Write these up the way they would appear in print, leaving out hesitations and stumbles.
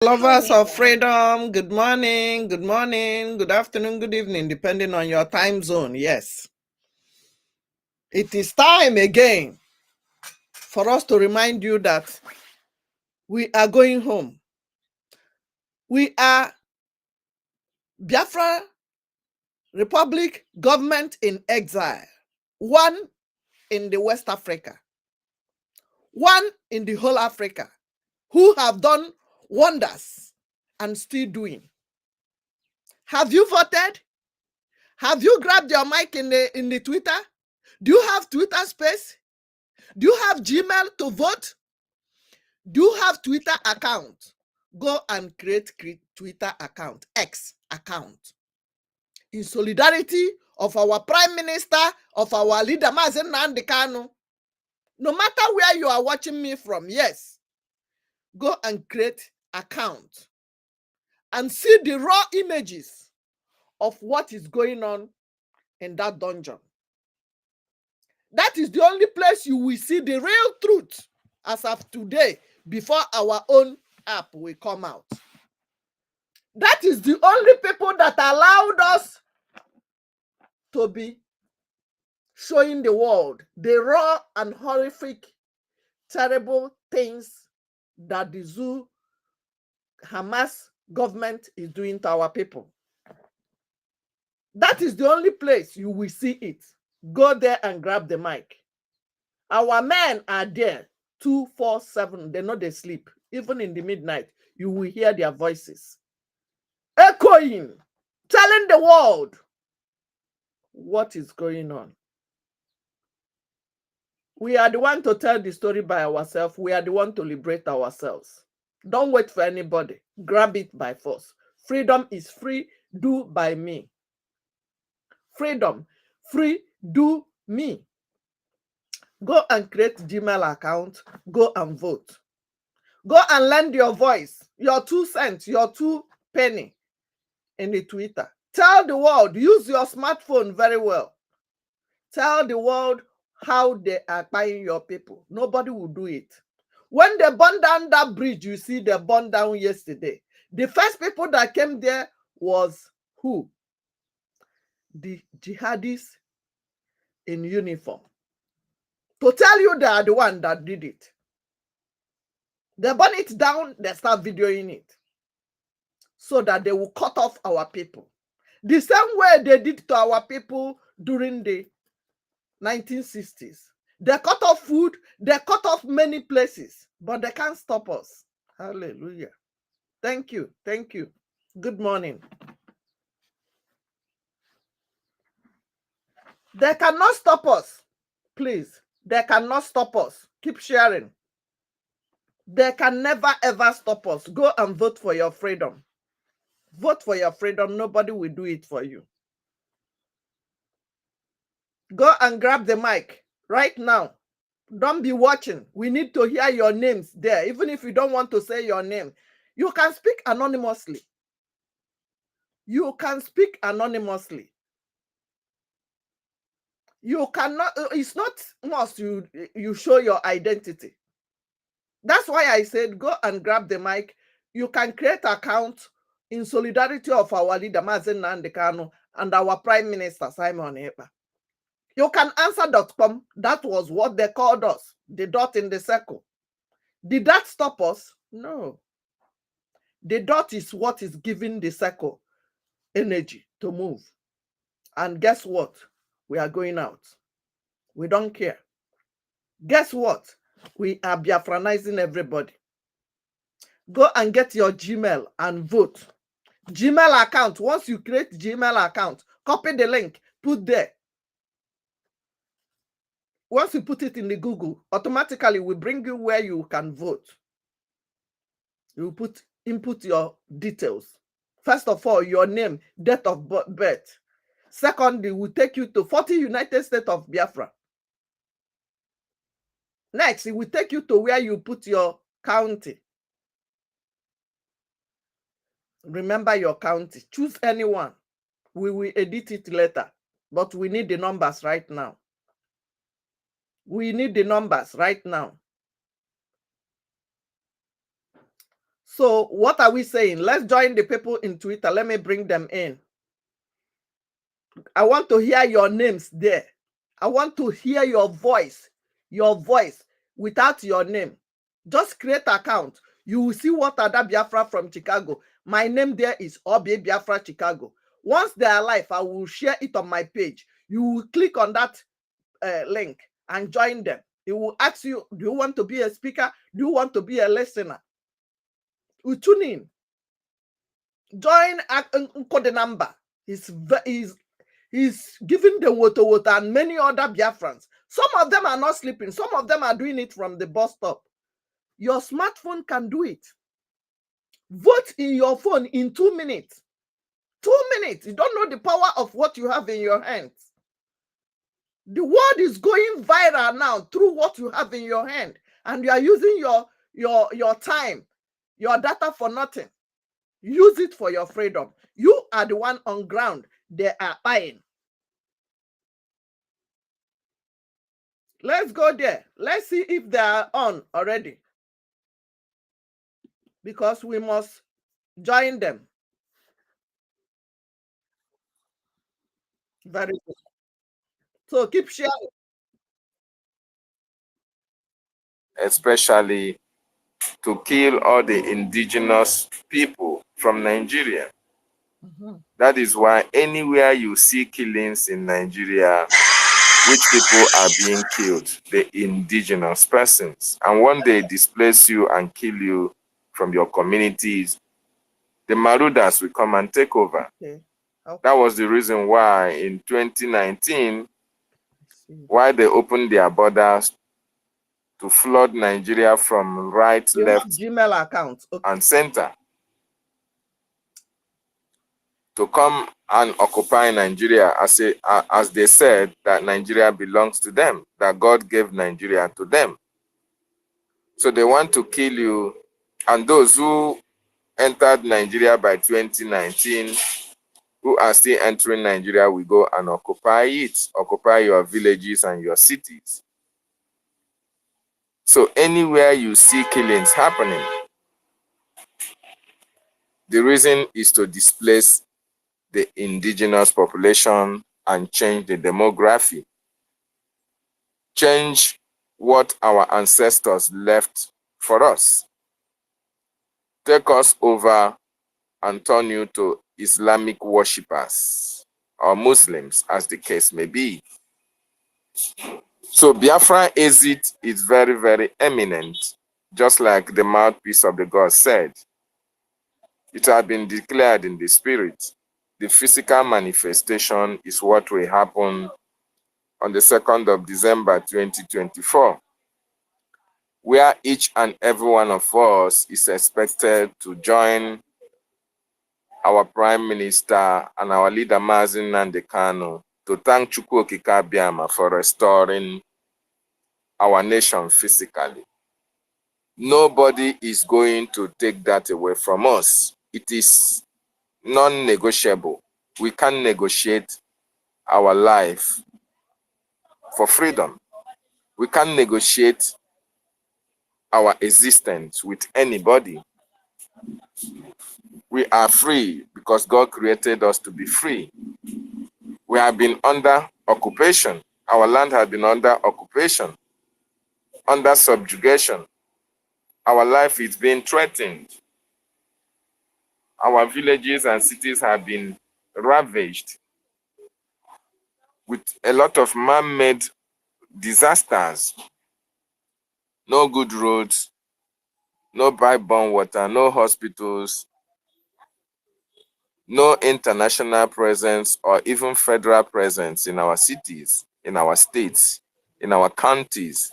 Lovers of freedom, good morning, good afternoon, good evening, depending on your time zone. Yes, it is time again for us to remind you that we are going home. We are Biafra Republic government in exile, one in the West Africa, one in the whole Africa, who have done wonders and still doing. Have you voted? Have you grabbed your mic in the Twitter? Do you have Twitter space? Do you have Gmail to vote? Do you have Twitter account? Go and create Twitter account, X account. In solidarity of our Prime Minister, of our leader, Mazen Nnamdi Kanu. No matter where you are watching me from, yes, go and create account and see the raw images of what is going on in that dungeon. That is the only place you will see the real truth as of today, before our own app will come out. That is the only people that allowed us to be showing the world the raw and horrific, terrible things that the zoo Hamas government is doing to our people. That is the only place you will see it. Go there and grab the mic. Our men are there 24/7. They know they sleep. Even in the midnight, you will hear their voices echoing, telling the world what is going on. We are the one to tell the story by ourselves. We are the one to liberate ourselves. Don't wait for anybody. Grab it by force. Freedom is free. Do by me. Freedom, free, do me. Go and create Gmail account. Go and vote. Go and lend your voice, your 2 cents, your 2 penny in the Twitter. Tell the world. Use your smartphone very well. Tell the world how they are buying your people. Nobody will do it. When they burned down that bridge, you see they burned down yesterday. The first people that came there was who? The jihadists in uniform. To tell you they are the one that did it. They burn it down, they start videoing it, so that they will cut off our people. The same way they did to our people during the 1960s. They cut off food, they cut off many places, but they can't stop us. Hallelujah. Thank you. Thank you. Good morning. They cannot stop us. Please. They cannot stop us. Keep sharing. They can never ever stop us. Go and vote for your freedom. Vote for your freedom. Nobody will do it for you. Go and grab the mic right now. Don't be watching. We need to hear your names there. Even if you don't want to say your name, you can speak anonymously. You can speak anonymously. You cannot, it's not must you show your identity. That's why I said go and grab the mic. You can create an account in solidarity of our leader Mazen Nnamdi Kanu and our Prime Minister Simon Ekpa. You can answer.com. That was what they called us, the dot in the circle. Did that stop us? No. The dot is what is giving the circle energy to move. And guess what? We are going out. We don't care. Guess what? We are Biafranizing everybody. Go and get your Gmail and vote. Gmail account. Once you create Gmail account, copy the link, put there. Once you put it in the Google, automatically we bring you where you can vote. You input your details. First of all, your name, date of birth. Secondly, we take you to 40 United States of Biafra. Next, it will take you to where you put your county. Remember your county. Choose anyone. We will edit it later, but we need the numbers right now. We need the numbers right now. So what are we saying? Let's join the people in Twitter. Let me bring them in. I want to hear your names there. I want to hear your voice without your name. Just create an account. You will see what other Biafra from Chicago. My name there is Obi Biafra Chicago. Once they are live, I will share it on my page. You will click on that link and join them. It will ask you, do you want to be a speaker? Do you want to be a listener? We tune in. Join the number. He's giving the water and many other Biafrans. Some of them are not sleeping. Some of them are doing it from the bus stop. Your smartphone can do it. Vote in your phone in 2 minutes. 2 minutes. You don't know the power of what you have in your hands. The world is going viral now through what you have in your hand, and you are using your time, your data for nothing. Use it for your freedom. You are the one on ground. They are buying. Let's go there. Let's see if they are on already, because we must join them. Very good. So keep sharing. Especially to kill all the indigenous people from Nigeria. That is why anywhere you see killings in Nigeria, which people are being killed, the indigenous persons. And one day displace you and kill you from your communities, the Marudas will come and take over. Okay. That was the reason why in 2019, why they opened their borders to flood Nigeria from right, left, Gmail account, and center, to come and occupy Nigeria, as they said that Nigeria belongs to them, that God gave Nigeria to them. So they want to kill you, and those who entered Nigeria by 2019, who are still entering Nigeria, will go and occupy it, occupy your villages and your cities. So anywhere you see killings happening, the reason is to displace the indigenous population and change the demography. Change what our ancestors left for us. Take us over and turn you to Islamic worshippers or Muslims, as the case may be. So Biafra exit is very, very eminent, just like the mouthpiece of the God said. It had been declared in the spirit. The physical manifestation is what will happen on the 2nd of December 2024, where each and every one of us is expected to join our Prime Minister and our leader, Mazi Nnamdi Kanu, to thank Chukwu Okike Abiama for restoring our nation physically. Nobody is going to take that away from us. It is non-negotiable. We can't negotiate our life for freedom. We can't negotiate our existence with anybody. We are free because God created us to be free. We have been under occupation. Our land has been under occupation, under subjugation. Our life is being threatened. Our villages and cities have been ravaged with a lot of man-made disasters. No good roads, no pipe-borne water, no hospitals, no international presence or even federal presence in our cities, in our states, in our counties.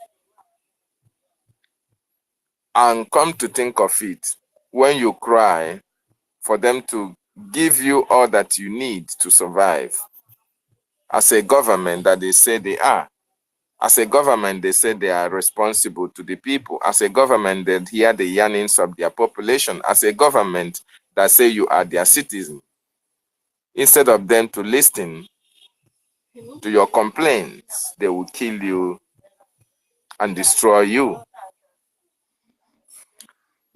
And come to think of it, when you cry for them to give you all that you need to survive, as a government that they say they are, as a government they say they are responsible to the people, as a government that hear the yearnings of their population, as a government that say you are their citizen, instead of them to listen to your complaints, they will kill you and destroy you.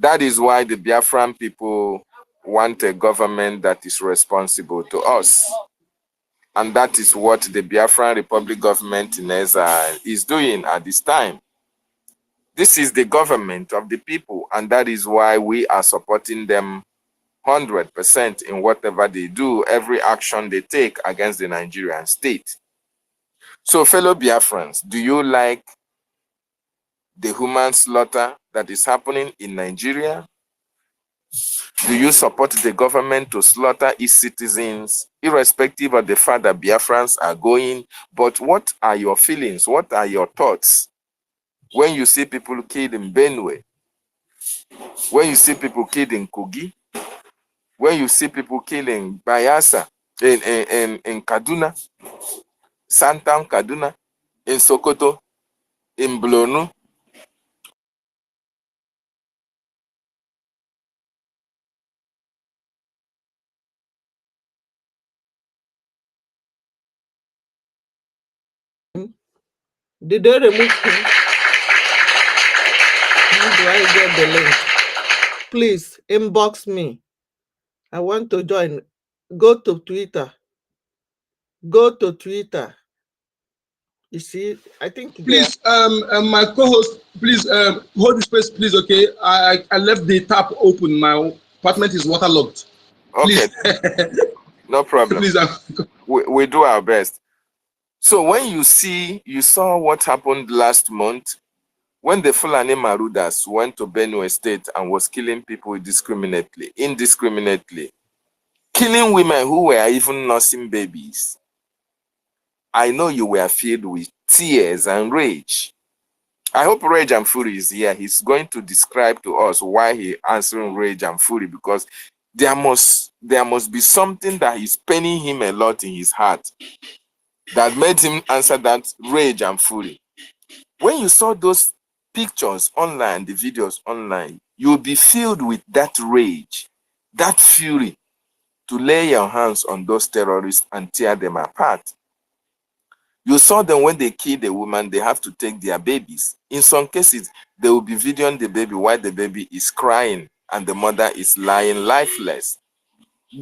That is why the Biafran people want a government that is responsible to us. And that is what the Biafran Republic government in exile is doing at this time. This is the government of the people, and that is why we are supporting them 100% in whatever they do, every action they take against the Nigerian state. So, fellow Biafrans, do you like the human slaughter that is happening in Nigeria? Do you support the government to slaughter its citizens, irrespective of the fact that Biafrans are going? But what are your feelings? What are your thoughts when you see people killed in Benue? When you see people killed in Kogi? When you see people killed in Bayelsa, in Kaduna, Santan Kaduna, in Sokoto, in Blono? Did they remove him? How do I get the link? Please inbox me. I want to join. Go to Twitter. Go to Twitter. You see, I think there. Please, my co-host, please hold the space, please. Okay, I left the tap open. My apartment is waterlogged. Okay, Please, no problem. please. We do our best. So when you saw what happened last month, when the Fulani Marudas went to Benue State and was killing people indiscriminately, killing women who were even nursing babies, I know you were filled with tears and rage. I hope Rage and Fury is here. He's going to describe to us why he answering Rage and Fury, because there must be something that is paining him a lot in his heart that made him answer that Rage and Fury. When you saw those pictures online, the videos online, you'll be filled with that rage, that fury to lay your hands on those terrorists and tear them apart. You saw them when they kill a woman, they have to take their babies. In some cases, they will be videoing the baby while the baby is crying and the mother is lying lifeless.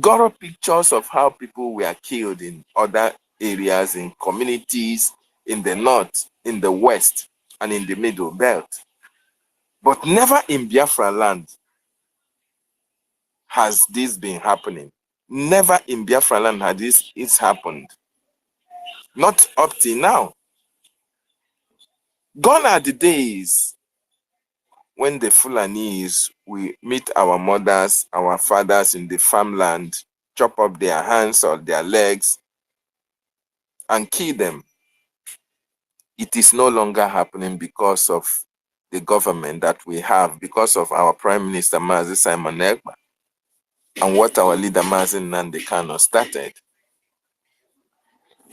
Gore pictures of how people were killed in other areas, in communities, in the north, in the west, and in the middle belt. But never in Biafra land has this been happening. Never in Biafra land has this happened. Not up till now. Gone are the days when the Fulanese will meet our mothers, our fathers in the farmland, chop up their hands or their legs, and kill them. It is no longer happening because of the government that we have, because of our Prime Minister Mazi Simon Ekpa and what our leader Mazi Nnamdi Kanu started.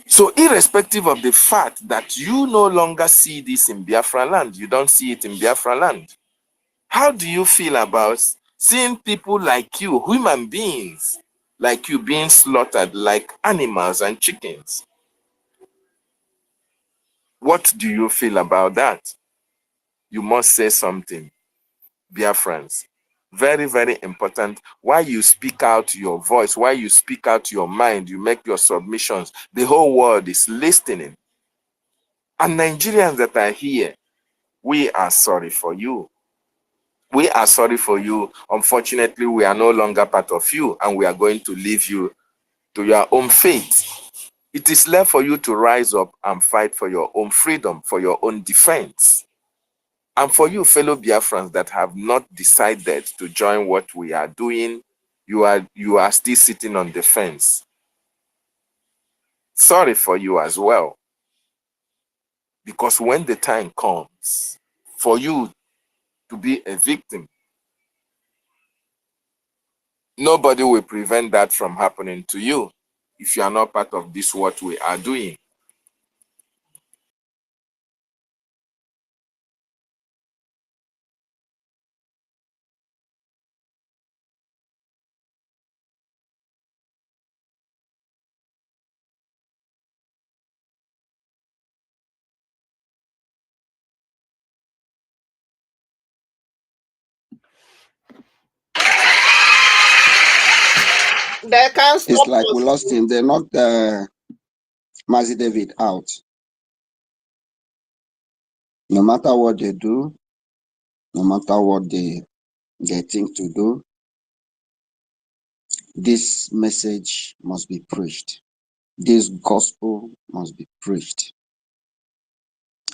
So irrespective of the fact that you no longer see this in Biafra land, you don't see it in Biafra land, how do you feel about seeing people like you, human beings like you, being slaughtered like animals and chickens? What do you feel about that? You must say something, Biafrans. Very, very important. Why you speak out your voice, why you speak out your mind, you make your submissions. The whole world is listening. And Nigerians that are here, we are sorry for you. We are sorry for you. Unfortunately, we are no longer part of you, and we are going to leave you to your own fate. It is left for you to rise up and fight for your own freedom, for your own defense. And for you, fellow Biafrans that have not decided to join what we are doing, you are still sitting on the fence. Sorry for you as well. Because when the time comes for you to be a victim, nobody will prevent that from happening to you if you are not part of this, what we are doing. They can't stop It's like us. we lost him. They knocked Mazi David out. No matter what they do, no matter what they think to do, this message must be preached. This gospel must be preached,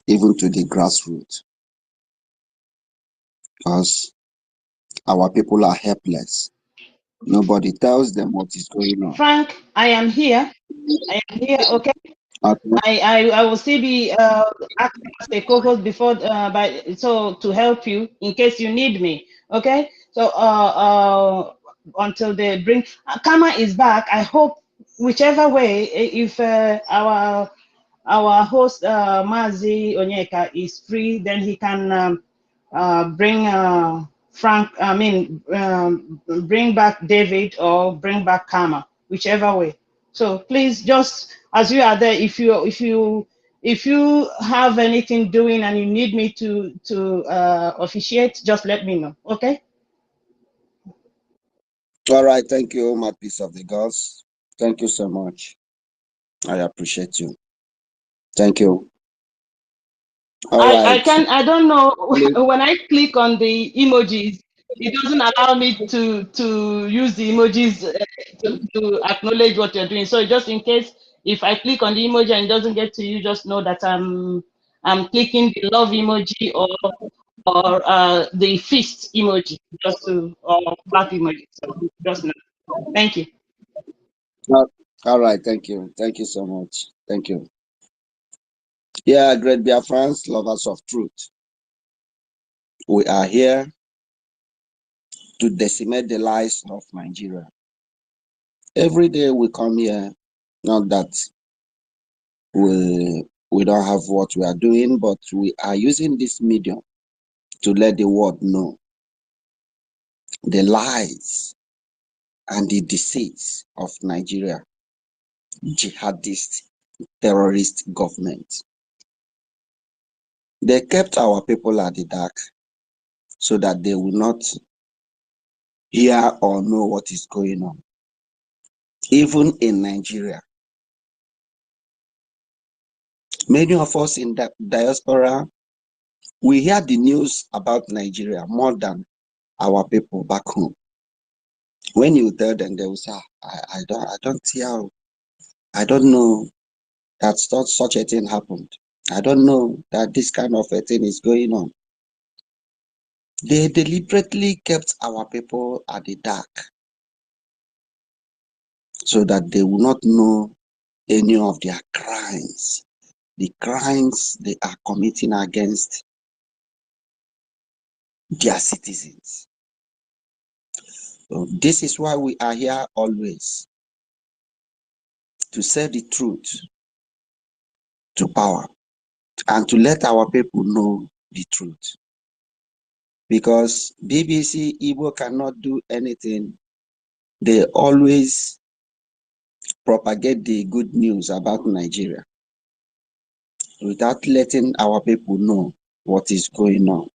even to the grassroots, because our people are helpless. Nobody tells them what is going on. Frank, I am here. I am here. Okay. Okay. I will still be acting as a co-host before so to help you in case you need me. Okay. So until they bring Kama is back. I hope whichever way, if our host Mazi Onyeka is free, then he can bring Frank. I mean, bring back David or bring back Kama, whichever way. So please, just as you are there, if you have anything doing and you need me to officiate, just let me know. Okay. All right. Thank you, my piece of the gods. Thank you so much. I appreciate you. Thank you. All right. I don't know Please. when I click on the emojis, it doesn't allow me to use the emojis to acknowledge what you're doing. So just in case if I click on the emoji and it doesn't get to you, just know that I'm clicking the love emoji or the fist emoji just to or clap emoji. So just know. Thank you. All right. Thank you. Thank you so much. Thank you. Yeah, great Biafrans, lovers of truth. We are here to decimate the lies of Nigeria. Every day we come here, not that we don't have what we are doing, but we are using this medium to let the world know the lies and the deceits of Nigeria, jihadist, terrorist government. They kept our people at the dark so that they will not hear or know what is going on. Even in Nigeria, many of us in the diaspora, we hear the news about Nigeria more than our people back home. When you tell them, they will say, I don't hear, I don't know that such a thing happened. I don't know that this kind of a thing is going on. They deliberately kept our people at the dark so that they will not know any of their crimes, the crimes they are committing against their citizens. So this is why we are here always, to say the truth to power and to let our people know the truth. Because BBC Igbo cannot do anything. They always propagate the good news about Nigeria without letting our people know what is going on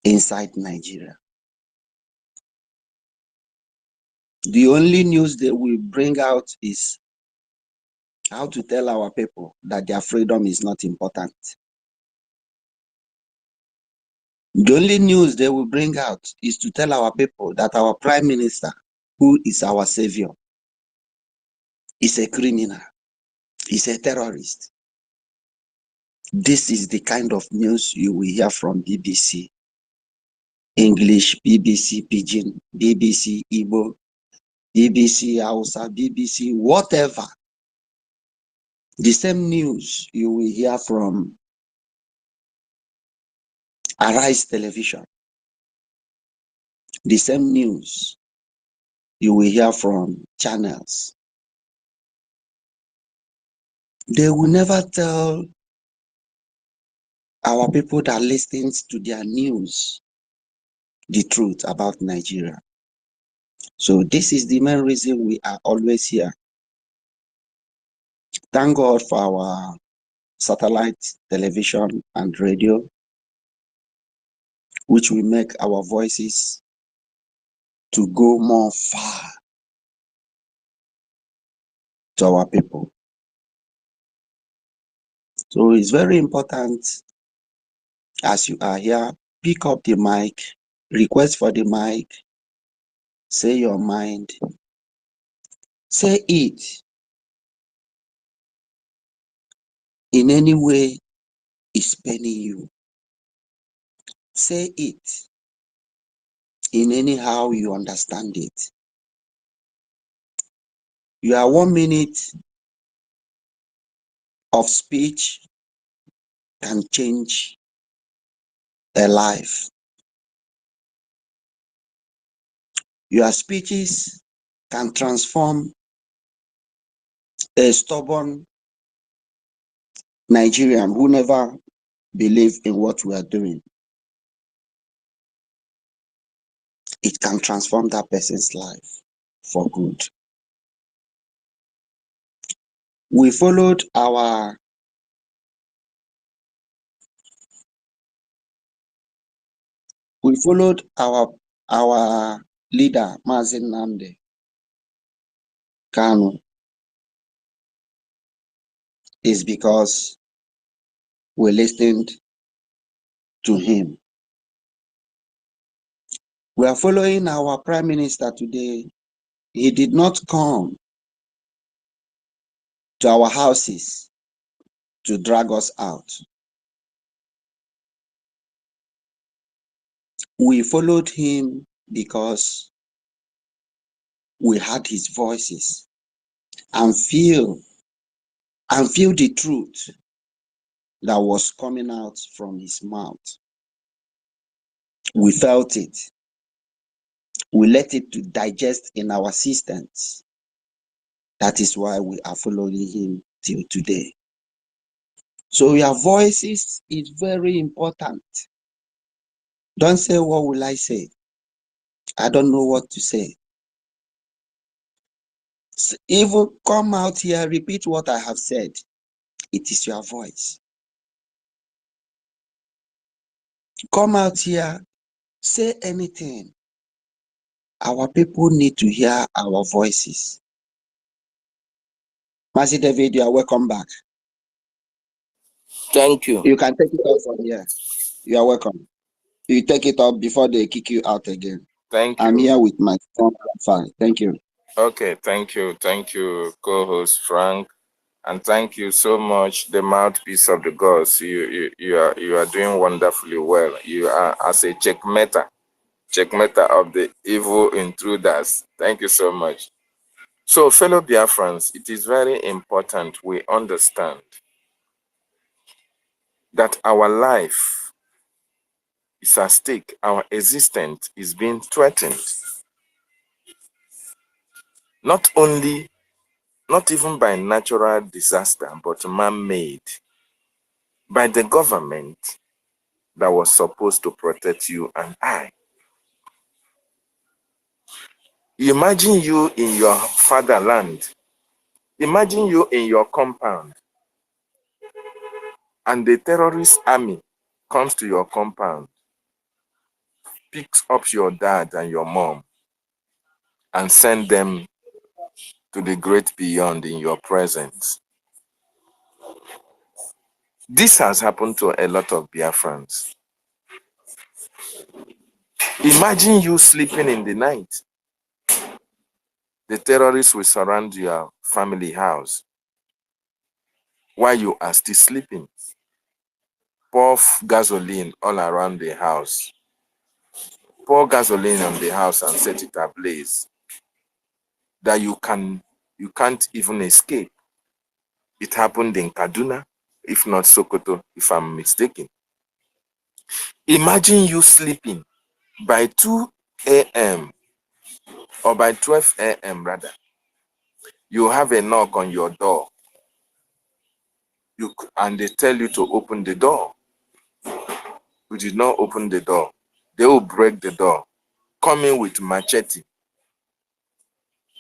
inside Nigeria. The only news they will bring out is how to tell our people that their freedom is not important. The only news they will bring out is to tell our people that our prime minister, who is our savior, is a criminal, is a terrorist. This is the kind of news you will hear from BBC English, BBC Pidgin, BBC Igbo, BBC Hausa, BBC whatever. The same news you will hear from Arise Television. The same news you will hear from channels. They will never tell our people that listen to their news the truth about Nigeria. So this is the main reason we are always here. Thank God for our satellite television and radio, which will make our voices to go more far to our people. So it's very important as you are here, pick up the mic, request for the mic, say your mind, say it in any way it's paining you. Say it in any how you understand it. Your 1 minute of speech can change a life. Your speeches can transform a stubborn Nigerian who never believed in what we are doing. It can transform that person's life for good. We followed our leader, Mazi Nnamdi Kanu, is because we listened to him. We are following our Prime Minister today. He did not come to our houses to drag us out. We followed him because we heard his voices and feel the truth that was coming out from his mouth. We felt it. We let it to digest in our systems. That is why we are following him till today. So your voices is very important. Don't say, what will I say? I don't know what to say. Even come out here, repeat what I have said. It is your voice. Come out here, say anything. Our people need to hear our voices. Mazi David, you are welcome back. Thank you. You can take it up from here. You are welcome. You take it up before they kick you out again. Thank you. I'm here with my phone. Thank you. Okay, thank you. Thank you, co-host Frank. And thank you so much, the mouthpiece of the gods. You are doing wonderfully well. You are as a checkmater of the evil intruders. Thank you so much. So, fellow Biafrans, it is very important we understand that our life is at stake. Our existence is being threatened. Not even by natural disaster, but man-made, by the government that was supposed to protect you and I. Imagine you in your fatherland. Imagine you in your compound, and the terrorist army comes to your compound, picks up your dad and your mom, and send them to the great beyond in your presence. This has happened to a lot of Biafrans. Imagine you sleeping in the night. The terrorists will surround your family house while you are still sleeping. Pour gasoline all around the house. Pour gasoline on the house and set it ablaze. That you can't even escape. It happened in Kaduna, if not Sokoto, if I'm mistaken. Imagine you sleeping by 2 a.m. or by 12 a.m. rather. You have a knock on your door. And they tell you to open the door. You did not open the door. They will break the door. Come in with machete.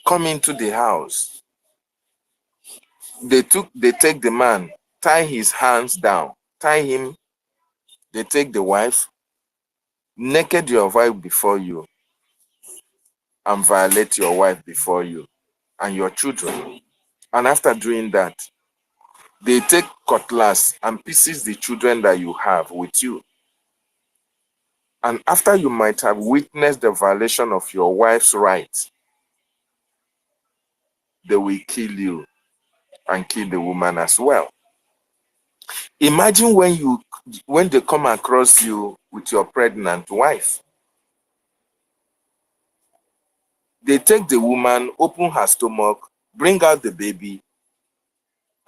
Come into the house. They take the man, tie his hands down, tie him. They take the wife, naked your wife before you, and violate your wife before you and your children. And after doing that, they take cutlass and pieces the children that you have with you. And after you might have witnessed the violation of your wife's rights, they will kill you and kill the woman as well. Imagine when they come across you with your pregnant wife. They take the woman, open her stomach, bring out the baby,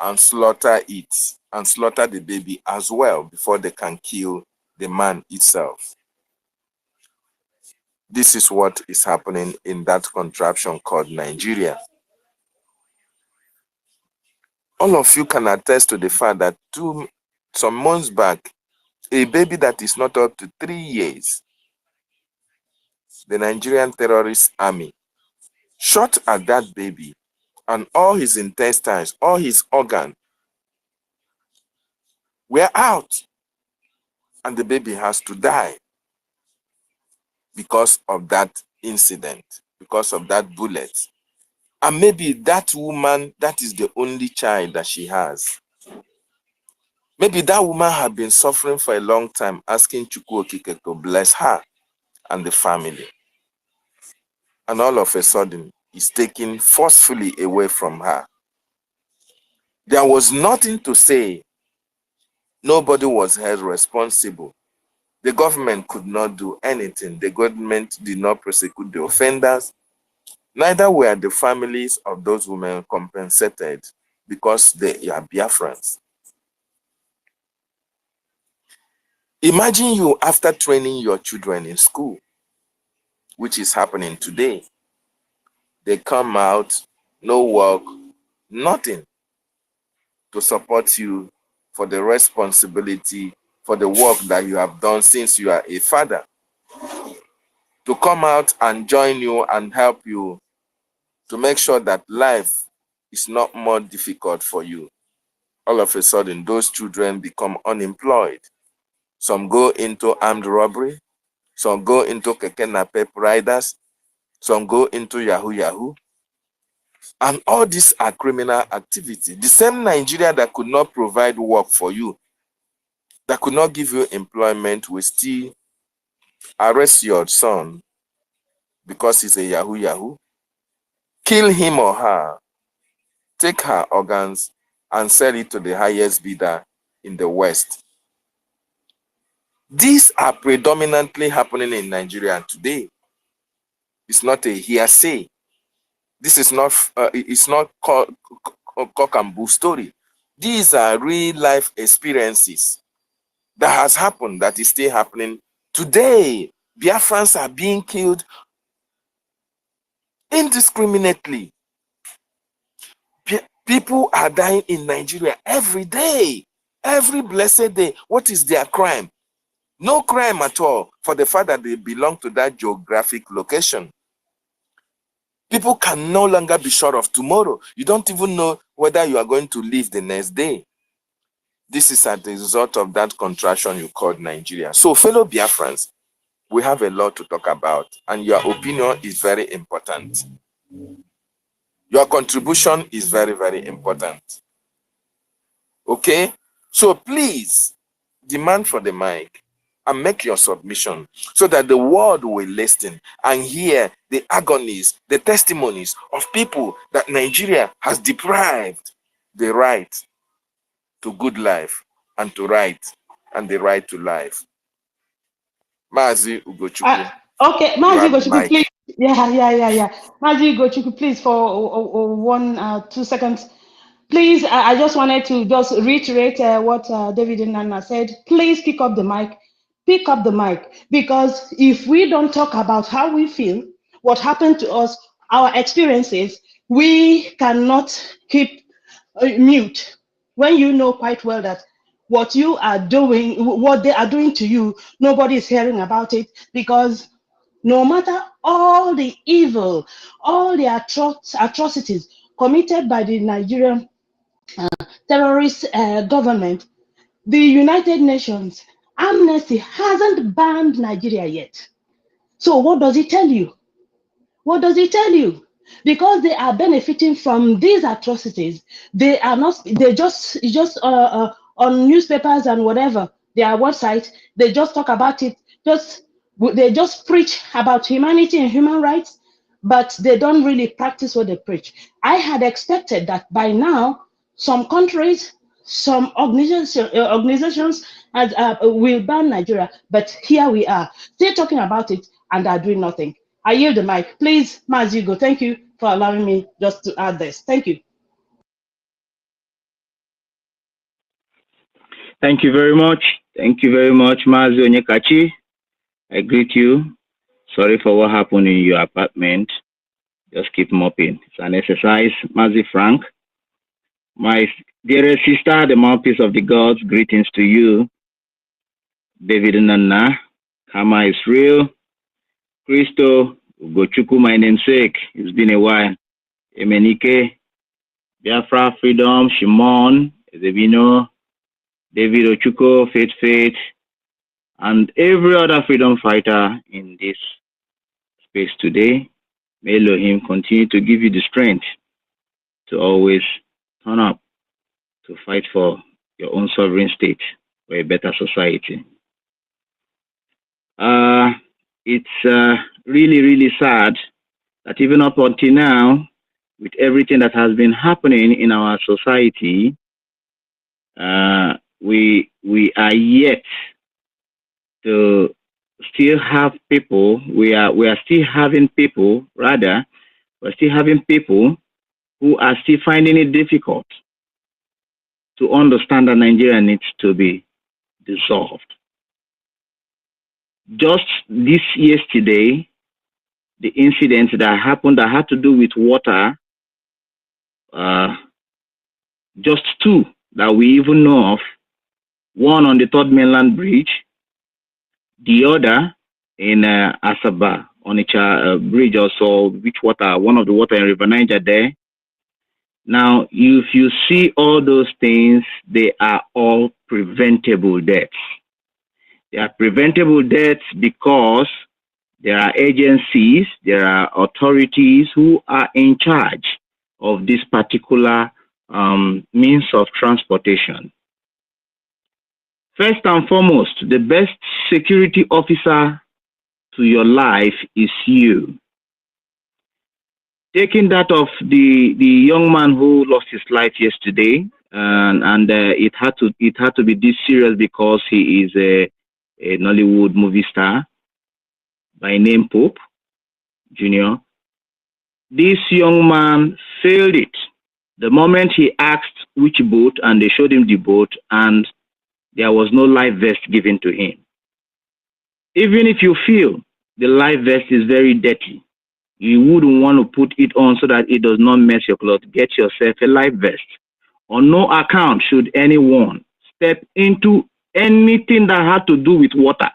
and slaughter it, and slaughter the baby as well before they can kill the man itself. This is what is happening in that contraption called Nigeria. All of you can attest to the fact that some months back, a baby that is not up to 3 years, the Nigerian terrorist army shot at that baby, and all his intestines, all his organs were out, and the baby has to die because of that incident, because of that bullet. And maybe that woman, that is the only child that she has. Maybe that woman had been suffering for a long time, asking Chukwu Okike to bless her and the family. And all of a sudden, it's taken forcefully away from her. There was nothing to say. Nobody was held responsible. The government could not do anything. The government did not prosecute the offenders. Neither were the families of those women compensated because they are Biafrans. Imagine you after training your children in school, which is happening today. They come out, no work, nothing to support you for the responsibility, for the work that you have done since you are a father. To come out and join you and help you to make sure that life is not more difficult for you. All of a sudden, those children become unemployed. Some go into armed robbery. Some go into keke napep riders. Some go into Yahoo Yahoo. And all these are criminal activity. The same Nigeria that could not provide work for you, that could not give you employment, will still arrest your son because he's a Yahoo Yahoo, kill him or her, take her organs, and sell it to the highest bidder in the West. These are predominantly happening in Nigeria today. It's not a hearsay. This is not, it's not cock and bull story. These are real life experiences that has happened, that is still happening today. Biafrans are being killed indiscriminately. People are dying in Nigeria every day, every blessed day. What is their crime? No crime at all, for the fact that they belong to that geographic location. People can no longer be sure of tomorrow. You don't even know whether you are going to live the next day. This is as a result of that contraction you called Nigeria. So, fellow Biafrans, we have a lot to talk about, and your opinion is very important. Your contribution is very, very important. Okay? So please, demand for the mic and make your submission so that the world will listen and hear the agonies, the testimonies of people that Nigeria has deprived the right to good life and to right and the right to life. Mazi Ugochukwu. Okay, Mazi Ugochukwu, please. Yeah. Mazi Ugochukwu, please, for 2 seconds. Please, I just wanted to just reiterate what David and Nana said. Please pick up the mic. Pick up the mic. Because if we don't talk about how we feel, what happened to us, our experiences, we cannot keep mute. When you know quite well that what you are doing, what they are doing to you, nobody is hearing about it, because no matter all the evil, all the atrocities committed by the Nigerian terrorist government, the United Nations, Amnesty hasn't banned Nigeria yet. So what does it tell you? What does it tell you? because they are benefiting from these atrocities. They are not, they just on newspapers and whatever, their website, they just talk about it, they just preach about humanity and human rights, but they don't really practice what they preach. I had expected that by now, some countries, some organizations will ban Nigeria, but here we are, still talking about it and are doing nothing. I yield the mic. Please, Mazigo, thank you for allowing me just to add this. Thank you. Thank you very much. Thank you very much, Mazi Onyekachi. I greet you. Sorry for what happened in your apartment. Just keep mopping. It's an exercise. Mazi Frank. My dearest sister, the mouthpiece of the gods, greetings to you. David Nana, Kama is real. Christo, Ugochukwu, my namesake. It's been a while. Emenike, Biafra, Freedom, Shimon, Ezebino, David Ochuko, Faith, and every other freedom fighter in this space today. May Elohim continue to give you the strength to always turn up to fight for your own sovereign state for a better society. It's really, really sad that even up until now, with everything that has been happening in our society, we are yet to still have people. We are still having people. Rather, we're still having people who are still finding it difficult to understand that Nigeria needs to be dissolved. Just this yesterday, the incident that happened that had to do with water, just two that we even know of, one on the Third Mainland Bridge, the other in Asaba, on a bridge also, which water, one of the water in River Niger there. Now, if you see all those things, they are all preventable deaths. They are preventable deaths because there are agencies, there are authorities who are in charge of this particular means of transportation. First and foremost, the best security officer to your life is you. Taking that of the young man who lost his life yesterday, and it had to be this serious because he is a Nollywood movie star by name Pope Jr. This young man failed it. The moment he asked which boat, and they showed him the boat, and there was no life vest given to him. Even if you feel the life vest is very dirty, you wouldn't want to put it on so that it does not mess your clothes. Get yourself a life vest. On no account should anyone step into anything that had to do with water,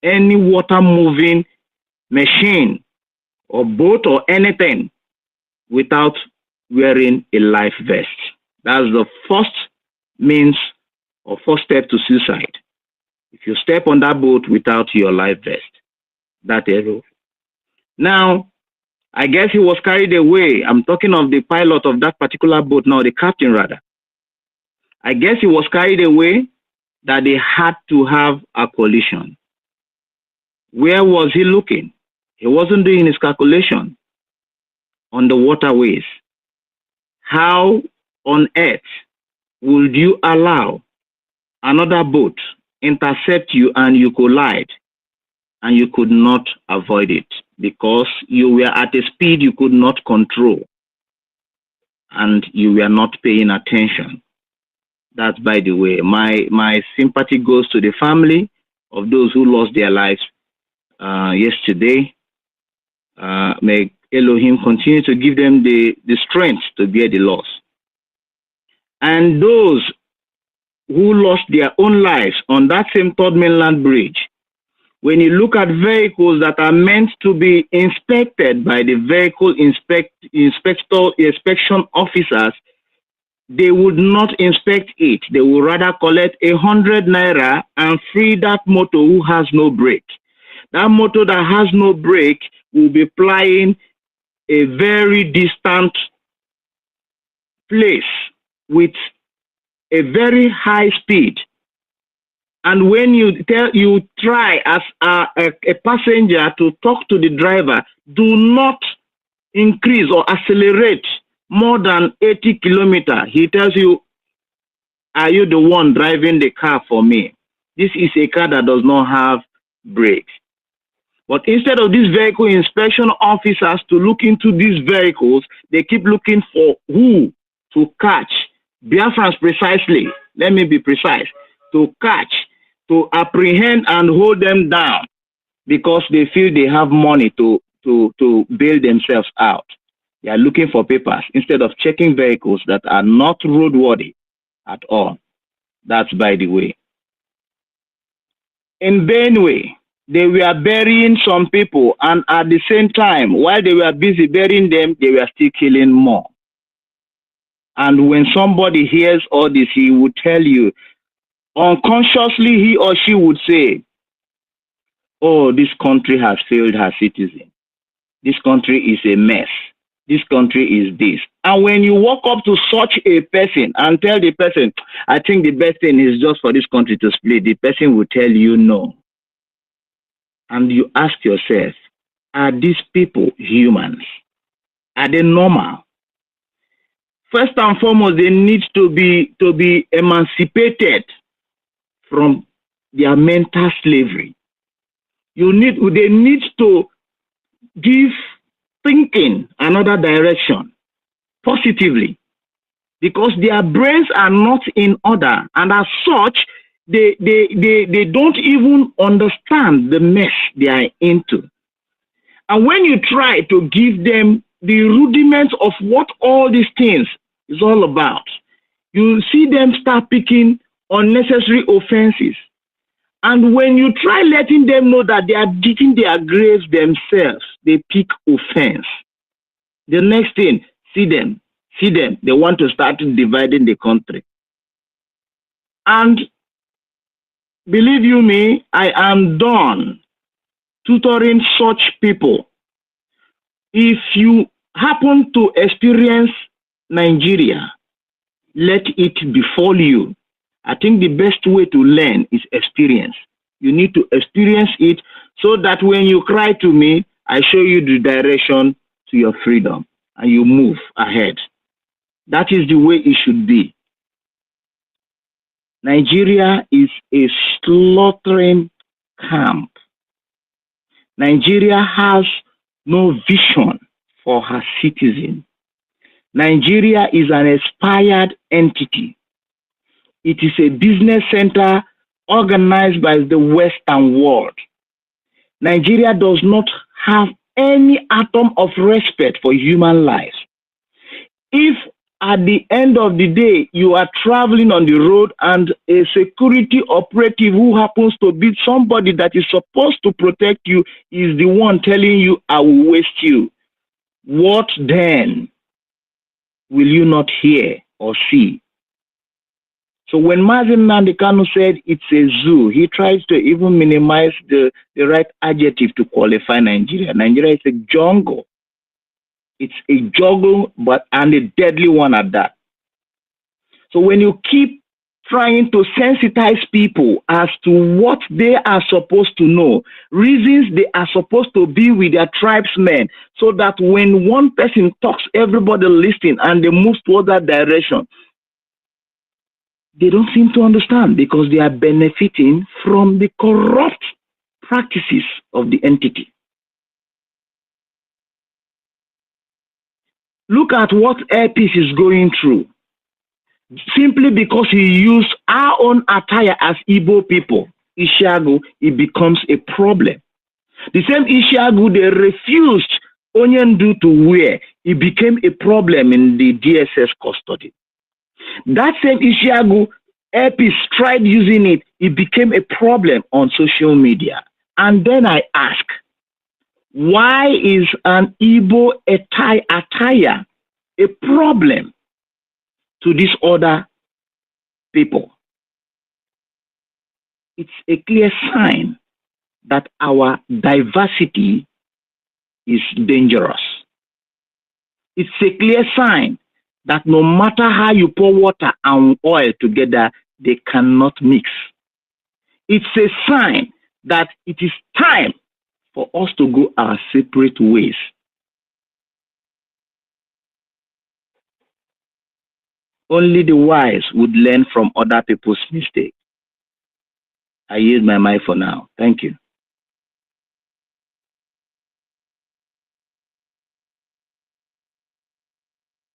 any water moving machine or boat or anything, without wearing a life vest. That's the first means or first step to suicide. If you step on that boat without your life vest, that error. Now, I guess he was carried away. I'm talking of the pilot of that particular boat now, the captain rather. I guess he was carried away that they had to have a collision. Where was he looking? He wasn't doing his calculation on the waterways. How on earth would you allow another boat intercept you and you collide and you could not avoid it because you were at a speed you could not control and you were not paying attention? That's, by the way, my sympathy goes to the family of those who lost their lives yesterday. May Elohim continue to give them the strength to bear the loss. And those who lost their own lives on that same Third Mainland Bridge, when you look at vehicles that are meant to be inspected by the vehicle inspection officers, they would not inspect it. They would rather collect 100 naira and free that motor who has no brake. That motor that has no brake will be plying a very distant place with a very high speed. And when you try as a passenger to talk to the driver, do not increase or accelerate more than 80 kilometers. He tells you, are you the one driving the car for me? This is a car that does not have brakes. But instead of these vehicle inspection officers to look into these vehicles, they keep looking for who to catch. Biafrans precisely, let me be precise, to catch, to apprehend and hold them down because they feel they have money to bail themselves out. They are looking for papers instead of checking vehicles that are not roadworthy at all. That's by the way. In Benue, they were burying some people, and at the same time, while they were busy burying them, they were still killing more. And when somebody hears all this, he would tell you, unconsciously, he or she would say, oh, this country has failed her citizens. This country is a mess. This country is this. And when you walk up to such a person and tell the person, I think the best thing is just for this country to split, the person will tell you no. And you ask yourself, are these people humans? Are they normal? First and foremost, they need to be emancipated from their mental slavery. They need to give thinking another direction positively, because their brains are not in order, and as such, they don't even understand the mess they are into. And when you try to give them the rudiments of what all these things is all about, you see them start picking unnecessary offenses. And when you try letting them know that they are digging their graves themselves, they pick offense. The next thing, see them, they want to start dividing the country. And believe you me, I am done tutoring such people. If you happen to experience Nigeria, let it befall you. I think the best way to learn is experience. You need to experience it so that when you cry to me, I show you the direction to your freedom and you move ahead. That is the way it should be. Nigeria is a slaughtering camp. Nigeria has no vision for her citizens. Nigeria is an expired entity. It is a business center organized by the Western world. Nigeria does not have any atom of respect for human life. If at the end of the day you are traveling on the road and a security operative who happens to be somebody that is supposed to protect you is the one telling you, I will waste you, what then will you not hear or see? So when Mazi Nnamdi Kanu said it's a zoo, he tries to even minimize the right adjective to qualify Nigeria. Nigeria is a jungle. It's a jungle, and a deadly one at that. So when you keep trying to sensitize people as to what they are supposed to know, reasons they are supposed to be with their tribesmen, so that when one person talks, everybody listens and they move toward that direction, they don't seem to understand because they are benefiting from the corrupt practices of the entity. Look at what Airpeace is going through. Simply because he used our own attire as Igbo people, Ishiagu, it becomes a problem. The same Ishiagu they refused Onyendu to wear, it became a problem in the DSS custody. That same Ishiagu, Airpeace tried using it, it became a problem on social media. And then I ask, why is an Igbo attire a problem to these other people? It's a clear sign that our diversity is dangerous. It's a clear sign that no matter how you pour water and oil together, they cannot mix. It's a sign that it is time for us to go our separate ways. Only the wise would learn from other people's mistakes. I use my mic for now. Thank you.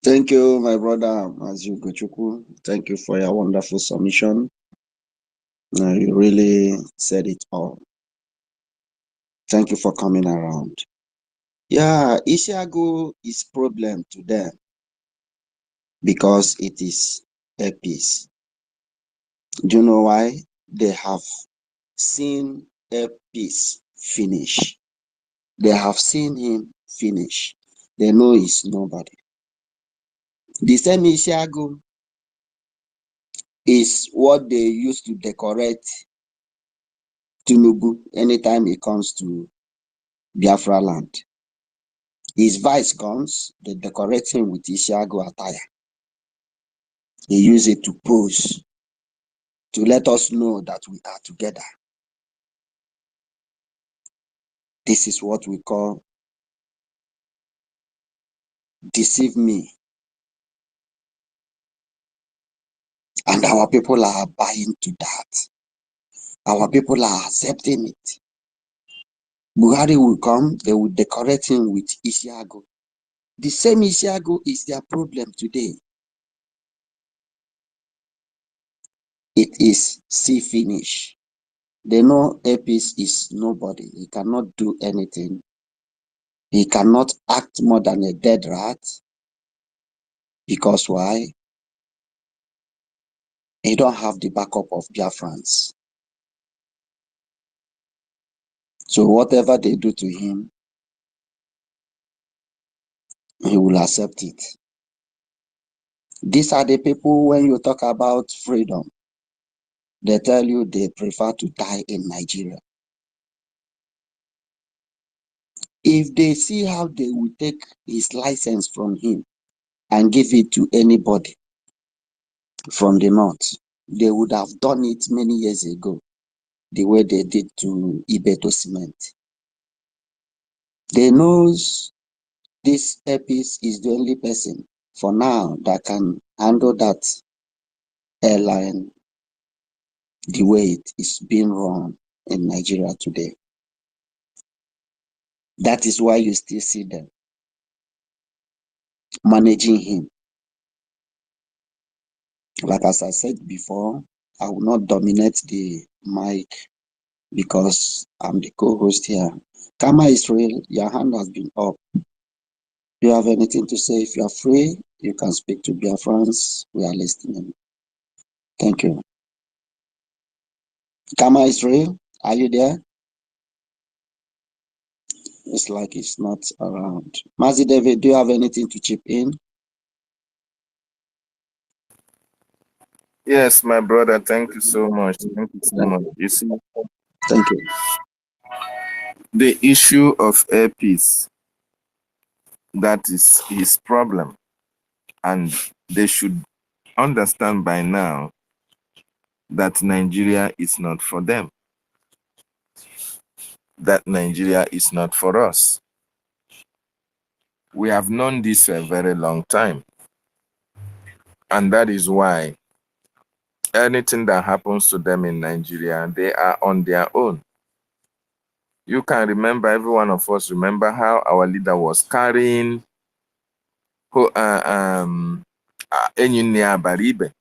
Thank you, my brother Mazi Gochukwu. Thank you for your wonderful submission. You really said it all. Thank you for coming around. Yeah, Isiago is problem to them because it is a peace. Do you know why? They have seen a peace finish. They have seen him finish. They know he's nobody. The same Isiago is what they used to decorate Tinubu anytime it comes to Biafra land. His vice comes, they decorate him with Isiago attire. They use it to pose, to let us know that we are together. This is what we call deceive me. And our people are buying to that. Our people are accepting it. Buhari will come, they will decorate him with Isiago. The same Isiago is their problem today. It is see finish. They know Apis is nobody. He cannot do anything. He cannot act more than a dead rat. Because why? He don't have the backup of Biafrans. So whatever they do to him, he will accept it. These are the people, when you talk about freedom, they tell you they prefer to die in Nigeria. If they see how they will take his license from him and give it to anybody from the north, they would have done it many years ago, the way they did to Ibeto Cement. They knows this Epis is the only person for now that can handle that airline the way it is being run in Nigeria today. That is why you still see them managing him. Like as I said before, I will not dominate the mic because I'm the co-host here. Kama Israel, your hand has been up. Do you have anything to say? If you are free, you can speak to Biafrans. We are listening. Thank you. Kama Israel, are you there? It's like it's not around. Mazi David, do you have anything to chip in? Yes, my brother, thank you so much. Thank you so much. You see, Thank you. the issue of air peace, that is his problem. And they should understand by now that Nigeria is not for them. That Nigeria is not for us. We have known this for a very long time. And that is why anything that happens to them in Nigeria, they are on their own. You can remember, every one of us remember how our leader was carrying Enyinia Baribe.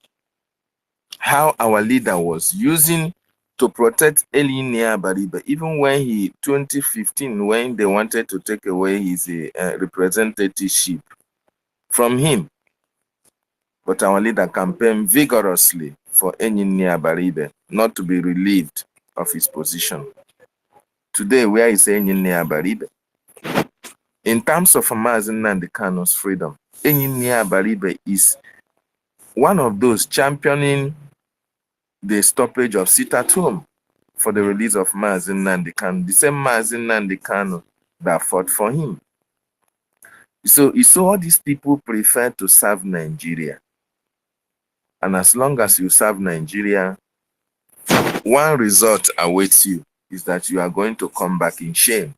How our leader was using to protect Enyinia Baribe, even when 2015, when they wanted to take away his representativeship from him. But our leader campaigned vigorously for Enyinia Baribe not to be relieved of his position. Today, where is Enyinia Baribe? In terms of Mazi Nnamdi Kanu's freedom, Enyinia Baribe is one of those championing the stoppage of sit-at-home for the release of Mazi Nnamdi Kanu, the same Mazi Nnamdi Kanu that fought for him. So all these people prefer to serve Nigeria. And as long as you serve Nigeria, one result awaits you is that you are going to come back in shame.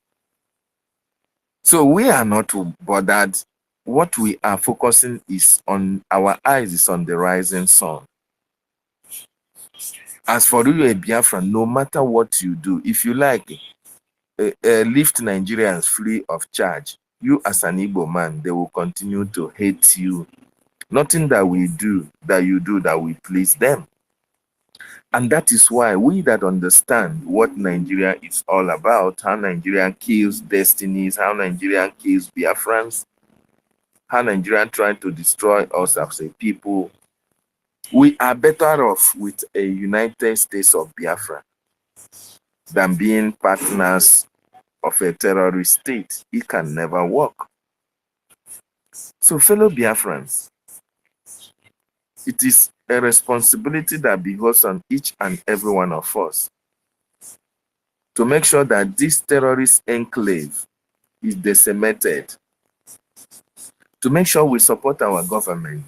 So we are not bothered. What we are focusing is on, our eyes is on the rising sun. As for you, a Biafran, no matter what you do, if you like, lift Nigerians free of charge, you as an Igbo man, they will continue to hate you. Nothing that we do, that you do, that will please them. And that is why we that understand what Nigeria is all about, how Nigeria kills destinies, how Nigeria kills Biafrans, how Nigeria trying to destroy us as a people, we are better off with a United States of Biafra than being partners of a terrorist state. It can never work. So fellow Biafrans, it is a responsibility that behoves on each and every one of us to make sure that this terrorist enclave is decimated, to make sure we support our government,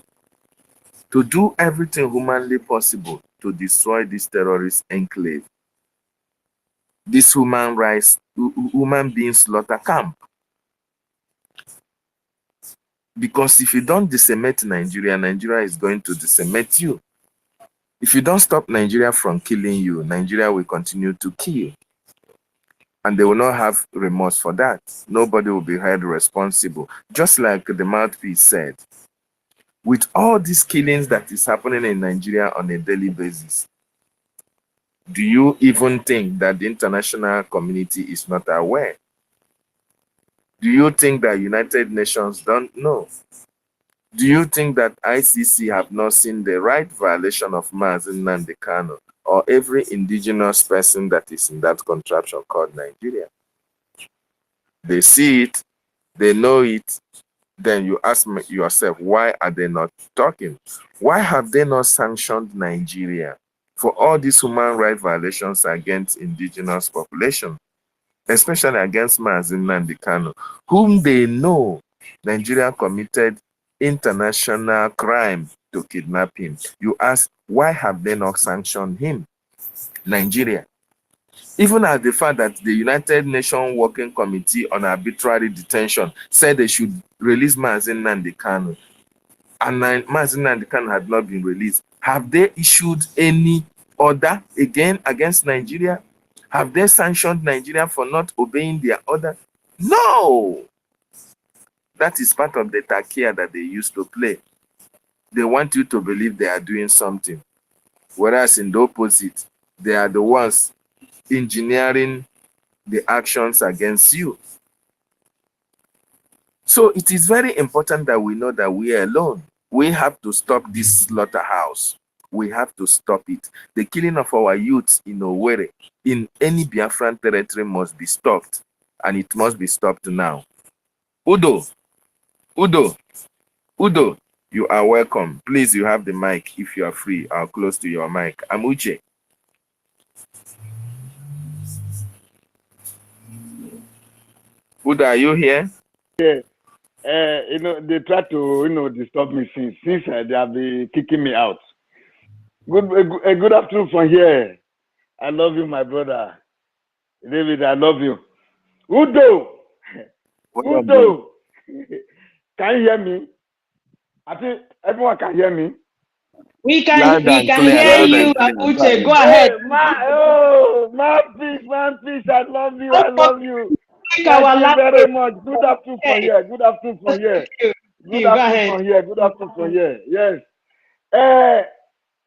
to do everything humanly possible to destroy this terrorist enclave, this human being slaughter camp. Because if you don't decimate Nigeria, Nigeria is going to decimate you. If you don't stop Nigeria from killing you, Nigeria will continue to kill. And they will not have remorse for that. Nobody will be held responsible. Just like the mouthpiece said, with all these killings that is happening in Nigeria on a daily basis, do you even think that the international community is not aware? Do you think that United Nations don't know? Do you think that ICC have not seen the right violation of Mazi Nnamdi Kanu or every indigenous person that is in that contraption called Nigeria? They see it, they know it. Then you ask yourself, why are they not talking? Why have they not sanctioned Nigeria for all these human rights violations against indigenous population, especially against Mazi Nnamdi Kanu, whom they know Nigeria committed international crime to kidnap him? You ask, why have they not sanctioned him? Nigeria. Even as the fact that the United Nations Working Committee on Arbitrary Detention said they should release Mazi Nnamdi Kanu, and Mazi Nnamdi Kanu had not been released, have they issued any order again against Nigeria? Have they sanctioned Nigeria for not obeying their order? No! That is part of the takia that they used to play. They want you to believe they are doing something, whereas in the opposite, they are the ones engineering the actions against you. So it is very important that we know that we are alone. We have to stop this slaughterhouse. We have to stop it. The killing of our youths in Owerri, in any Biafran territory, must be stopped. And it must be stopped now. Udo, you are welcome. Please, you have the mic if you are free or close to your mic. Amuche. Udo, are you here? Yeah. They try to, disturb me since they have been kicking me out. Good afternoon from here. I love you, my brother. David, I love you. Udo! Udo! Can you hear me? I think everyone can hear me. We can hear you, Abuche. Go ahead. My peace, I love you. I love you. Thank you very much. Good afternoon from here. Good afternoon from here. Good afternoon from here. Good afternoon from here. Yes.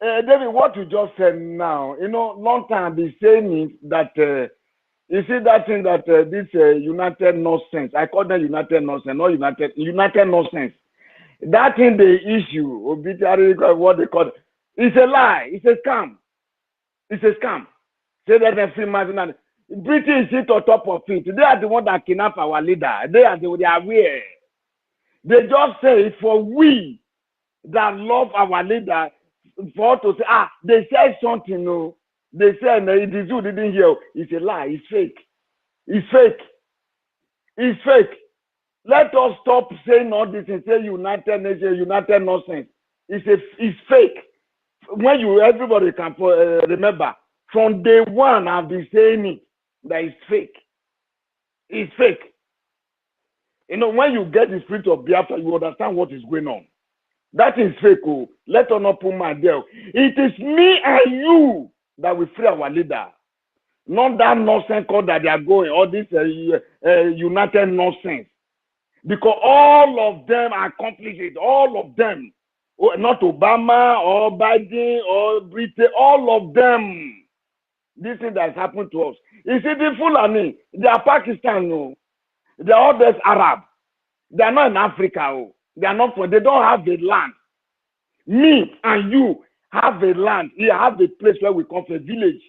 David, what you just said now, long time I've been saying it that you see that thing that this United Nonsense, I call them United Nonsense, not United Nonsense. That thing they issue, obituary, what they call it, it's a lie. It's a scam. It's a scam. Say that they free Mazi. British sit on top of it. They are the one that kidnap our leader. They are aware. They just say for we that love our leader, for to say, they said something, no. They said, no, it is you didn't hear. It's a lie. It's fake. It's fake. It's fake. Let us stop saying all this and say United Nations, United nonsense. It's fake. When everybody can remember, from day one, I've been saying it, that it's fake. It's fake. You know, when you get the spirit of Biafra, you understand what is going on. That is fake. Oh. Let us not put my deal. It is me and you that will free our leader. Not that nonsense called that they are going, all this United nonsense. Because all of them accomplished it, all of them. Not Obama or Biden or Britain, all of them. This thing that has happened to us. You see, the Fulani, they are Pakistan, no. They are all this Arab. They are not in Africa. Oh. They are not. They don't have the land. Me and you have a land. You have a place where we come from, a village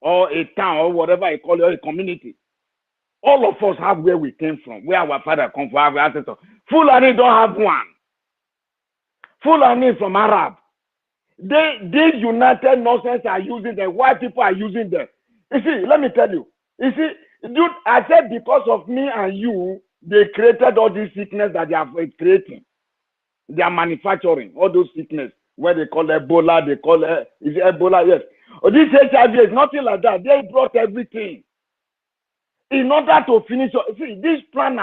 or a town or whatever you call it, or a community. All of us have where we came from, where our father come from, our ancestors. Fulani don't have one. Fulani from Arab. They United nonsense are using them. White people are using them. You see, let me tell you. You see, dude, I said because of me and you, they created all these sickness that they are creating. They are manufacturing all those sickness where they call Ebola, they call is it Ebola, yes. Or this HIV is nothing like that. They brought everything in order to finish. See, this plan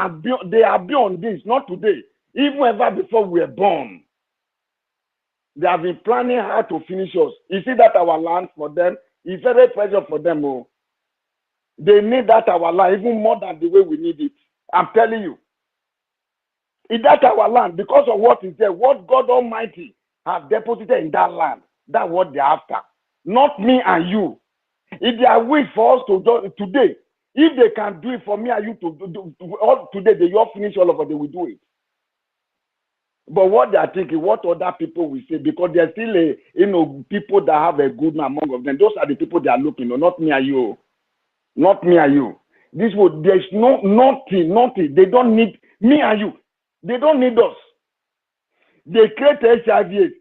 they are beyond this, not today. Even ever before we were born, they have been planning how to finish us. You see that our land for them is very pressure for them. Oh. They need that our land even more than the way we need it. I'm telling you. Is that our land because of what is there, what God Almighty has deposited in that land. That's what they're after. Not me and you. If they are wish for us to do today, if they can do it for me and you to do all today, they all finish all of it, they will do it. But what they are thinking, what other people will say, because there's still people that have a good man among them. Those are the people they are looking, not me and you. Not me and you. There's nothing. They don't need me and you. They don't need us. They create HIV.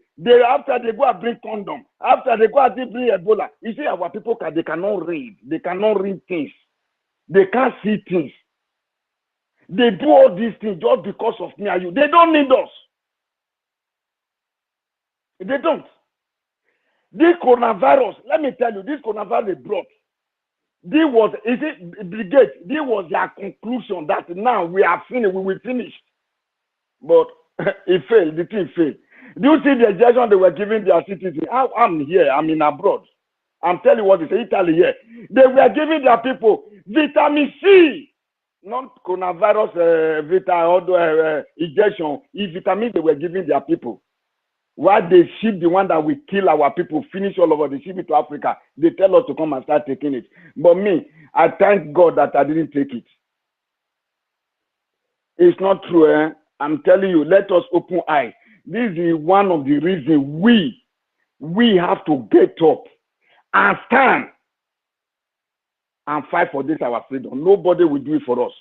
After they go and bring condom. After they go and bring Ebola. You see, our people they cannot read. They cannot read things. They can't see things. They do all these things just because of me and you. They don't need us. They don't. This coronavirus, let me tell you, this coronavirus they brought. This was their conclusion that now we are finished, we will finish. But it failed, the thing failed. Do you see the injection they were giving their citizens? I'm here, I'm in abroad. I'm telling you what they say, Italy here. They were giving their people vitamin C, not coronavirus injection, vitamin they were giving their people. Why they ship the one that will kill our people, finish all over, they ship it to Africa. They tell us to come and start taking it. But me, I thank God that I didn't take it. It's not true, eh? I'm telling you, let us open eyes. This is one of the reasons we have to get up and stand and fight for this, our freedom. Nobody will do it for us.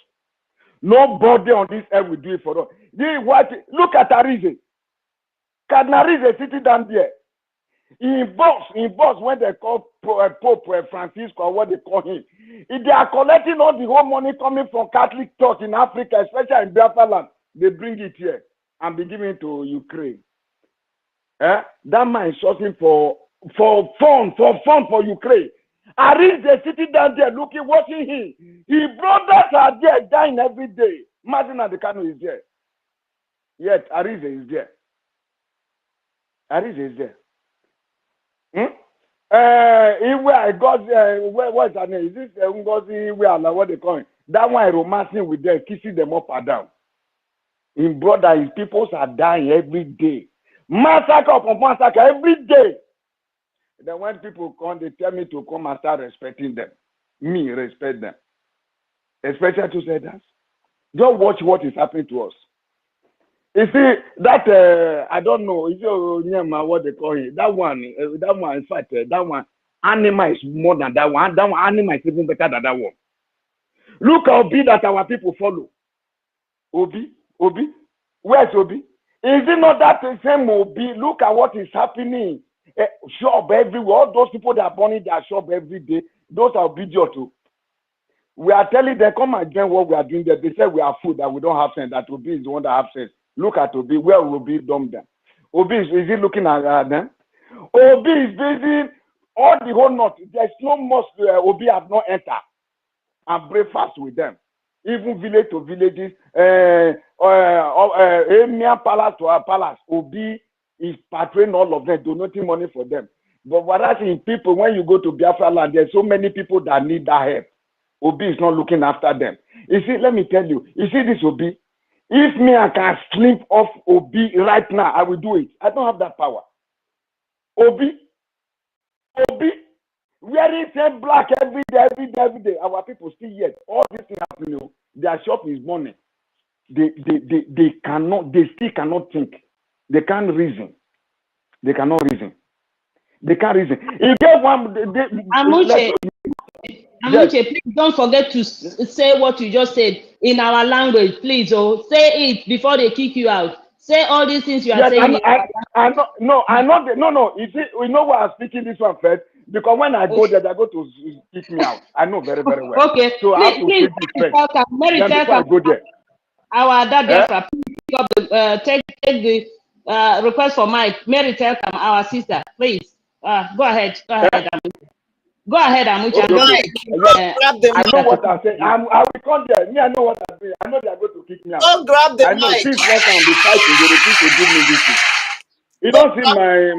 Nobody on this earth will do it for us. Look at Arize. Arize sitting down there. In box when they call Pope Francisco, or what they call him. If they are collecting all the whole money coming from Catholic Church in Africa, especially in Biafra land, they bring it here and be giving it to Ukraine. That man is sourcing for fun for Ukraine. Arize sitting down there looking, watching him. His brothers are there dying every day. Martin Adekano is there. Yet Arize is there. Arize is there. What's her name? Is this Ngozi what they call it? That one romancing with them, kissing them up and down. In brother, his peoples are dying every day. Massacre upon massacre every day. Then when people come, they tell me to come and start respecting them. Me, respect them. Especially to say that. Just watch what is happening to us. You see, that, I don't know, is what they call it. That one, in fact, that one, animal is more than that one. That one, animal is even better than that one. Look how Obi that our people follow. Obi? Where's Obi? Is it not that the same Obi? Look at what is happening. Shop everywhere. All those people that are burning their shop every day, those are Obi too. We are telling them, come and join what we are doing there. They say we are food, that we don't have sense, that Obi is the one that has sense. Look at Obi, where will Obi dumb them? Obi is he looking at them? Obi is busy all the whole north. There's no mosque Obi have not entered and breakfast with them. Even village to villages, Emir palace to our palace, Obi is patrolling all of them, donating money for them. But what I see people, when you go to Biafra land, there's so many people that need that help. Obi is not looking after them. You see, let me tell you, this Obi? If me, I can slip off Obi right now, I will do it. I don't have that power. Obi, wearing same black every day. Our people still yet. All this thing happening. Their shop is burning. They still cannot think. They can't reason. They cannot reason. They can't reason. If they want, Amuche, please don't forget to say what you just said in our language, please. Oh, say it before they kick you out. Say all these things you are saying. I know. No. You see, we know why I'm speaking this one first, because when I go there, they're going to kick me out. I know very, very well. Okay. So I have to speak this first. Then before I go there. Our dad, Biafra, please take the request for Mike. Mary Telkam, our sister, please. Go ahead. Go ahead, Amuche. I know what I'm saying. I will come there. Me, I know what I'm saying. I know they are going to kick me out. Don't grab the I know mic. since one time be fighting, they refuse to give me this thing. You don't see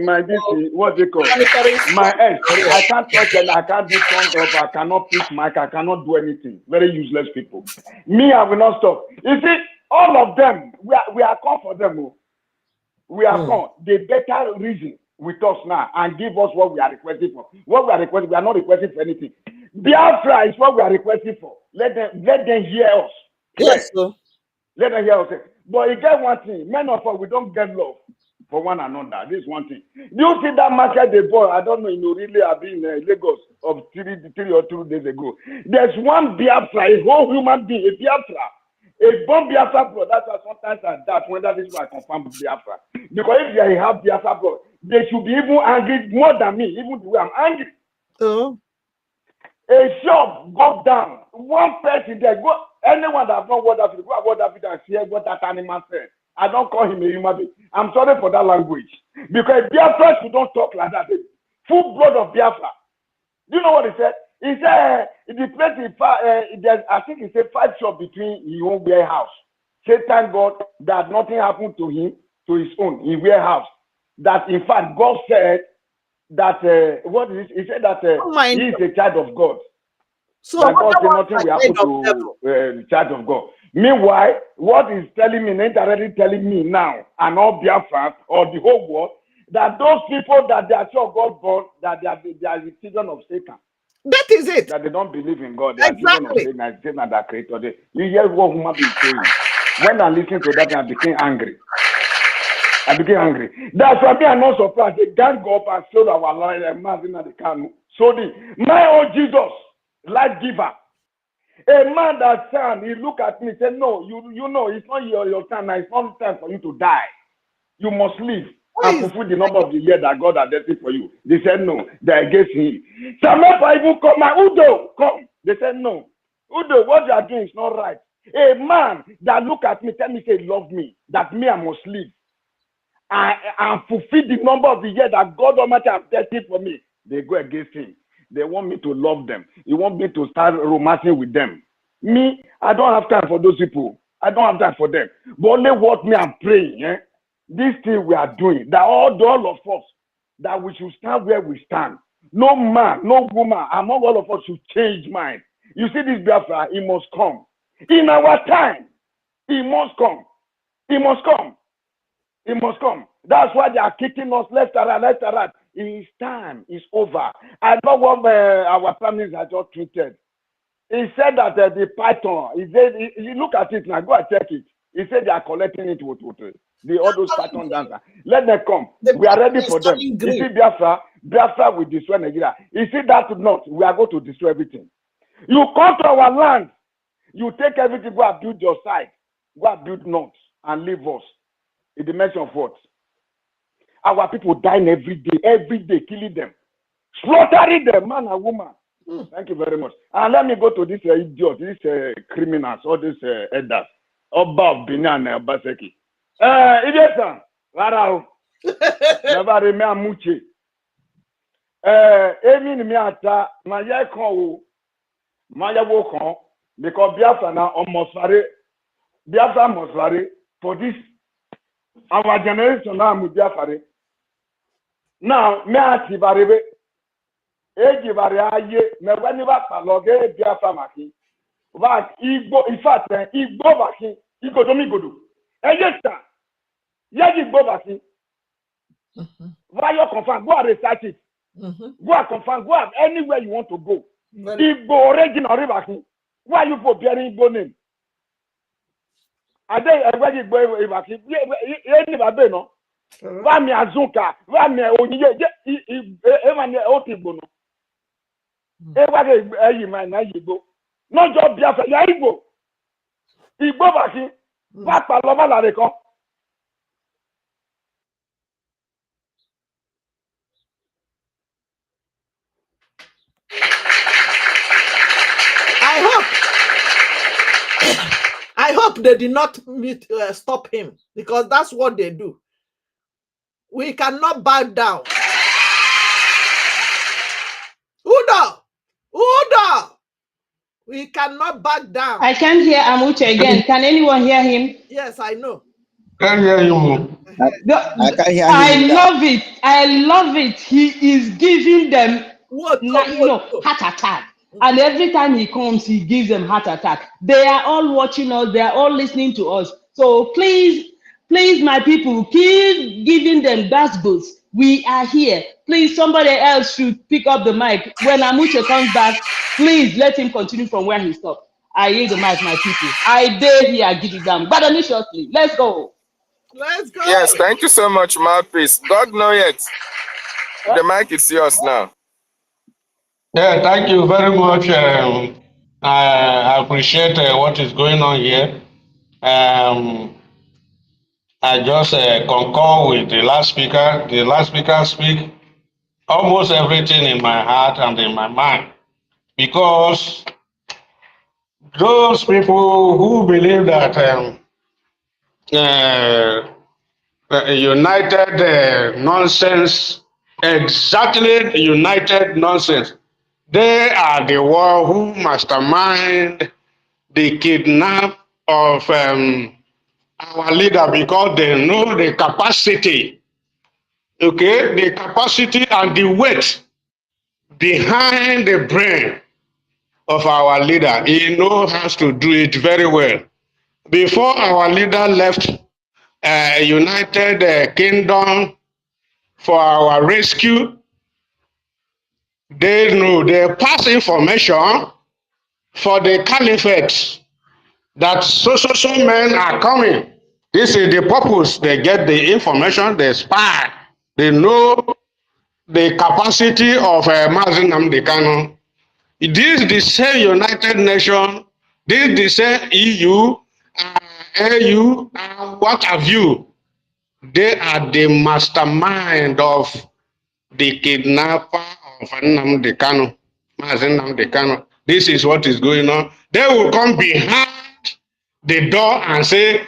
my this thing, what's it called? My head. I can't touch it. I can't do tongue up. I cannot push mic. I cannot do anything. Very useless people. Me, I will not stop. You see, all of them, we are come for them. We are come. They better reason with us now and give us what we are requesting for. What we are requesting, we are not requesting for anything. Biafra is what we are requesting for. Let them hear us. Yes, sir. Let them hear us. But you get one thing, men of us, we don't get love for one another. This is one thing. Do you see that market they bought? I don't know, really I've been in Lagos of 3 or 2 days ago. There's one Biafra, a whole human being, a Biafra. A bomb Biafra bro, that's why sometimes I doubt whether this is why I confirm with Biafra. Because if they have Biafra bro, they should be even angry more than me, even the way I'm angry. A shop go down, one person there, go anyone that have not watched that video, go and watch that video and see what that animal said. I don't call him a human being. I'm sorry for that language. Because Biafra should don't talk like that. Full blood of Biafra. Do you know what he said? He said the place I think he said 5 shops between his own warehouse. Say thank God that nothing happened to him, to his own, his warehouse. That in fact God said that he said that he is a child of God. So that God said nothing will happen to the child of God. Meanwhile, what is telling me, indirectly telling me now, and all Biafrans or the whole world, that those people that they are sure God born, that they are the children of Satan. That is it. That they don't believe in God. They are children of Satan. Satan that created. You hear what human being saying. When I listen to that, I became angry. That's why I'm not surprised. They can't go up and show our life and in the canoe. So my own Jesus, life giver. A man that son, he look at me and said, no, you know, it's not your time now. It's not time for you to die. You must live and fulfill the number of the year that God has destined for you. They said no. They're against him. Some of even come, my Udo, come. They said no. Udo, what you are doing is not right. A man that look at me, tell me, say, love me, that me, I must live. And fulfill the number of the year that God Almighty has destined for me. They go against him. They want me to love them. He want me to start romancing with them. Me, I don't have time for those people. I don't have time for them. But only what me I'm praying, this thing we are doing, that all of us, that we should stand where we stand. No man, no woman, among all of us should change mind. You see this Biafra, it must come. In our time, it must come. It must come. It must come. That's why they are kicking us left and right, left and right. His time is over. I know what our families are just treated. He said that the python, he said, you look at it now, go and check it. He said they are collecting it with all those python dancers. Let them come. We are ready for them. You see Biafra will destroy Nigeria. You see that not, we are going to destroy everything. You come to our land, you take everything, go and build your side, go and build north and leave us. In the mention of what? Our people dying every day, killing them, slaughtering them, man and woman. Thank you very much. And let me go to this idiot, these criminals, all these elders. Oba Binan Baseki. Idiosa, Varao. Never remember Muchi. Emi mi ata, Maya Kon, Maya Wokon, because Biafra now almost vary. Biafra must vary for this. Our generation now with Biafra. Now, me ati varibe. Eji variaye, me wani ba paloge Biafra maki. But Igbo, in fact, Igbo vaccine, Igbo domigodo. Ejesta, Yaji Igbo vaccine. Why you confirm? Go and research it. Go and confirm. Go and anywhere you want to go. Igbo original vaccine. Why you for bearing Igbo name? I think everybody Igbo vaccine. Any babe no. Why me azunka? Why me oniye? Everyone Igbo no. Everybody man na Igbo. Not just Biafra, you are Igbo. Igbo vaccine. What Paloma la record? I hope they did not stop him, because that's what they do. We cannot bow down. Udo! We cannot back down. I can't hear Amuche again. Can anyone hear him? Yes, I know. Can hear you. I can hear him. I love it. I love it. He is giving them heart attack. And every time he comes, he gives them heart attack. They are all watching us. They are all listening to us. So please, my people, keep giving them gospels. We are here. Please, somebody else should pick up the mic. When Amuche comes back, please let him continue from where he stopped. I yield the mic, my people. I dare here, give it down. But shortly. Let's go. Let's go. Yes, thank you so much, Mouthpiece. God know it. The mic is yours now. Yeah, thank you very much. I appreciate what is going on here. I just concur with the last speaker. The last speaker speak almost everything in my heart and in my mind, because those people who believe that united nonsense, exactly united nonsense, they are the one who mastermind the kidnap of our leader, because they know the capacity, okay, the capacity and the weight behind the brain of our leader. He knows how to do it very well. Before our leader left United Kingdom for our rescue, they know they pass information for the caliphate that so men are coming. This is the purpose. They get the information, they spy, they know the capacity of Mazi Nnamdi Kanu. This is the same United Nations, this is the same EU, AU, and what have you. They are the mastermind of the kidnapper of Nnamdi Kanu, Mazi Nnamdi Kanu. This is what is going on. They will come behind the door and say,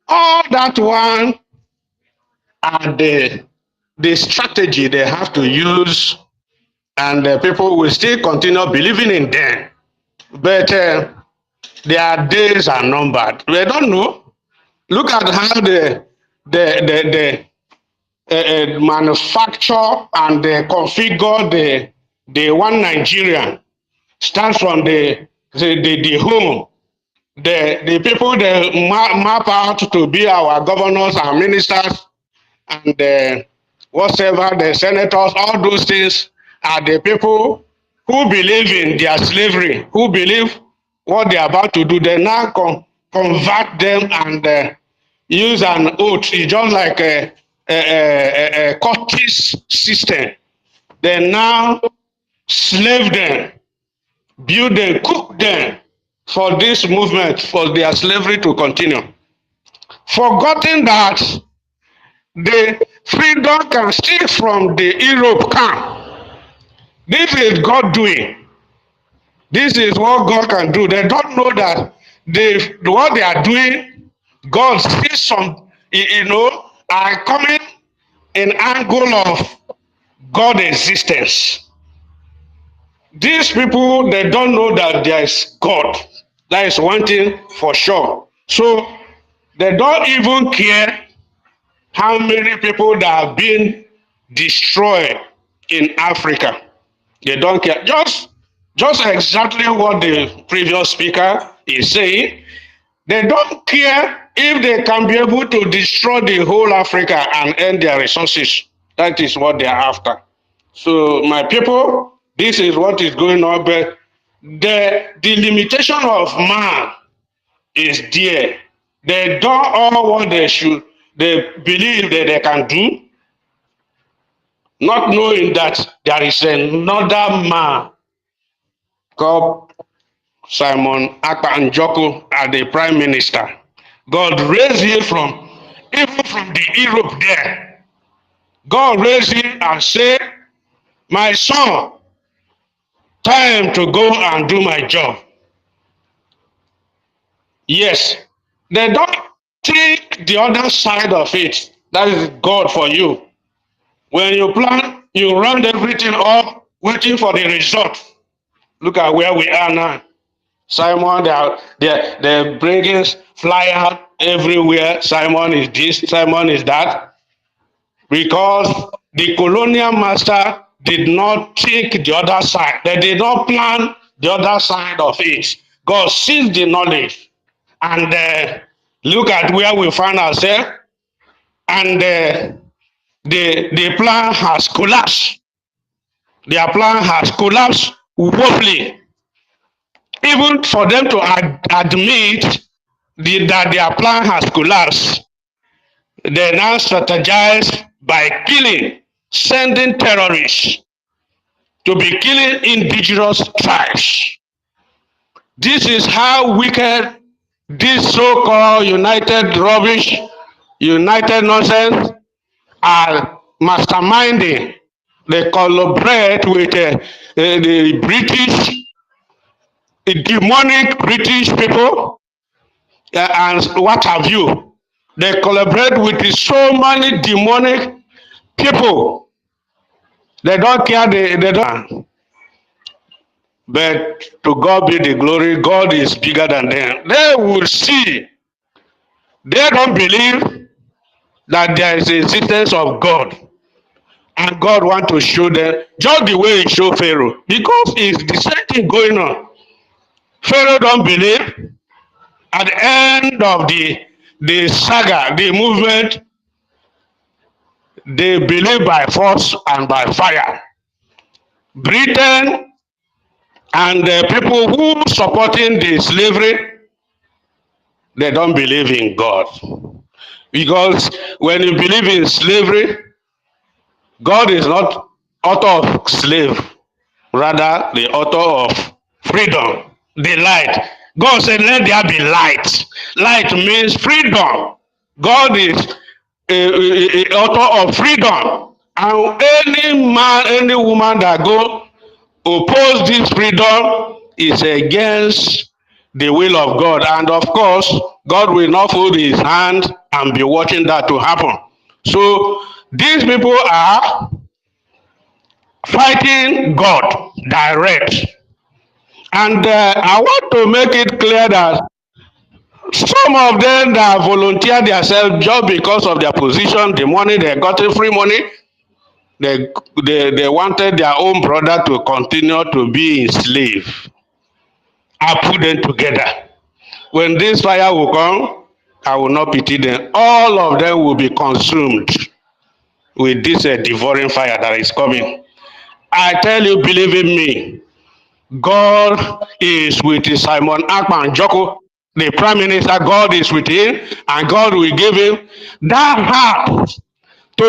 all that one are the strategy they have to use, and people will still continue believing in them. But their days are numbered. We don't know. Look at how they manufacture and they configure the one Nigerian. Starts from the home. The people they map out to be our governors and ministers and whatever, the senators, all those things are the people who believe in their slavery, who believe what they're about to do. They now convert them and use an oath. It's just like a courtesy system. They now slave them, build them, cook them for this movement, for their slavery to continue. Forgetting that the freedom can steal from the Europe camp. This is God doing. This is what God can do. They don't know that what they are doing, God sees some, are coming in angle of God existence. These people, they don't know that there is God. That is one thing for sure. So they don't even care how many people that have been destroyed in Africa. They don't care. Just exactly what the previous speaker is saying. They don't care if they can be able to destroy the whole Africa and end their resources. That is what they are after. So my people, this is what is going on. But the limitation of man is there. They do all what they should, they believe that they can do, not knowing that there is another man called Simon Akpa as the prime minister. God raised him even from the Europe there. God raised him and said, my son, time to go and do my job. Yes, they don't take the other side of it. That is God for you. When you plan, you round everything up, waiting for the result. Look at where we are now. Simon, they're bringing flyers everywhere. Simon is this, Simon is that. Because the colonial master did not take the other side. They did not plan the other side of it. God sees the knowledge. And look at where we find ourselves. And the plan has collapsed. Their plan has collapsed woefully. Even for them to admit that their plan has collapsed, they now strategize by killing, sending terrorists to be killing indigenous tribes. This is how wicked this so-called united rubbish, united nonsense are masterminding. They collaborate with the British, the demonic British people, and what have you. They collaborate with so many demonic people. They don't care, they don't. But to God be the glory, God is bigger than them. They will see. They don't believe that there is a existence of God. And God wants to show them just the way he showed Pharaoh. Because it's the same thing going on. Pharaoh don't believe. At the end of the saga, the movement, they believe by force and by fire. Britain and the people who supporting the slavery, they don't believe in God. Because when you believe in slavery, God is not author of slave, rather the author of freedom, the light. God said, let there be light. Light means freedom. God is a author of freedom. And any man, any woman that go oppose this freedom is against the will of God. And of course, God will not fold his hand and be watching that to happen. So these people are fighting God direct. And I want to make it clear that some of them that volunteer themselves just because of their position, the money they got, free money, they wanted their own brother to continue to be enslaved. I put them together. When this fire will come, I will not pity them. All of them will be consumed with this devouring fire that is coming. I tell you, believe in me, God is with Simon Akpan Joko, the prime minister. God is with him, and God will give him that heart to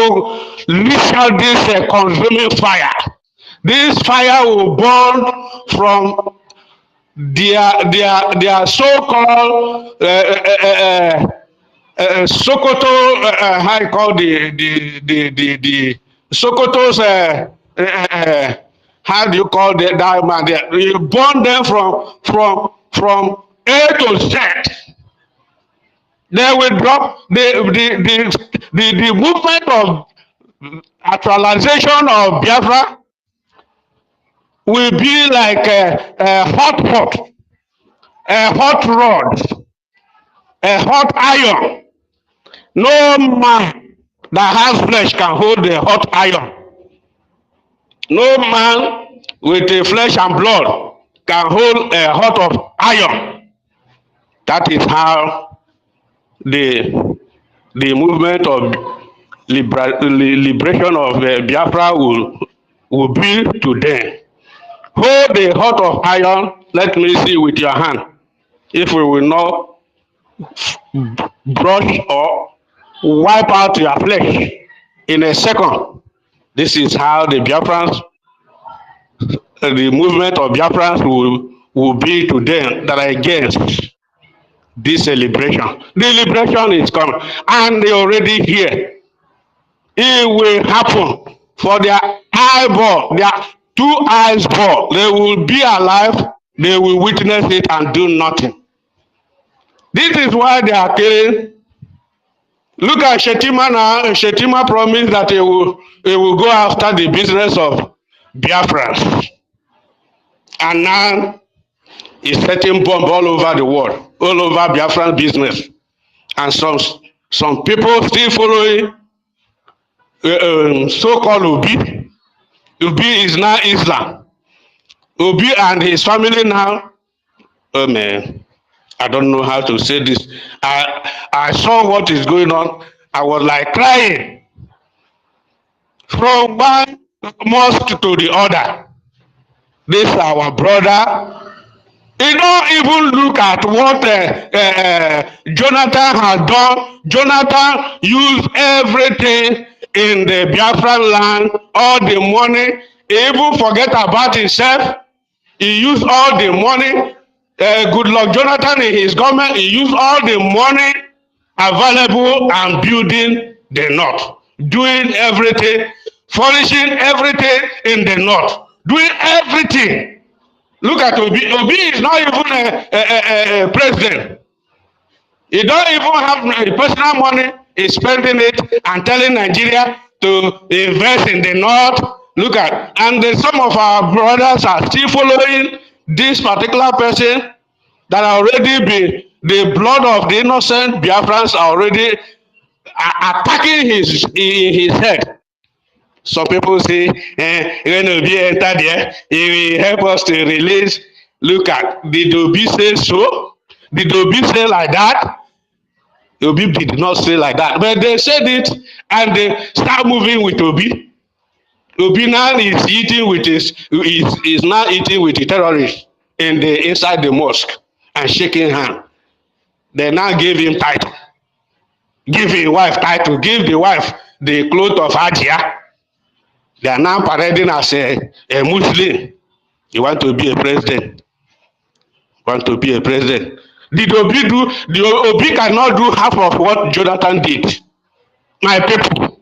leash out this consuming fire. This fire will burn from their so-called Sokoto, how you call the Sokoto's how do you call that man there? You burn them from A to Z. They will drop the movement of actualization of Biafra will be like a hot rod, a hot iron. No man that has flesh can hold a hot iron. No man with a flesh and blood can hold a hot of iron. That is how the movement of liberation of Biafra will be to them. Hold the hot of iron, let me see with your hand if we will not brush or wipe out your flesh in a second. This is how the Biafrans, the movement of Biafrans will be to them that are against this liberation. The liberation is coming and they already here. It will happen for their eyeball, their 2 eyes ball. They will be alive, they will witness it and do nothing. This is why they are killing. Look at Shetima now. Shetima promised that he will go after the business of Biafrans. And now he's setting bomb all over the world, all over Biafran business. And some people still following so-called Obi. Obi is now Islam. Obi and his family now, oh man, I don't know how to say this. I saw what is going on. I was like crying. From one mosque to the other. This our brother. He don't even look at what Jonathan has done. Jonathan used everything in the Biafran land, all the money. He even forget about himself. He used all the money. Good luck Jonathan in his government. He used all the money available and building the north, doing everything, furnishing everything in the north, doing everything. Look at Obi. Obi is not even a president. He don't even have personal money. He's spending it and telling Nigeria to invest in the north. Look at, and some of our brothers are still following this particular person that already been, the blood of the innocent Biafrans are already attacking his head. Some people say, when Obi enter there, he will help us to release. Look at, did Obi say so? Did Obi say like that? Obi did not say like that. But they said it and they start moving with Obi. Obi now is eating with is now eating with the terrorists inside the mosque and shaking hand. They now gave him title. Give his wife title. Give the wife the cloth of Hajia. They are now parading as a Muslim. You want to be a president. Want to be a president. Did Obi do? Obi cannot do half of what Jonathan did. My people.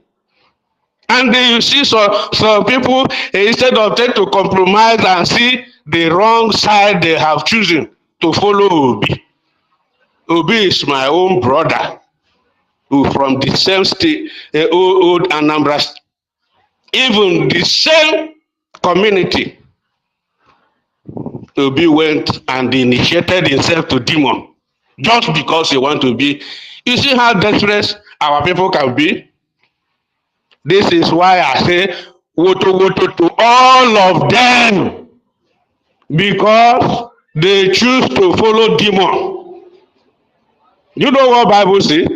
And then you see some people, instead of trying to compromise and see the wrong side they have chosen to follow Obi. Obi is my own brother, who from the same state, old Anambra State. Even the same community, Obi went and initiated himself to demon just because he want to be. You see how desperate our people can be? This is why I say woto to all of them, because they choose to follow demon. You know what Bible says?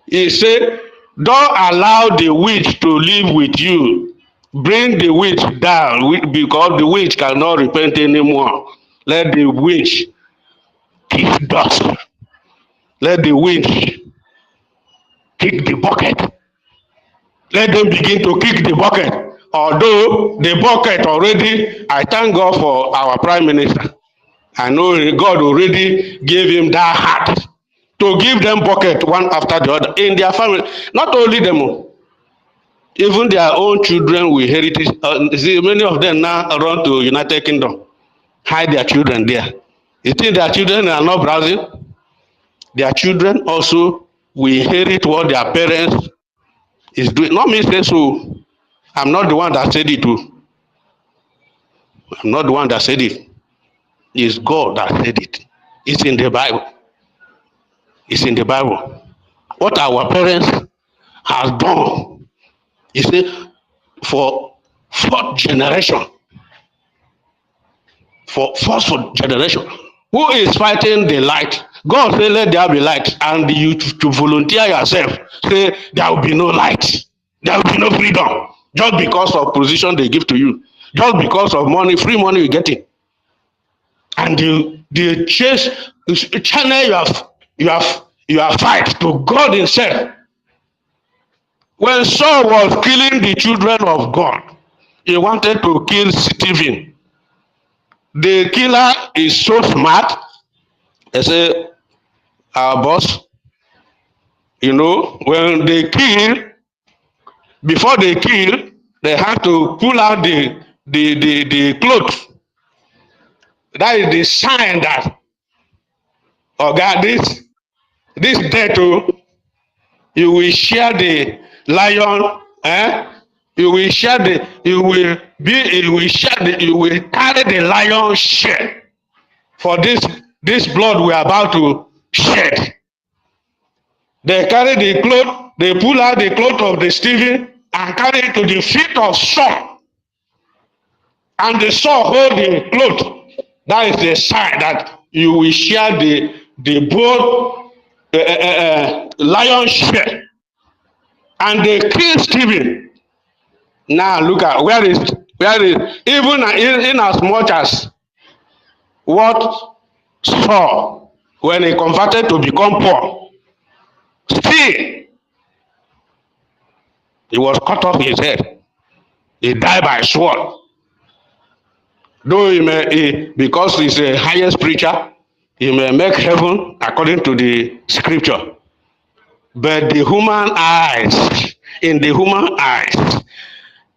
It said, don't allow the witch to live with you. Bring the witch down, because the witch cannot repent anymore. Let the witch kick dust. Let the witch kick the bucket. Let them begin to kick the bucket. Although the bucket already, I thank God for our Prime Minister. I know God already gave him that heart to give them bucket one after the other in their family. Not only them, Even their own children will heritage. See, many of them now run to United Kingdom, hide their children there. You think their children are not browsing? Their children also will inherit what their parents is doing. Not me say so. I'm not the one that said it too. I'm not the one that said it. It's God that said it. It's in the Bible. It's in the Bible. What our parents have done, he said, for fourth generation, fourth generation, who is fighting the light? God said, let there be light, and you to volunteer yourself, say there will be no light, there will be no freedom, just because of position they give to you, just because of money, free money you get it, and you chase, channel your fight to God Himself. When Saul was killing the children of God, he wanted to kill Stephen. The killer is so smart. They say, our boss, when they kill, before they kill, they have to pull out the clothes. That is the sign that, oh God, this death, you will share the lion, You will share you will carry the lion's share for this blood we are about to shed. They carry the cloth, they pull out the cloth of the Stephen and carry it to the feet of Saul. And the Saul hold the cloth. That is the sign that you will share the bold lion's share. And they kill Stephen. Now look at where is even in as much as what Saul, when he converted to become poor, still he was cut off his head. He died by sword. Though because he's a highest preacher, he may make heaven according to the scripture. But the human eyes, in the human eyes,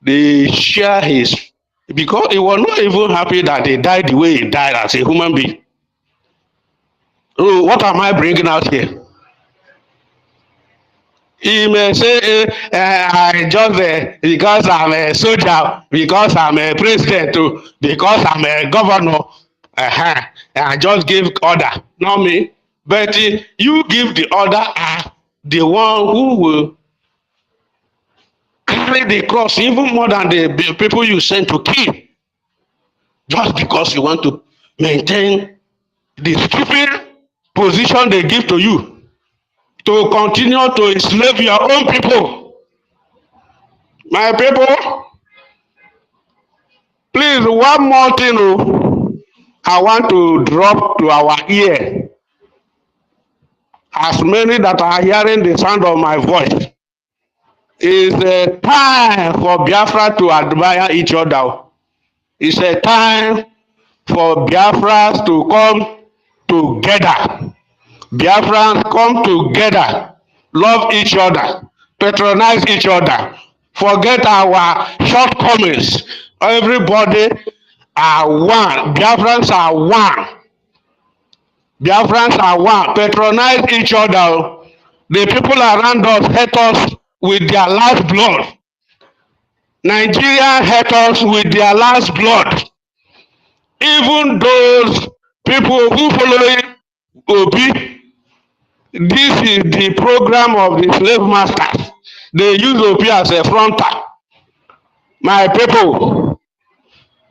they share his, because he was not even happy that he died the way he died as a human being. So what am I bringing out here? He may say, I just, because I'm a soldier, because I'm a president, because I'm a governor, I just give order, not me. But you give the order, the one who will carry the cross even more than the people you sent to kill, just because you want to maintain the stupid position they give to you, to continue to enslave your own people. My people, please, one more thing I want to drop to our ear. As many that are hearing the sound of my voice, is a time for Biafra to admire each other. It's a time for Biafras to come together. Biafrans come together, love each other, patronize each other, forget our shortcomings. Everybody are one. Biafrans are one. Biafrans are one. Patronize each other. The people around us hate us with their last blood. Nigeria hate us with their last blood. Even those people who follow Obi, this is the program of the slave masters. They use Obi as a frontal. My people,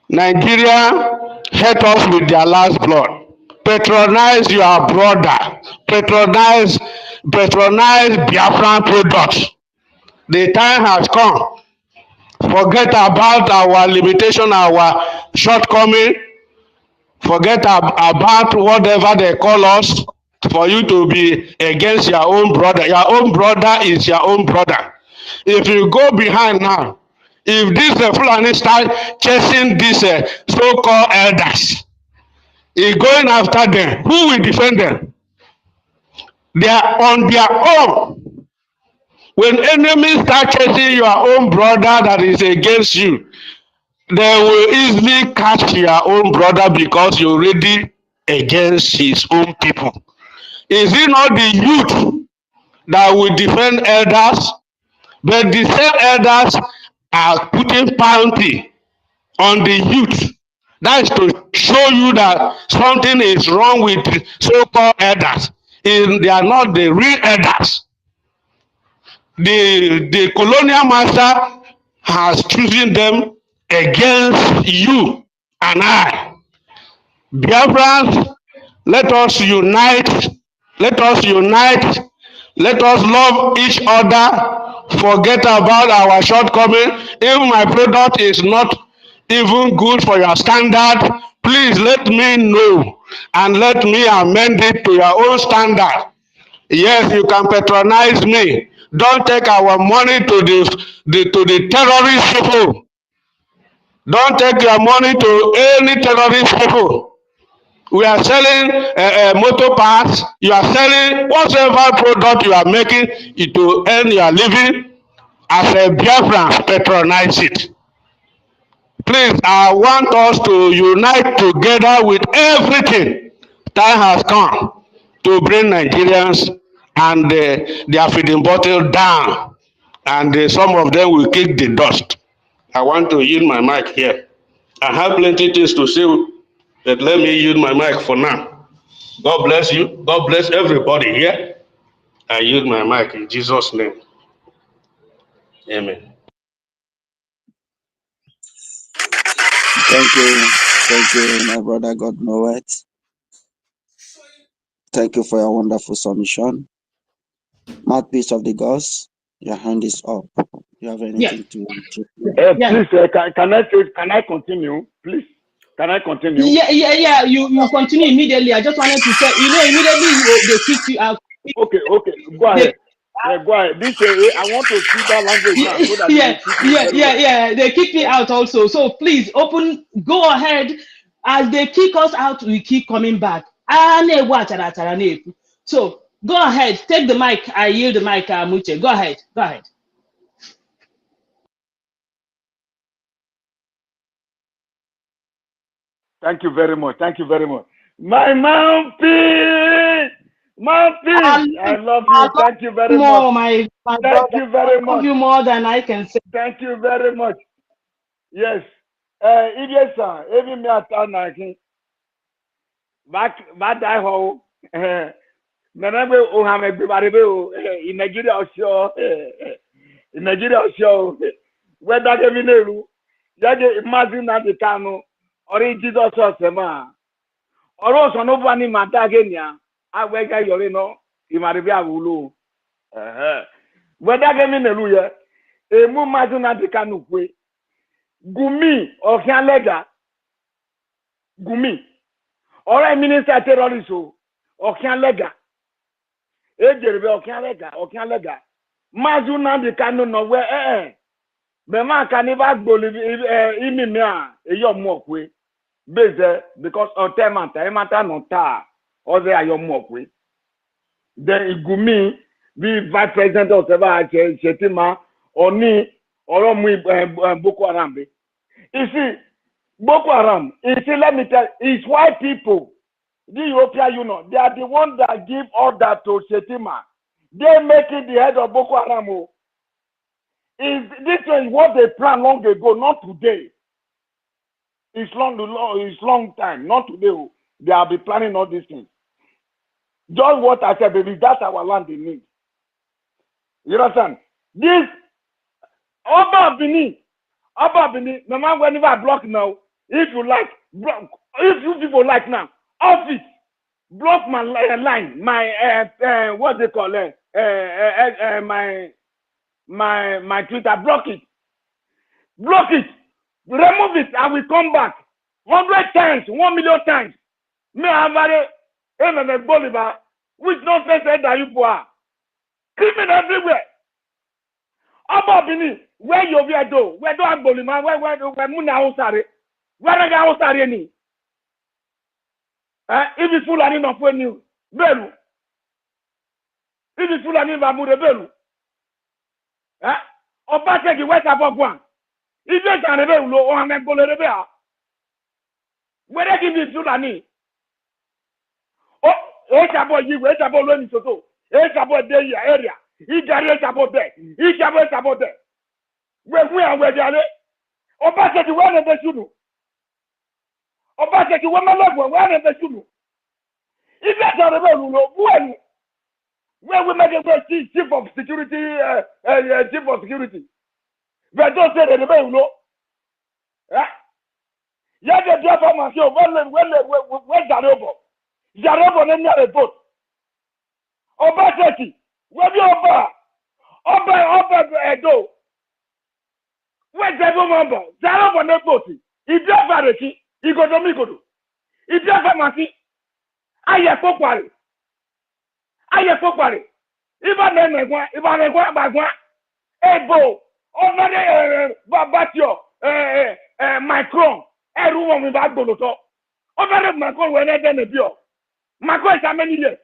Nigeria hate us with their last blood. Patronize your brother. Patronize Biafran products. The time has come. Forget about our limitation, our shortcoming. Forget about whatever they call us for you to be against your own brother. Your own brother is your own brother. If you go behind now, if this Fulani start chasing these so-called elders, is going after them, who will defend them? They are on their own. When enemies start chasing your own brother that is against you, they will easily catch your own brother because you're already against his own people. Is it not the youth that will defend elders? But the same elders are putting penalty on the youth. That is to show you that something is wrong with so-called elders. They are not the real elders. The colonial master has chosen them against you and I. Biafrans, let us unite. Let us unite. Let us love each other. Forget about our shortcoming. If my product is not even good for your standard, please let me know and let me amend it to your own standard. Yes, you can patronize me. Don't take our money to the terrorist people. Don't take your money to any terrorist people. We are selling motor parts. You are selling whatever product you are making to earn your living. As a Biafran, patronize it. Please, I want us to unite together with everything. Time has come to bring Nigerians and their feeding bottle down. And some of them will kick the dust. I want to use my mic here. I have plenty things to say, but let me use my mic for now. God bless you. God bless everybody here. I use my mic in Jesus' name. Amen. Thank you, my brother. God know it. Thank you for your wonderful submission. Mouthpiece of the gods, your hand is up. You have anything to? Please, can I continue? Please, can I continue? Yeah. You continue immediately. I just wanted to tell immediately they kicked you out. Okay, go ahead. Go ahead. This I want to see that language now so that They kicked me out also. So please go ahead. As they kick us out, we keep coming back. So go ahead, take the mic. I yield the mic, Muche. Go ahead. Thank you very much. My mouthpiece! I love you. Thank you very much. Thank you very much. I love you more than I can say. Thank you very much. Yes. Idiot, even me at back die ho. Menabe o ha me gbare be o in Nigeria osho. In Nigeria osho. Whether get me neru. Just imagine that the cano or Jesus osema. Or so no one in Matagenia. I wake up your no. Imaribia wulu. Whether get me neru ya. E mu imagine that the cano kwe. Gumi or Lega. Gumi. Or a minister terrorist or Lega. Ejerebe Okialega. Mazuna the canon of where Bema caniva imi mea your mokwe. Beze because emata no ta or they are your mokwe. Then Igumi be vice president of Shetima or ni or Boko Haram. You see, Boko Haram, let me tell you, it's white people. The European Union, they are the ones that give order to Shetima. They make it the head of Boko Haram. This is what they planned long ago, not today. It's long time, not today. They have been planning all these things. Just what I said, baby, that's our land they need. You understand? This Oba Bini, no matter whenever I block now, if you like, block. If you people like now, off it. Block my line, my what they call it, my Twitter. Block it, remove it. I will come back 100 times, 1 million times. Me have a Bolivar, which nonsense that you are. Criminal everywhere. About Bini, where you be do? Where do I Bolivar? Where Muna Osare? Where I got Osare ni? If it's full of when you Belu. If it's full of Belu. Oba take West Abogwan. If you can rebe ulo o ame gole rebe a. Where give you Fulani? Oh, Echabo Yiwe, Echabo Loni Soto, Echabo Day area. He got Echabo there. He Echabo there. Where we are where they are. Oba take one of the Sunu. Oba take one of the Sunu. If you can rebe ulo, where we make a chief of security, chief of security. But don't say the way you know. Yeah, the driver must show when Jarobo. Jarobo name not a boat. Oba Seki, where you Oba Edo. Where the member? Jarobo no boat. If you have a key, you go to me go to. If you have a maki, I have Pokwari. Even then, Ebo, over Babatio, Macron, everyone with that Boloto. Over Macron, when I done a bio. Macron is how many years?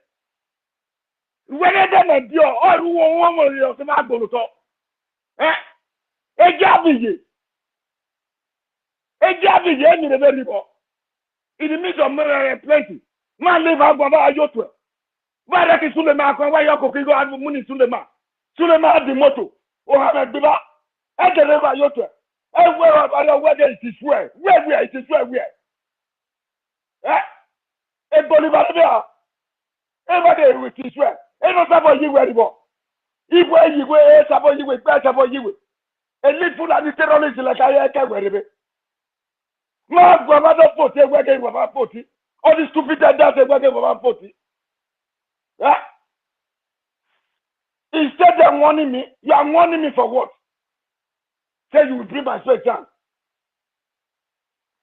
When I done a bio, all who want to that Boloto. A Javiji, in the very book. In the midst of plenty. Man live out Baba Yotua. Why that is Sulema, why you're cooking go out money Sulema. Sulema had the motto. Oh, have a biba. I can never Yotua. And whether it is where it is where. A Bolivar, everybody with his where. And not about you anymore. If where you were, about you with better about you. And little of the terrorists like I can't wear it. My grandmother put a wedding with our 40. All the stupid that does a wedding with our 40. Instead of warning me, you are warning me for what? Say you will bring my sweat down.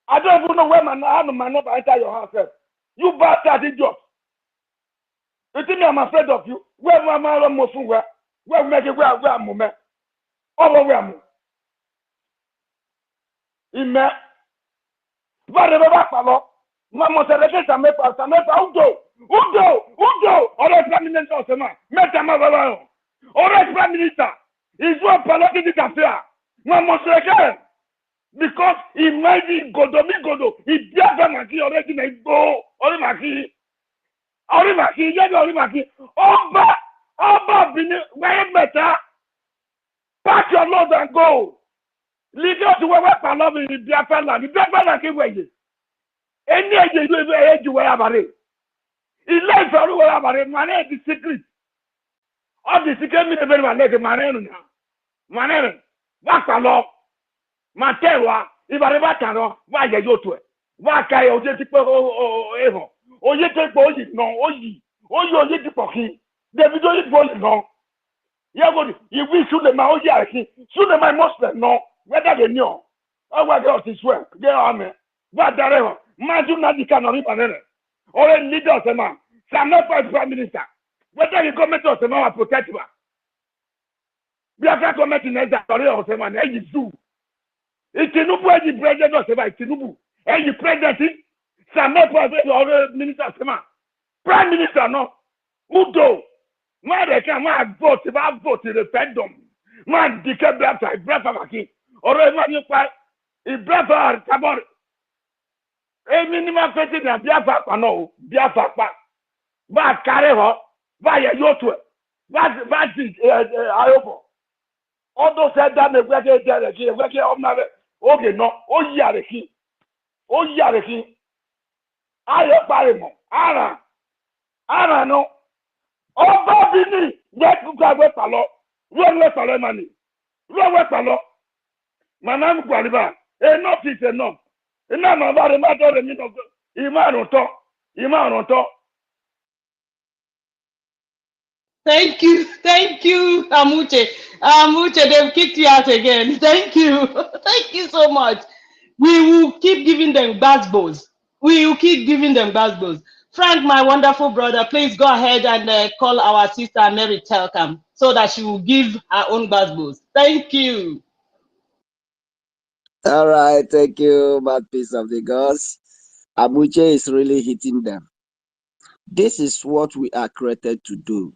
I don't even know where my number enter your house. You bastard idiot. You think I'm afraid of you? Where my mother most where make it where I'm moving? Over where I'm in there. But the back, Mamma said, Udo, or the Prime Minister of the man, Metamavalo, or the Prime Minister is one political affair. Mamma said, because he might be Godo, he Biafra Maki already made go, Orimaki, Oba, way better, pack your load and go. Lead us to where we're loving the Biafra land, the Biafra land give wages. Any age you wear about it. He lies for all about it. Man, the secret. All the secret means very much like a man. Man, what's the law? Matewa, if I ever can, why you go to it? Why can you just people or you take boys? No, or you get to pocket. David, you boys no. You wish to the Mao Yaki, soon my Muslim no, whether they know. Oh, what else is well? Get on me. What the hell? Imagine not the kind of people or a leader of the man. Some not Prime Minister. Whether you comment of the man protect you. Biafra comment in the story of the man, and you do. It's Tinubu and the president of the man, Tinubu. And you president, some not or minister of the man. Prime Minister, no. Udo. Man, they can vote if I vote in the referendum. Man, declare Biafra Maki. Or a man you fight. If Biafra Tabor. A minimum fetting a Biafra, no, Biafra, but carry her, by a yacht, but is Iopo. All those said that the weather, okay, no, oh, Yariki, I have Barimo, Anna, no, oh, Bobby, let you go with a lot, run with a money, run with a lot, Madame Gualiba, enough is enough. No, about the matter of the minute of Iman on top. Thank you, Amuche. They've kicked you out again. Thank you. Thank you so much. We will keep giving them basketballs. Frank, my wonderful brother, please go ahead and call our sister Mary Telcam so that she will give her own basketballs. Thank you. All right, thank you, mouthpiece of the gods. Abuche is really hitting them. This is what we are created to do.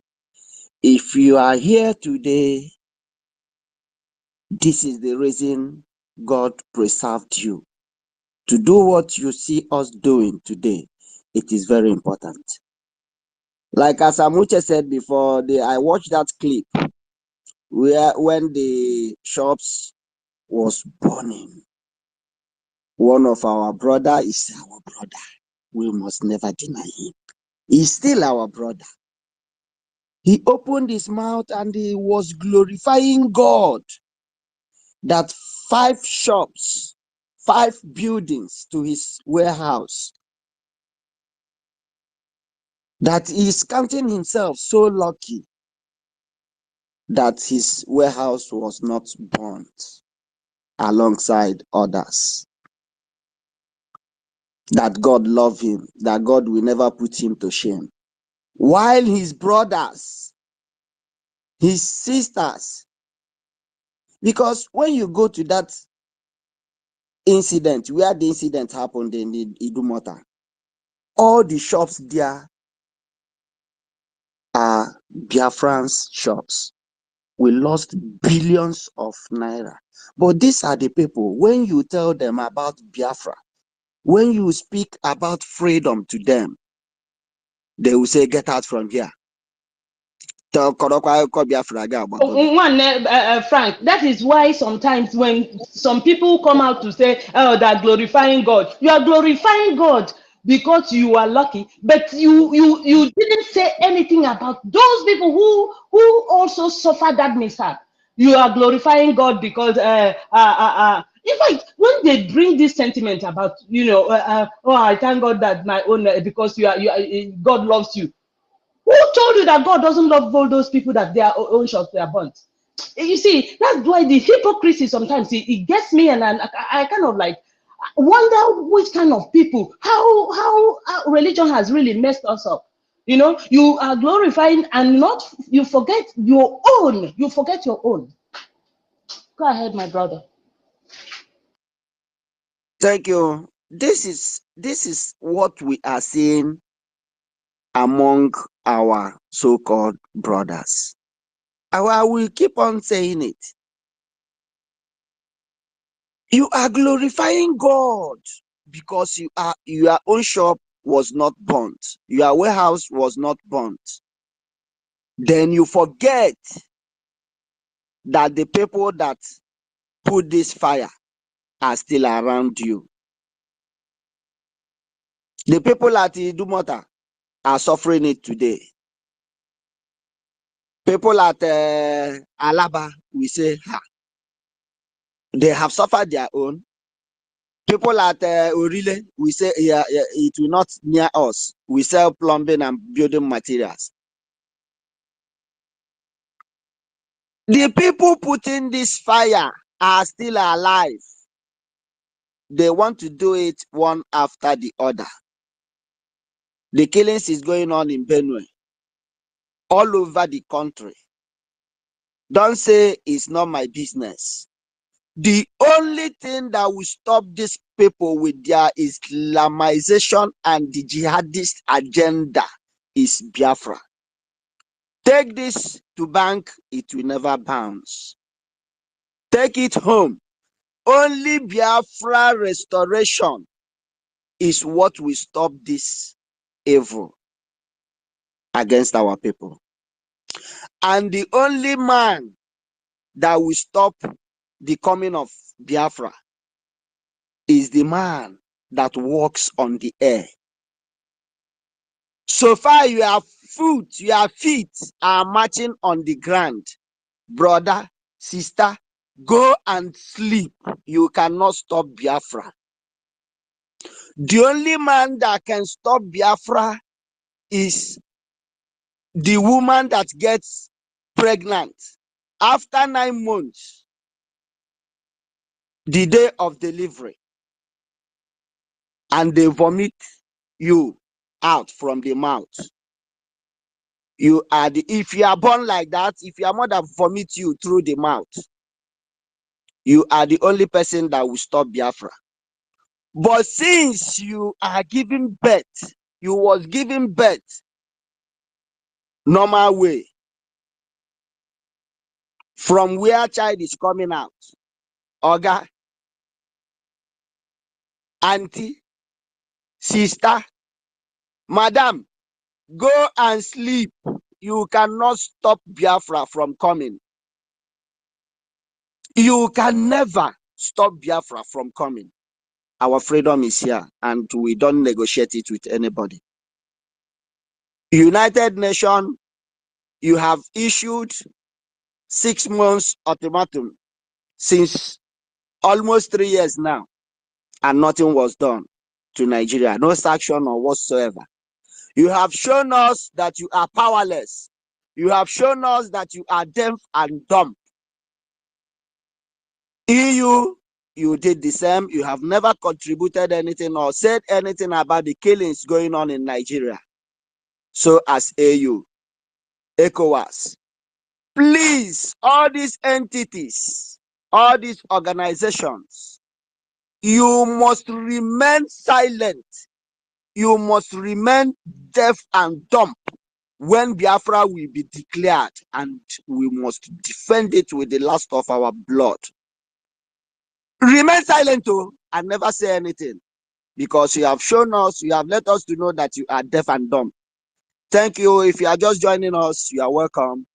If you are here today This is the reason God preserved you. To do what you see us doing today, it is very important. Like as Amuche said before, I watched that clip where when the shops was burning, one of our brother is our brother. We must never deny him. He's still our brother. He opened his mouth and he was glorifying God that 5 shops, 5 buildings to his warehouse, that he's counting himself so lucky that his warehouse was not burnt alongside others. That God loved him, that God will never put him to shame. While his brothers, his sisters, because when you go to that incident, where the incident happened in Idumota, all the shops there are Biafrans shops. We lost billions of naira. But these are the people, when you tell them about Biafra, when you speak about freedom to them, they will say, get out from here. Frank, that is why sometimes when some people come out to say, oh, they're glorifying God, you are glorifying God because you are lucky, but you didn't say anything about those people who also suffered that mishap. You are glorifying God because in fact, when they bring this sentiment about, oh, I thank God that my own because God loves you. Who told you that God doesn't love all those people that their own shops they are burnt? You see, that's why the hypocrisy sometimes it gets me, and I kind of like wonder which kind of people, how religion has really messed us up. You are glorifying and not, you forget your own. You forget your own. Go ahead, my brother. Thank you. This is what we are seeing among our so-called brothers. I will keep on saying it. You are glorifying God because your own shop was not burnt, your warehouse was not burnt. Then you forget that the people that put this fire are still around you. The people at Idumota are suffering it today. People at Alaba, we say, they have suffered their own. People at Orile, we say, it will not near us. We sell plumbing and building materials. The people putting this fire are still alive. They want to do it one after the other. The killings is going on in Benue, all over the country. Don't say it's not my business. The only thing that will stop these people with their Islamization and the jihadist agenda is Biafra. Take this to bank, it will never bounce. Take it home. Only Biafra restoration is what will stop this evil against our people. And the only man that will stop the coming of Biafra is the man that walks on the air. So far, your feet are marching on the ground. Brother, sister, go and sleep. You cannot stop Biafra. The only man that can stop Biafra is the woman that gets pregnant after 9 months, the day of delivery, and they vomit you out from the mouth. If you are born like that, if your mother vomits you through the mouth, you are the only person that will stop Biafra. But since you are giving birth, you was giving birth normal way, from where child is coming out. Oga, auntie, sister, madam, go and sleep. You cannot stop Biafra from coming. You can never stop Biafra from coming. Our freedom is here, and we don't negotiate it with anybody. United Nations, you have issued 6 months ultimatum since almost 3 years now, and nothing was done to Nigeria, no sanction or whatsoever. You have shown us that you are powerless. You have shown us that you are deaf and dumb. EU, you did the same. You have never contributed anything or said anything about the killings going on in Nigeria. So as AU, ECOWAS, please, all these entities, all these organizations, you must remain silent. You must remain deaf and dumb when Biafra will be declared, and we must defend it with the last of our blood. Remain silent, oh, and never say anything, because you have shown us, you have let us to know that you are deaf and dumb. Thank you. If you are just joining us, you are welcome.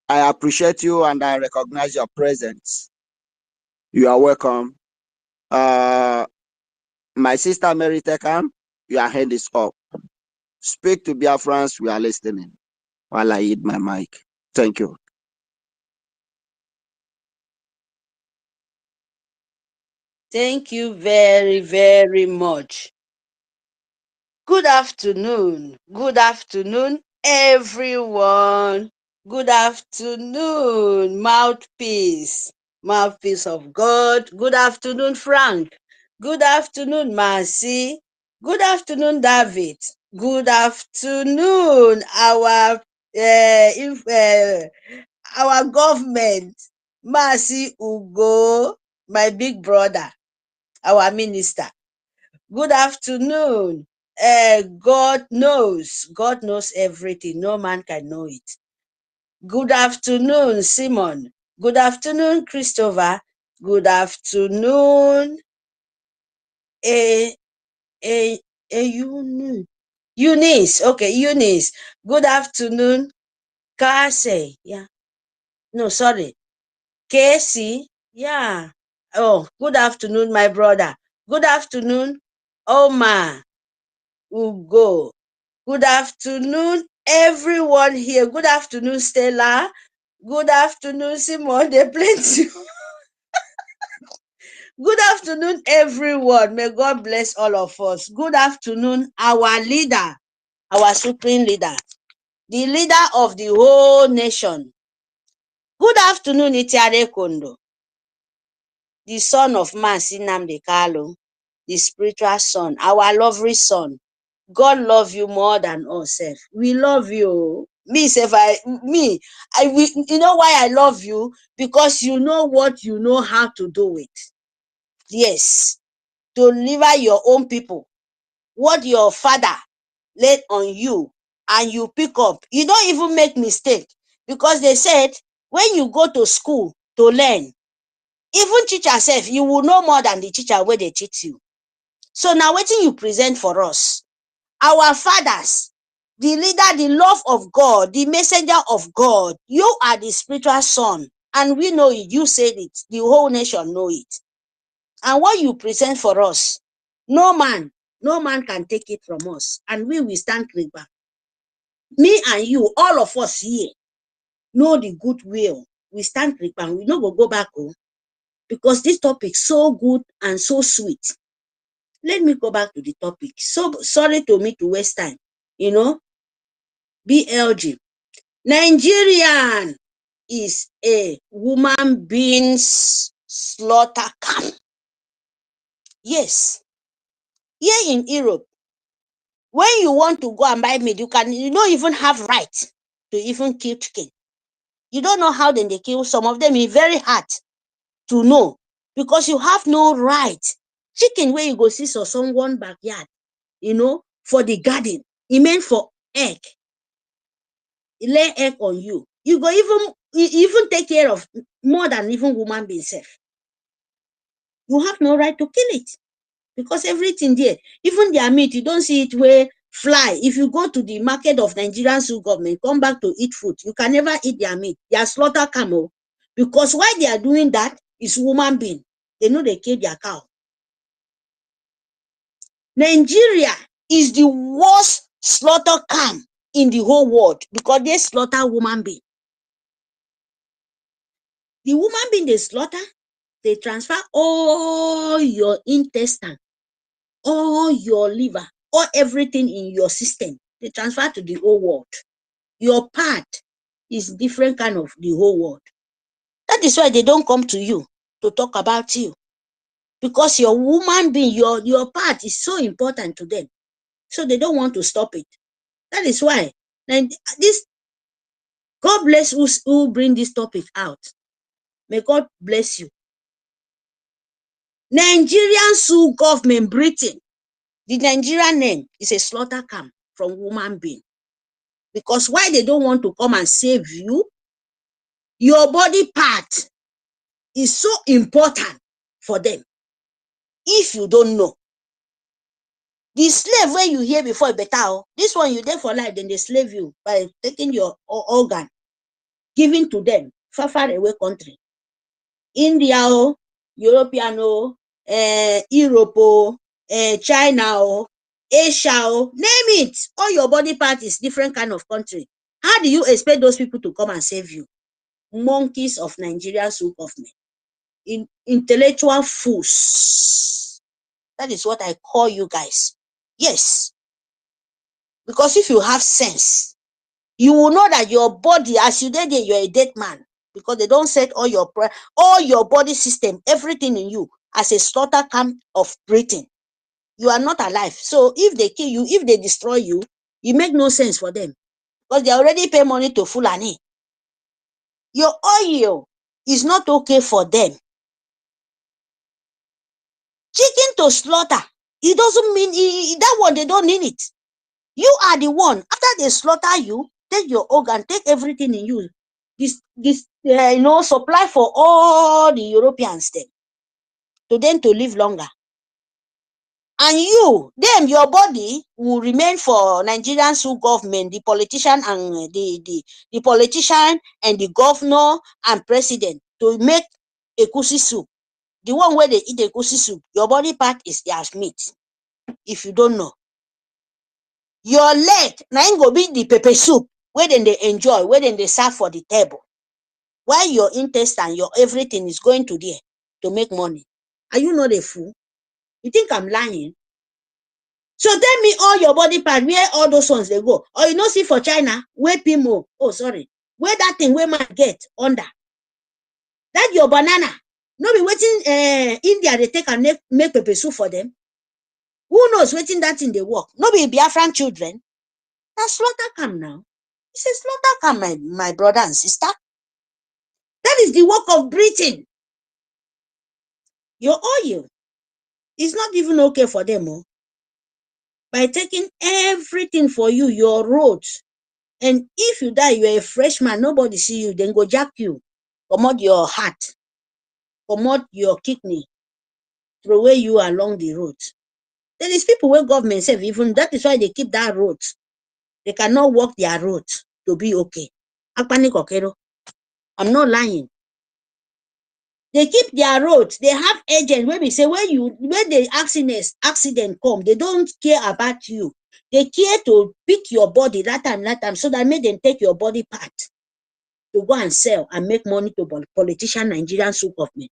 I appreciate you and I recognize your presence. You are welcome. My sister Mary Tekam, your hand is up. Speak to Biafrans, we are listening while I hit my mic. Thank you. Thank you very, very much. Good afternoon. Good afternoon, everyone. Good afternoon, mouthpiece. Mouthpiece of God. Good afternoon, Frank. Good afternoon, Marcy. Good afternoon, David. Good afternoon, our government, Marcy Ugo, my big brother, our minister. Good afternoon. God knows everything. No man can know it. Good afternoon, Simon. Good afternoon, Christopher. Good afternoon, Eunice. Okay, Eunice. Good afternoon, Casey. Yeah. No, sorry. Casey. Yeah. Oh, good afternoon, my brother. Good afternoon, Omar. Ugo. Good afternoon, everyone here. Good afternoon, Stella. Good afternoon, Simon. They plenty. Good afternoon, everyone. May God bless all of us. Good afternoon, our leader, our supreme leader, the leader of the whole nation. Good afternoon, Itiare Kondo, the son of Mercy Nnamdi Kalu, the spiritual son, our lovely son. God love you more than us. We love you. You know why I love you? Because you know what you know how to do it. Yes, to deliver your own people. What your father laid on you, and you pick up. You don't even make mistake, because they said when you go to school to learn, even teacher self, you will know more than the teacher where they teach you. So now wetin you present for us? Our fathers, the leader, the love of God, the messenger of God. You are the spiritual son, and we know it. You said it. The whole nation know it. And what you present for us, no man can take it from us. And we will stand clear. Me and you, all of us here, know the goodwill. We stand clear. We no go back home, because this topic so good and so sweet. Let me go back to the topic. So sorry to me to waste time. You know, BLG. Nigerian is a woman being's slaughter camp. Yes. Here in Europe, when you want to go and buy meat, you don't even have right to even kill chicken. You don't know how then they kill some of them. It's very hard to know, because you have no right. Chicken where you go see so someone backyard, you know, for the garden. It meant for egg. It lay egg on you. You go even even take care of more than even woman being safe. You have no right to kill it because everything there, even their meat, you don't see it where fly. If you go to the market of Nigerian Sioux government, come back to eat food, you can never eat their meat. They are slaughter camel because why they are doing that is woman being. They know they kill their cow. Nigeria is the worst slaughter camp in the whole world because they slaughter woman being. The woman being they slaughter, they transfer all your intestine, all your liver, all everything in your system. They transfer to the whole world. Your part is different kind of the whole world. That is why they don't come to you to talk about you. Because your woman being, your part is so important to them. So they don't want to stop it. That is why. And this, God bless who bring this topic out. May God bless you. Nigerian Sioux government, Britain. The Nigerian name is a slaughter camp from woman being. Because why they don't want to come and save you? Your body part is so important for them. If you don't know. The slave where you hear before better, this one you there for life, then they slave you by taking your organ, giving to them, far away country. India, European, Europe, China, Asia, name it. All your body part is different kind of country. How do you expect those people to come and save you? Monkeys of Nigerian Sioux government. Intellectual fools. That is what I call you guys. Yes. Because if you have sense, you will know that your body, as you did there, you're a dead man. Because they don't set all your body system, everything in you, as a slaughter camp of breathing. You are not alive. So if they kill you, if they destroy you, it make no sense for them. Because they already pay money to Fulani. Your oil is not okay for them. Chicken to slaughter, it doesn't mean that one, they don't need it. You are the one. After they slaughter you, take your organ, take everything in you. This supply for all the Europeans then, to them to live longer. And you, them, your body will remain for Nigerian Sioux government, the politician and the politician and the governor and president to make ekusi soup. The one where they eat ekusi soup, your body part is their meat. If you don't know. Your leg, now it go be the pepper soup, where then they enjoy, where then they serve for the table. While your intestine, your everything is going to there to make money. Are you not a fool? You think I'm lying? So tell me all your body part, where all those ones they go. Or you know, see for China, where Pimo, where that thing where man get under. That your banana. No be waiting India, they take and make pepper soup for them. Who knows waiting that thing they work? No be Biafran children. Now slaughter come now. It's a slaughter come, my brother and sister. That is the work of Britain. Your oil is not even okay for them. By taking everything for you, your roads. And if you die, you're a freshman, nobody see you, then go jack you. Commot your heart. Commot your kidney. Throw away you along the road. There is people where government say, even that is why they keep that road. They cannot walk their road to be okay. I'm not lying. They keep their roads. They have agents where we say when the accident come, they don't care about you. They care to pick your body that time, so that make them take your body part to go and sell and make money to politician Nigerian Sioux government.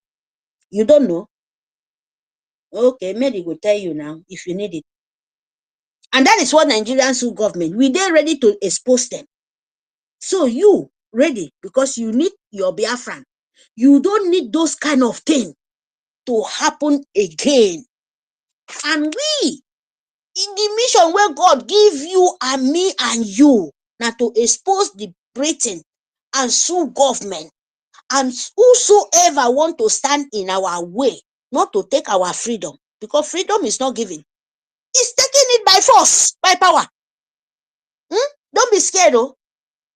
You don't know? Okay, maybe will tell you now if you need it. And that is what Nigerian Sioux government, we they ready to expose them. So you ready because you need your Biafran. You don't need those kind of things to happen again. And we, in the mission where God give you and me and you, now to expose the Britain and Sioux government, and whosoever want to stand in our way, not to take our freedom, because freedom is not given. It's taking it by force, by power. Don't be scared,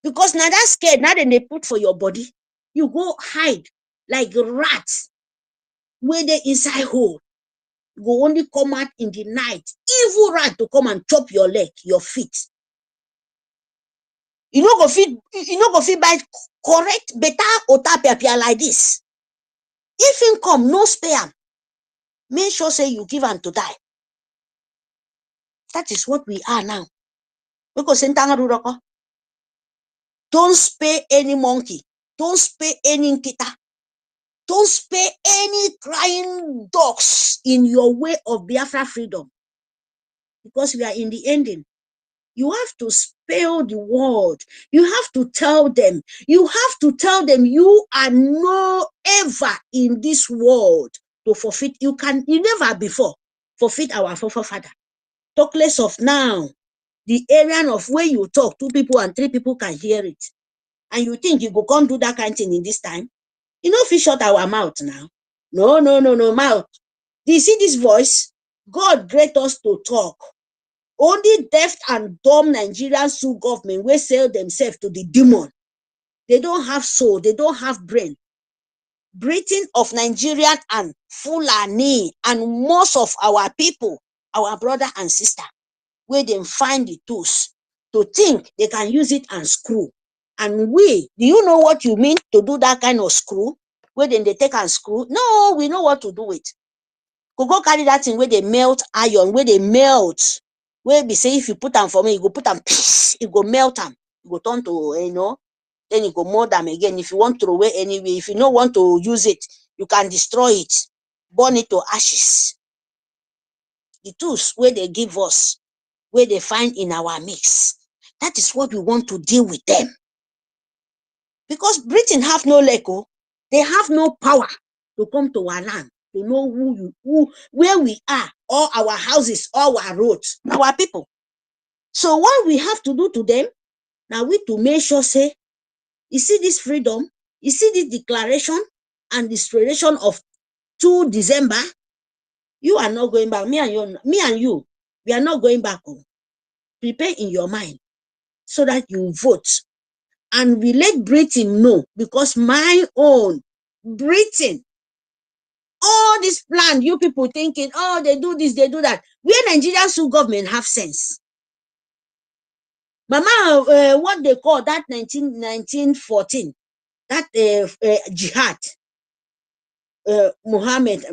Because now that's scared. Now then they put for your body. You go hide like rats where they inside hole. You go only come out in the night. Evil rat to come and chop your leg, your feet. You know go fit by correct better otapia like this. If him come, no spare him. Make sure say you give him to die. That is what we are now. Because don't spare any monkey. Don't spare any nkita. Don't spare any crying dogs in your way of Biafra freedom. Because we are in the ending. You have to spell the word. You have to tell them. You have to tell them you are no ever in this world to forfeit. You never before forfeit our forefather. Talk less of now. The area of where you talk, 2 people and 3 people can hear it. And you think you go come do that kind of thing in this time? You know if we shut our mouth now. No, mouth. Do you see this voice? God grant us to talk. Only deaf and dumb Nigerians sue government will sell themselves to the demon. They don't have soul. They don't have brain. Breathing of Nigerian and Fulani and most of our people, our brother and sister, where they find the tools to think they can use it and screw. And do you know what you mean to do that kind of screw? Where then they take and screw? No, we know what to do with. Go carry that thing where they melt iron, where they melt. Where be say if you put them for me, you go put them, it go melt them. You go turn to, then you go mold them again. If you want to throw away anyway, if you don't want to use it, you can destroy it, burn it to ashes. The tools where they give us, where they find in our mix. That is what we want to deal with them. Because Britain have no leg, they have no power to come to our land, to know where we are, all our houses, all our roads, our people. So what we have to do to them, now we to make sure say, you see this freedom, you see this declaration and declaration of 2 December, you are not going back. Me and you, we are not going back home. Prepare in your mind so that you vote. And we let Britain know, because my own Britain, all this plan, you people thinking, oh, they do this, they do that. Where Nigerian government have sense. Mama, what they call that 1914, that jihad, Muhammad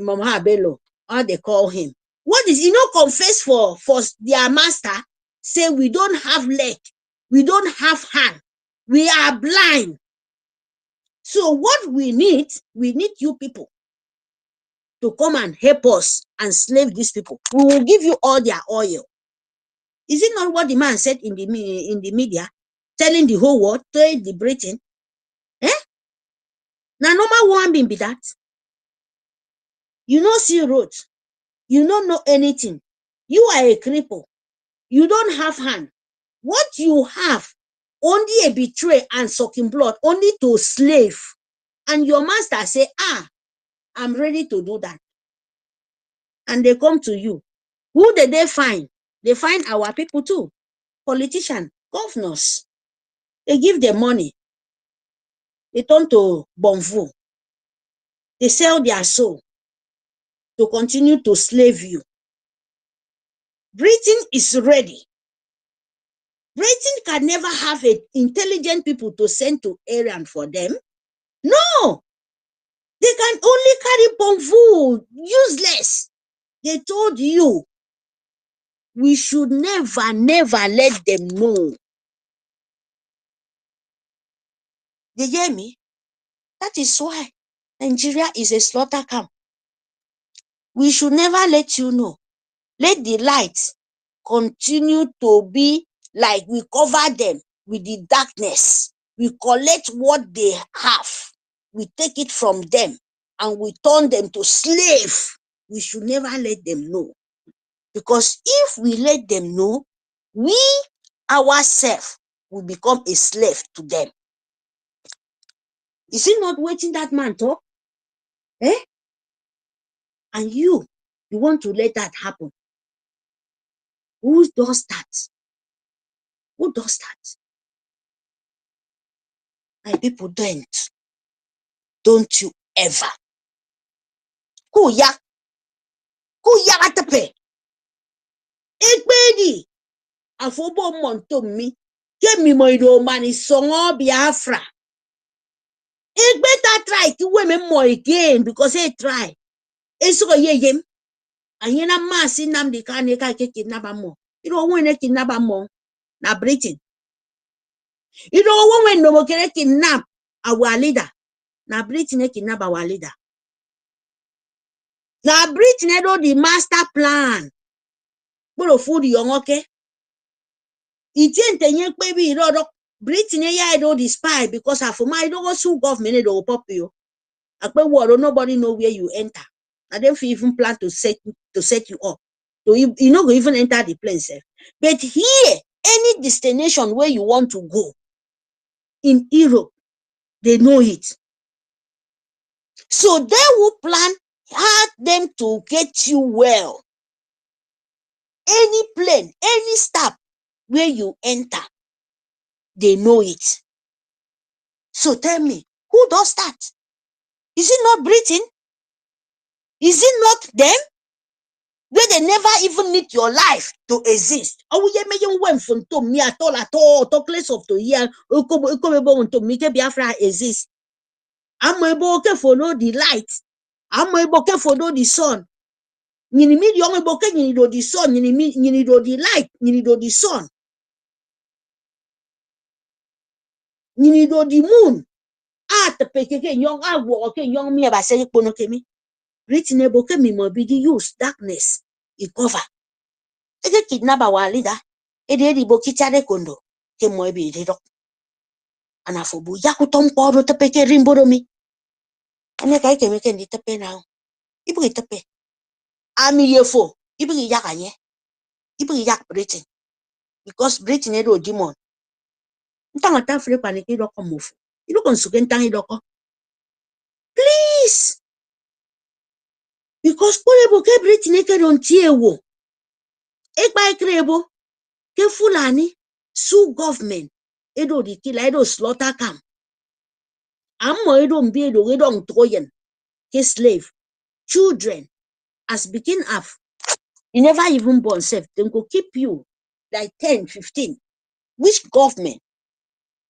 Bello, how they call him. What is, confess for their master, say we don't have leg, we don't have hand, we are blind. So what we need you people to come and help us and slave these people. We will give you all their oil. Is it not what the man said in the media, telling the whole world, telling the Britain? Now normal one being be that. You don't see road. You don't know anything. You are a cripple. You don't have hand. What you have, only a betray and sucking blood, only to slave. And your master say, I'm ready to do that. And they come to you. Who did they find? They find our people too. Politicians, governors. They give them money. They turn to bonvu. They sell their soul to continue to slave you. Britain is ready. Britain can never have intelligent people to send to errand for them. No. They can only carry bonvu, useless. They told you, we should never let them know. They hear me? That is why Nigeria is a slaughter camp. We should never let you know. Let the light continue to be like we cover them with the darkness. We collect what they have. We take it from them and we turn them to slave. We should never let them know. Because if we let them know, we ourselves will become a slave to them. Is it not waiting that man talk? And you want to let that happen. Who does that? Who does that? My people don't you ever. Kuya atape. Ekbedi. Afobo monto mi. Kemi moido mani songo Biafra. Better try to women more again because they try. It's so yem. And yena mass in nam the carnica kidnap more. You don't want to kidnap more. Now Britain. You don't want no more kidnap our leader. Now Britain kidnap our leader. Now Britain do the master plan. But of food young okay. It ain't a young baby Britain do the spy because of my don't sue government or pop you. Nobody know where you enter. And then you even plan to set you up. So you not even enter the place. But here, any destination where you want to go in Europe, they know it. So they will plan hard them to get you well. Any plane, any stop where you enter, they know it. So tell me, who does that? Is it not Britain? Is it not them? Where they never even need your life to exist. Oh, we may went from to me at all, talk less of to hear, to make a Biafra exist. I'm able to follow the light. I'm able to follow the sun. You need young able to need the sun, you need the light, you need the sun. You need the moon. The peke young I walk young me about saying ponokemi. Written able to me more be the use darkness. It cover. Ege kidnap our leader. Ede bokita de kondo. Ke mo ebi de dok. Anafobu yakutom podo tepeke rimboromi. Ane kai ke meke ndi tepe now. Ibu tepe. Ami yefo. Ibu yakanye. Ibu yak Britain. Because Britain edo demon. Ntanga ta fre panike doko mofu. Ido konsuke ntangi doko. Please. Because polebo ke Britain eke don tiewo. Ekpa ekrebo. Ke Fulani. Sue government. Edo di killer. Edo slaughter camp. Amo edo mbiedo. Edo ntoyen. Ke slave. Children. As begin up. You never even born safe. They go keep you like 10, 15. Which government?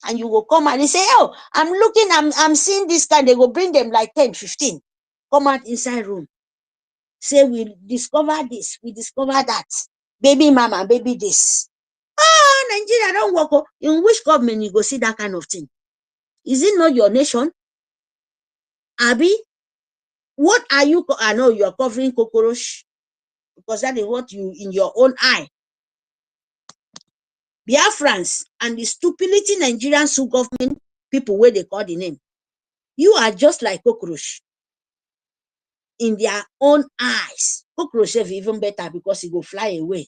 And you will come and they say, oh, I'm seeing this kind. They go bring them like 10, 15. Come out inside room. Say, we discover this, we discover that. Baby mama, baby this. Ah, Nigeria don't work. In which government you go see that kind of thing? Is it not your nation? Abi, what are you? I know you are covering cockroach because that is what you in your own eye. Biafrans and the stupidity Nigerian Sioux government people where they call the name. You are just like cockroach in their own eyes. Cockroach is even better because it will fly away.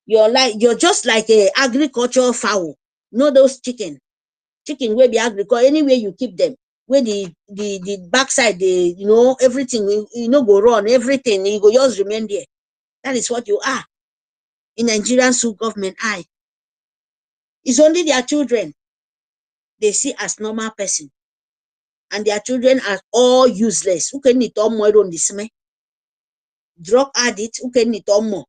You're just like a agricultural fowl. No, those chicken will be agriculture. Anywhere you keep them, where the backside, everything, go run, everything, you go just remain there. That is what you are in Nigerian Sioux government eye. It's only their children they see as normal person. And their children are all useless. Who can need more on this me? Drug addict, who can need more?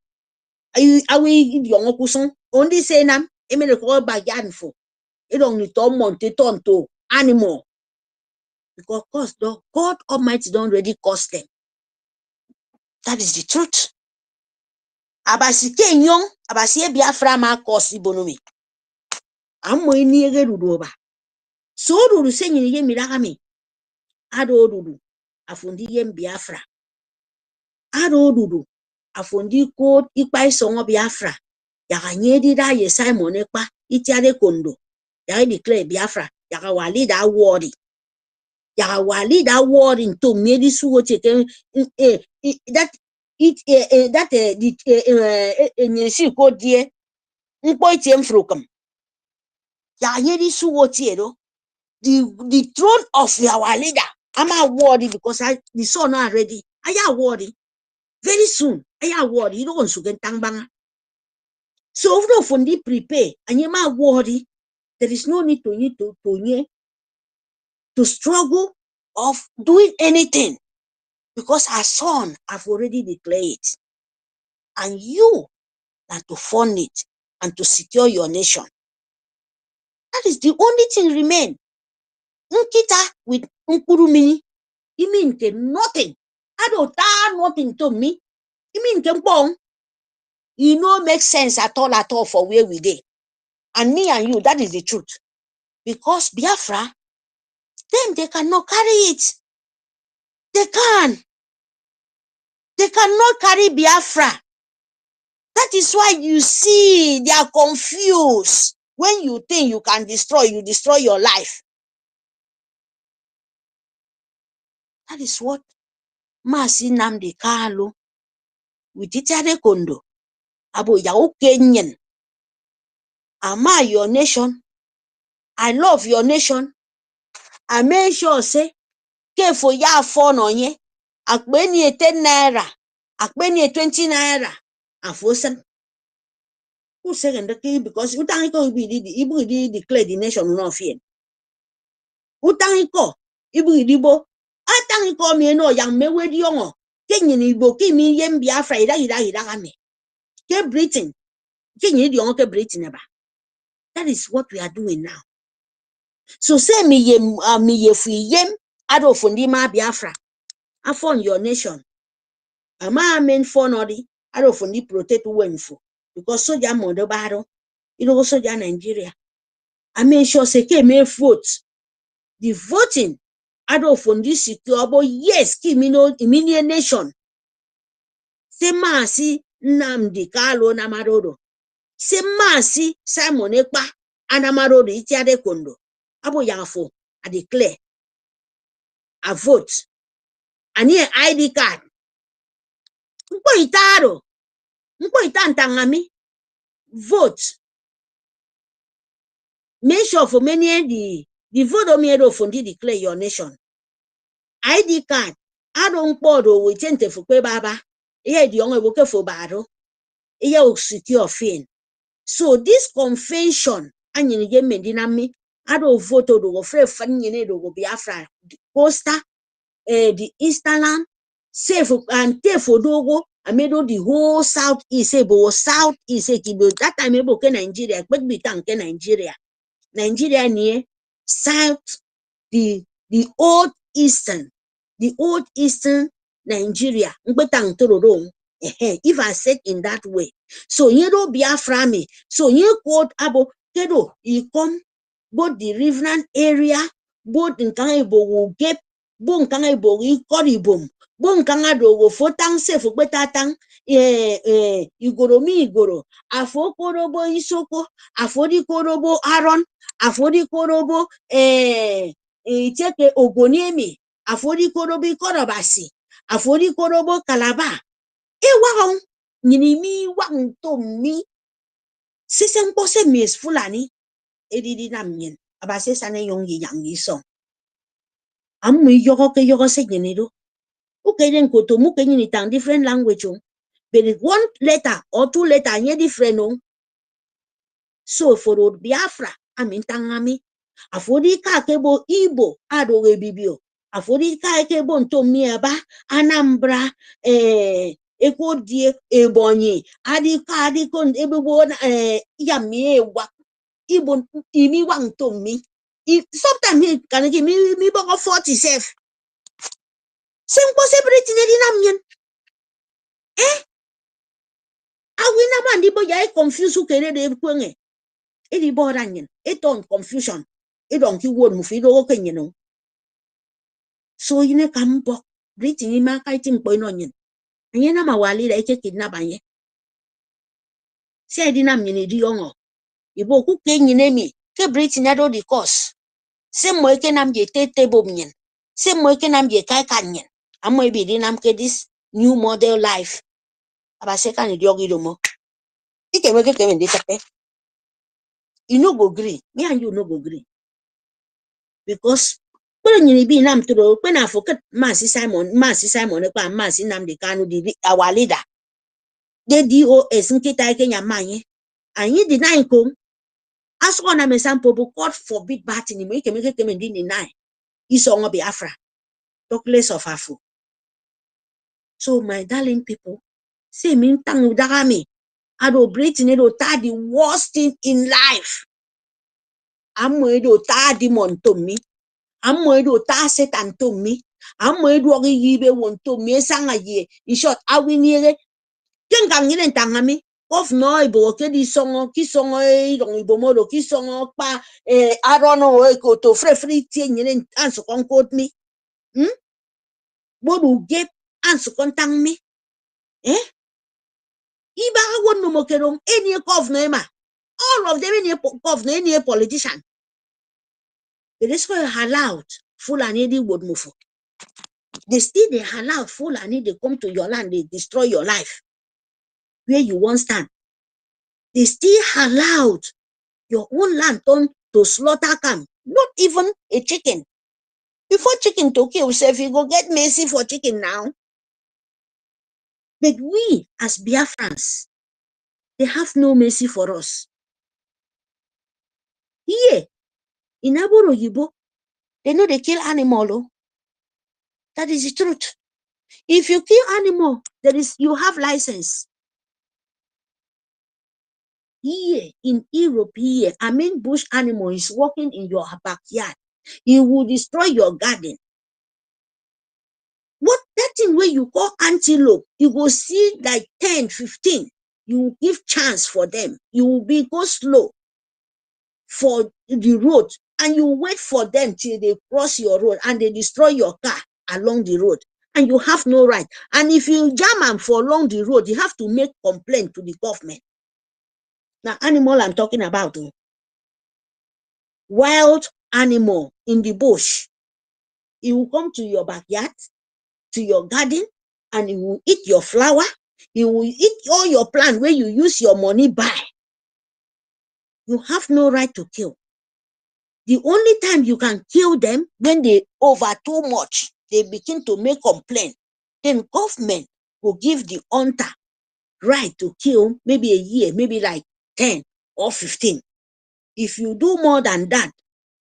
Are we young person? Only say nam, the call by for. You don't need more to turn to animal. Because God Almighty don't already cost them. That is the truth. Abasi ke young, abasi Biafra ma cost ibonomi. Amo ini ege rudoba. So do say ye miragami. Adodudu afundi yem Biafra. Adodudu afundi code ikpai songo Biafra. Yaga nyedi da ye Simon ekpa itiade kondo. Yaga declare Biafra. Yaga wali da wadi. Yaga wali da wadi into medi suwo cheke that nyesi ko die nkpo itiem frokam. Yaga nyedi suwo tiero. The throne of our leader. I'm awarded because the son already. I awarded very soon. I awarded. You don't want to get tangbanga. So if no fundi prepare and you awarded, there is no need to to struggle of doing anything because our son have already declared it. And you are to fund it and to secure your nation. That is the only thing remain. Nkita with mkurumini, it means nothing. I don't nothing to me. It means bong. You know, make sense at all for where we dey. And me and you, that is the truth. Because Biafra, them, they cannot carry it. They cannot carry Biafra. That is why you see they are confused. When you think you can destroy, you destroy your life. That is what Masi Nnamdi Kanu with Itare Kondo. Abo ya Kenyan. Ama your nation. I love your nation. I make sure say for ya phone on ye. Akbeni 10 naira. Akbeni 20 naira. Afosen. Who second the key because Utaniko be declare the nation not fear. Utaniko, Ibu Dibo, Ataniko me no young me with young. Kenyan Ibo, Kimi Yem Biafra, Idagame. Ke Britain. Kenyan Yonke Britain about. That is what we are doing now. So say me ye free yem, ado fundima Biafra. I found your nation. Ama men for nodi, ado fundi protect wenfo. Because soja mondo battle, it also Nigeria. I make sure say me vote. The voting, ado fundi secure, but yes, kimino immediate nation. Se masi Nnamdi Kanu Namarodo. Se masi Simon Ekpa Anamarodo Itiade Kondo. Abo yafo, I declare. I vote. I need ID card. Mpo itaro. Mpo itantangami. Vote. Make sure for many the vote of me fundi declare your nation. ID card. I don't bodo we tend to for baba. Here the young worker for baro. Here secure fin. So this convention and you get medinami. I don't vote to go free funny go Biafra. Poster. The Eastern safe and take for dogo. I made the whole Southeast, Southeast, that time able Nigeria, but be tank Nigeria. Nigeria near South, the old Eastern Nigeria. If I said in that way. So you don't Biafra me. So you quote abo kedo you come both the riverine area, both in Kangaibo will get bon Kangaibo koribum. Bon Kangado go for tang safe for betatang igoro afo korobo isoko afodi korobo aron afodi korobo cheke ogoniemi afodi korobi korobasi afodi korobo kalaba wow nyinimi wang to mi sisen pose mis fulani edidi namyen abase sane yong yang yiso amu yogo se nyenido ukeden koto mu kenyi tang different language but one letter or two letter nye different so for Biafra amin tangami afodi ka kebo Igbo adoge bibio afodi ka kebo ntomi aba Anambra Ekodie Ebonyi adiko ebebo yamie wa Igbo imi wang to me. Sometimes he can give me about 40 self. Same possibility in I will not man the boy confused who can read it. It boranyan. It on confusion. It don't keep word mufido okay, you know. So you know come back breathing in my kiting point onion. And you know my wali I take kidnap and ye. Say I didn't mean it young. You book who came in me. Ke breathing at all the course. Same way can am ye table mien. Same way can am ye kai canyon. I may be dinam ke this new model life. Aba second yogidomo. It can make it in this. You no go green. Me and you no go green. Because when you be nam to when I forget Massy Simon, Massy Nnamdi Kanu, our leader. The DOS in Kita Kenya Manye. And you deny come. As one am example, but God forbid bad in him, you can make it come and deny. Isongo Biafra, talk less of Afu. So my darling people, say min tang udagami. Adobreating it the worst thing in life. I'm going to tie demon to me. I'm going to tie Satan to me. I'm going to give one to me. Sang a year. In short, I will near it. Young in Tangami. Of no, Kedi song, Kisong, Bomodo, Kisong, Pa, I don't know, go to free thing and answer concord me. What will get answer contact me? Eh? Iba won no mokerong any governor. All of them any governor, any politician. But that's why allowed Fulani would move. They still they allowed Fulani they come to your land, they destroy your life. Where you won't stand. They still allowed your own land turn to slaughter camp. Not even a chicken. Before chicken to kill yourself, you go get mercy for chicken now. But we as Biafrans, they have no mercy for us. Here in Aboro Yibo, they know they kill animal. That is the truth. If you kill animal, you have license. Here in Europe, here, I mean bush animal is walking in your backyard. He will destroy your garden. What that thing where you call antelope, you will see like 10, 15. You will give chance for them. You will go slow for the road and you wait for them till they cross your road and they destroy your car along the road. And you have no right. And if you jam them for along the road, you have to make complaint to the government. Now, animal I'm talking about. Wild animal in the bush. It will come to your backyard, to your garden, and it will eat your flower. It will eat all your plant where you use your money buy. You have no right to kill. The only time you can kill them when they over too much, they begin to make complaint. Then government will give the hunter right to kill maybe a year, maybe like 10 or 15. If you do more than that,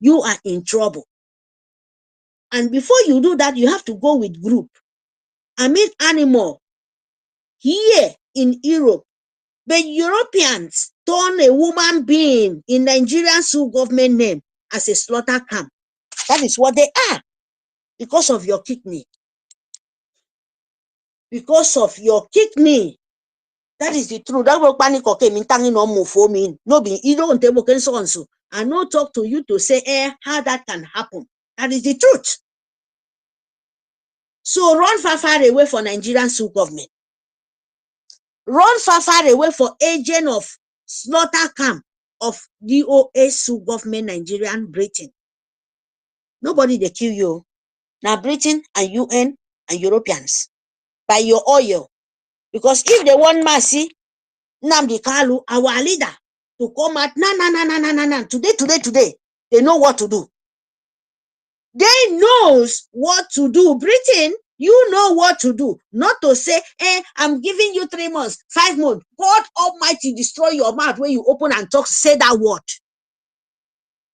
you are in trouble. And before you do that, you have to go with group. I mean animal here in Europe. But Europeans turn a woman being in Nigerian Sioux government name as a slaughter camp. That is what they are. Because of your kidney. Because of your kidney. That is the truth. That will panic okay, mean tanging on move for me. No be you don't table can so and so. I no talk to you to say how that can happen. That is the truth. So run far away for Nigerian Sioux government. Run far away for agent of slaughter camp of DOA Sioux government Nigerian Britain. Nobody they kill you. Now Britain and UN and Europeans by your oil. Because if they want mercy, Nnamdi Kalu, our leader, to come out, no. Today, they know what to do. They knows what to do. Britain, you know what to do. Not to say, I'm giving you 3 months, 5 months. God Almighty destroy your mouth when you open and talk, say that word.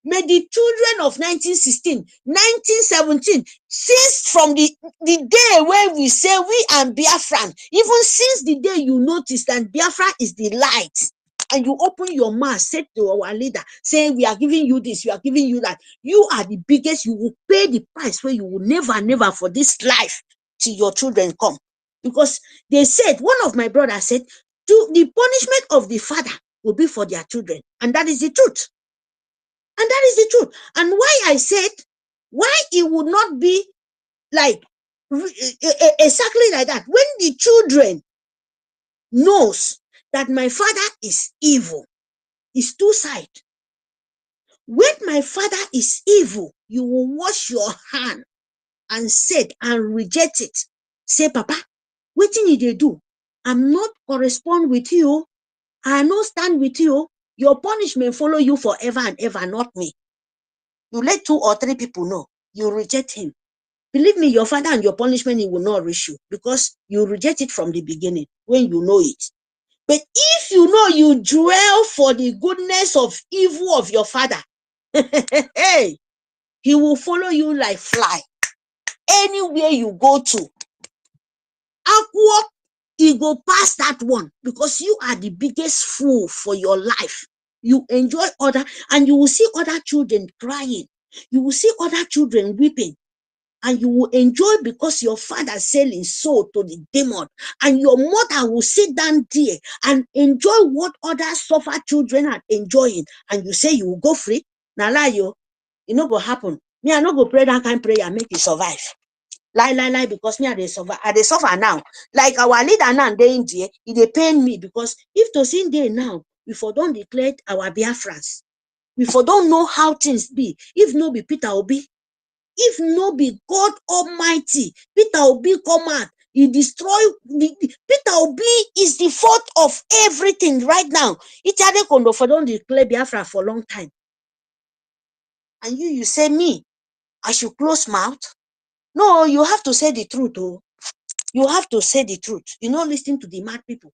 May the children of 1916, 1917, since from the day where we say we are Biafran, even since the day you notice that Biafra is the light, and you open your mouth, say to our leader, say we are giving you this, we are giving you that, you are the biggest, you will pay the price where you will never for this life till your children come. Because they said, one of my brothers said, the punishment of the father will be for their children. And that is the truth. And that is the truth. And why I said, why it would not be like exactly like that. When the children knows that my father is evil, it's two sides. When my father is evil, you will wash your hand and say and reject it. Say, Papa, what did they do? I'm not correspond with you. I not stand with you. Your punishment follow you forever and ever, not me. You let 2 or 3 people know. You reject him. Believe me, your father and your punishment, he will not reach you because you reject it from the beginning when you know it. But if you know you dwell for the goodness of evil of your father, hey, He will follow you like fly. Anywhere you go to, Aqua, he go past that one because you are the biggest fool for your life. You enjoy other, and you will see other children crying. You will see other children weeping. And you will enjoy because your father selling soul to the demon, and your mother will sit down there and enjoy what other suffer children are enjoying, and you say you will go free. Now lie you, it no go happen. Me, I no go pray that kind of prayer make you survive. Lie, because me I dey suffer. I dey suffer now. Like our leader now dey in there, it pain me because if to see day now, we for don't declare our Biafrans. We for don't know how things be. If no be Peter Obi, if no be God Almighty, Peter Obi come out, he destroy Peter Obi is the fault of everything right now. Itade kondo for don't declare Biafra for a long time. And you say me, I should close mouth? No, you have to say the truth. Oh, you have to say the truth. You not listen to the mad people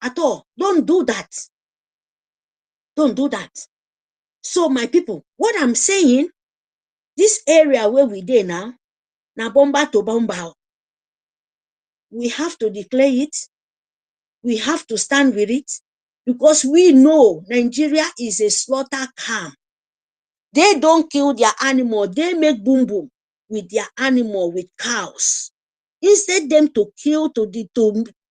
at all. Don't do that. Don't do that. So my people, what I'm saying, this area where we dey now, na bomba to bomba. We have to declare it. We have to stand with it because we know Nigeria is a slaughter camp. They don't kill their animal. They make boom boom with their animal, with cows. Instead them to kill, to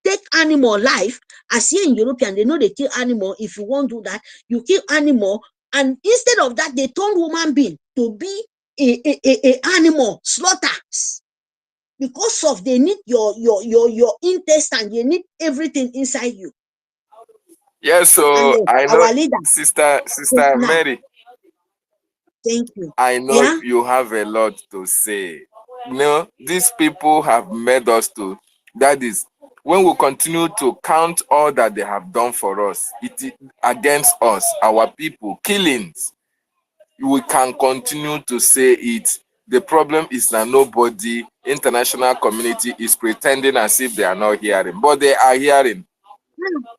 take animal life, as here in European, they know they kill animal. If you won't do that, you kill animal. And instead of that, they turn human being to be a animal slaughters. Because of they need your intestine, they need everything inside you. Yes, so And I know, our leader, Sister now, Mary, thank you. I know Yeah, you have a lot to say. You know, these people have made us to, that is, when we continue to count all that they have done for us, it is against us, our people, killings, we can continue to say it. The problem is that nobody, international community, is pretending as if they are not hearing, but they are hearing.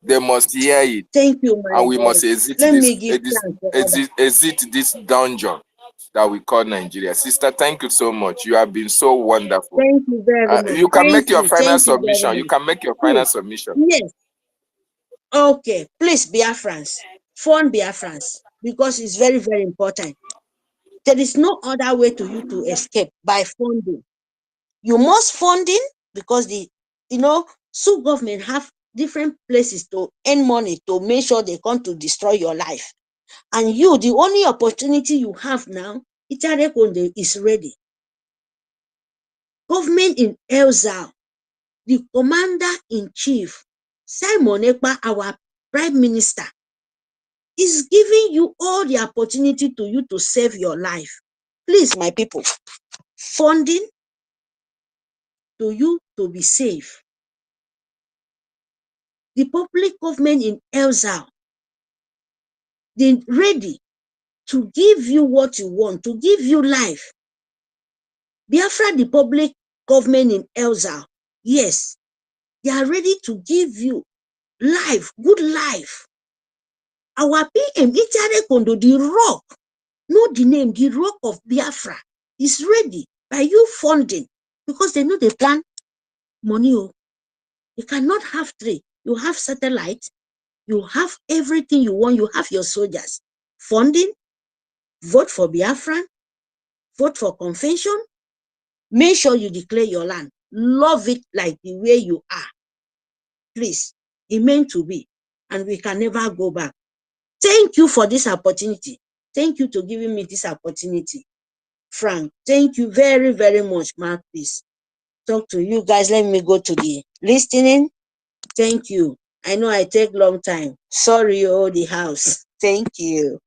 They must hear it, thank you, my and we brother. must exit Let this, me give thanks to others. exit this dungeon that we call Nigeria. Sister, thank you so much. You have been so wonderful. Thank you very much. You can make Thank your you. final Thank you very submission. You much. can make your final submission. Yes. Okay. Please, Biafrans, fund Biafrans, because it's very, very important. There is no other way to you to escape by funding. You must funding because so government have different places to earn money to make sure they come to destroy your life. And you, the only opportunity you have now, Itarekonde is ready. Government in Elzao, the commander-in-chief, Simon Ekpa, our prime minister, is giving you all the opportunity to you to save your life. Please, my people, funding to you to be safe. The public government in Elzao, they're ready to give you what you want, to give you life. Biafra, the public government in Elzao, yes, they are ready to give you life, good life. Our PM, Itarekondo, the rock, know the name, the rock of Biafra, is ready by you funding because they know they plan money. You cannot have three. You have satellite, you have everything you want, you have your soldiers. Funding, vote for Biafran, vote for convention, make sure you declare your land. Love it like the way you are. Please, it meant to be, and we can never go back. Thank you for this opportunity. Thank you to giving me this opportunity. Frank, thank you very, very much, Mark. Please talk to you guys. Let me go to the listening. Thank you. I know I take long time. Sorry, the house. Thank you.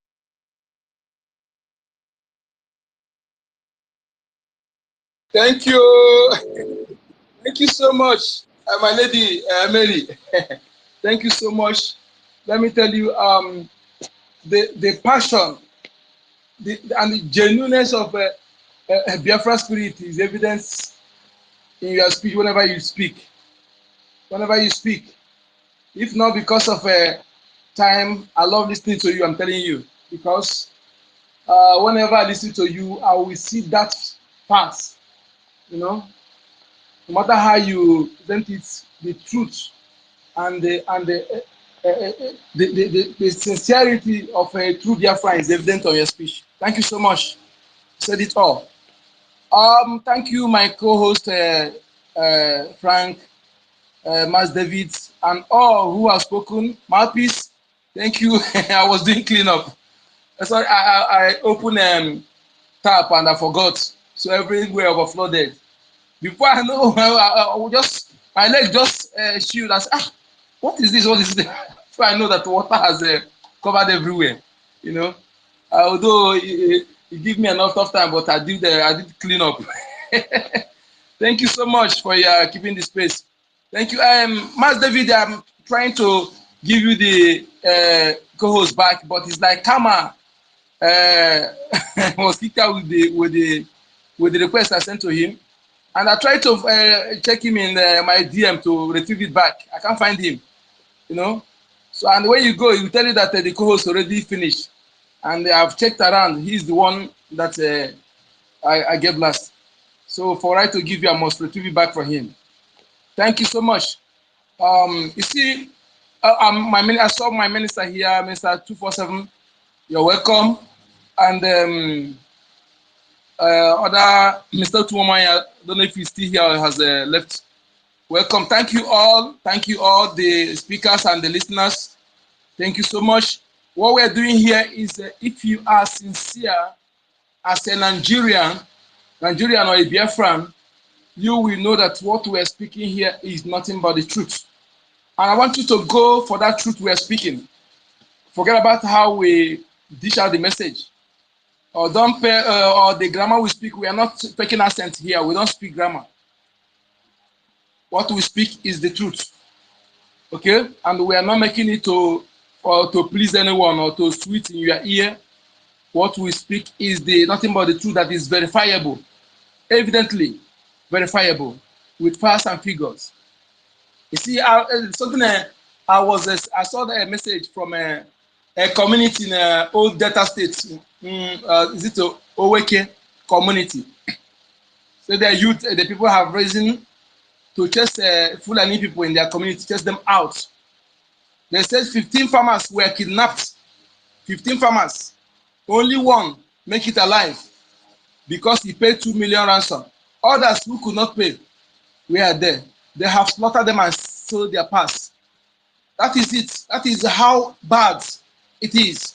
Thank you. Thank you so much, my lady Mary. Thank you so much. Let me tell you, the passion and the genuineness of Biafra spirit is evidence in your speech whenever you speak. Whenever you speak. If not because of time, I love listening to you, I'm telling you. Because whenever I listen to you, I will see that part, you know, no matter how you present it, the truth and the sincerity of a true Biafra is evident on your speech. Thank you so much. You said it all. Thank you, my co-host Frank, Mas David, and all who have spoken. Mouthpiece, thank you. I was doing cleanup. Sorry, I opened tap and I forgot, so everywhere overflowed. Before I know, I will just my leg just shield. I said, what is this? What is this? So I know that water has covered everywhere. You know, although it gave me enough tough time, but I did clean up. Thank you so much for keeping the space. Thank you, Mas David. I'm trying to give you the co-host back, but it's like Kama was kicked out with the request I sent to him. And I tried to check him in my DM to retrieve it back. I can't find him, you know. So, and when you go, he will tell you that the co-host already finished. And I've checked around. He's the one that I gave last. So for I to give you, I must retrieve it back from him. Thank you so much. You see, I saw my minister here, Minister 247. You're welcome. And other Mr. Tuomai, I don't know if he's still here or has left. Welcome. Thank you all, the speakers and the listeners. Thank you so much. What we're doing here is if you are sincere as a Nigerian or a Biafran, you will know that what we're speaking here is nothing but the truth. And I want you to go for that truth we're speaking. Forget about how we dish out the message. Or don't pay, or the grammar we speak. We are not taking accent here. We don't speak grammar. What we speak is the truth. Okay? And we are not making it to please anyone or to sweet in your ear. What we speak is nothing but the truth that is verifiable, evidently verifiable, with facts and figures. You see, I saw a message from a community in old Delta State. Is it Oweke community? So the youth, the people have risen to chase Fulani people in their community, chase them out. They said 15 farmers were kidnapped. 15 farmers. Only one make it alive because he paid 2 million ransom. Others who could not pay were there. They have slaughtered them and sold their parts. That is it. That is how bad it is.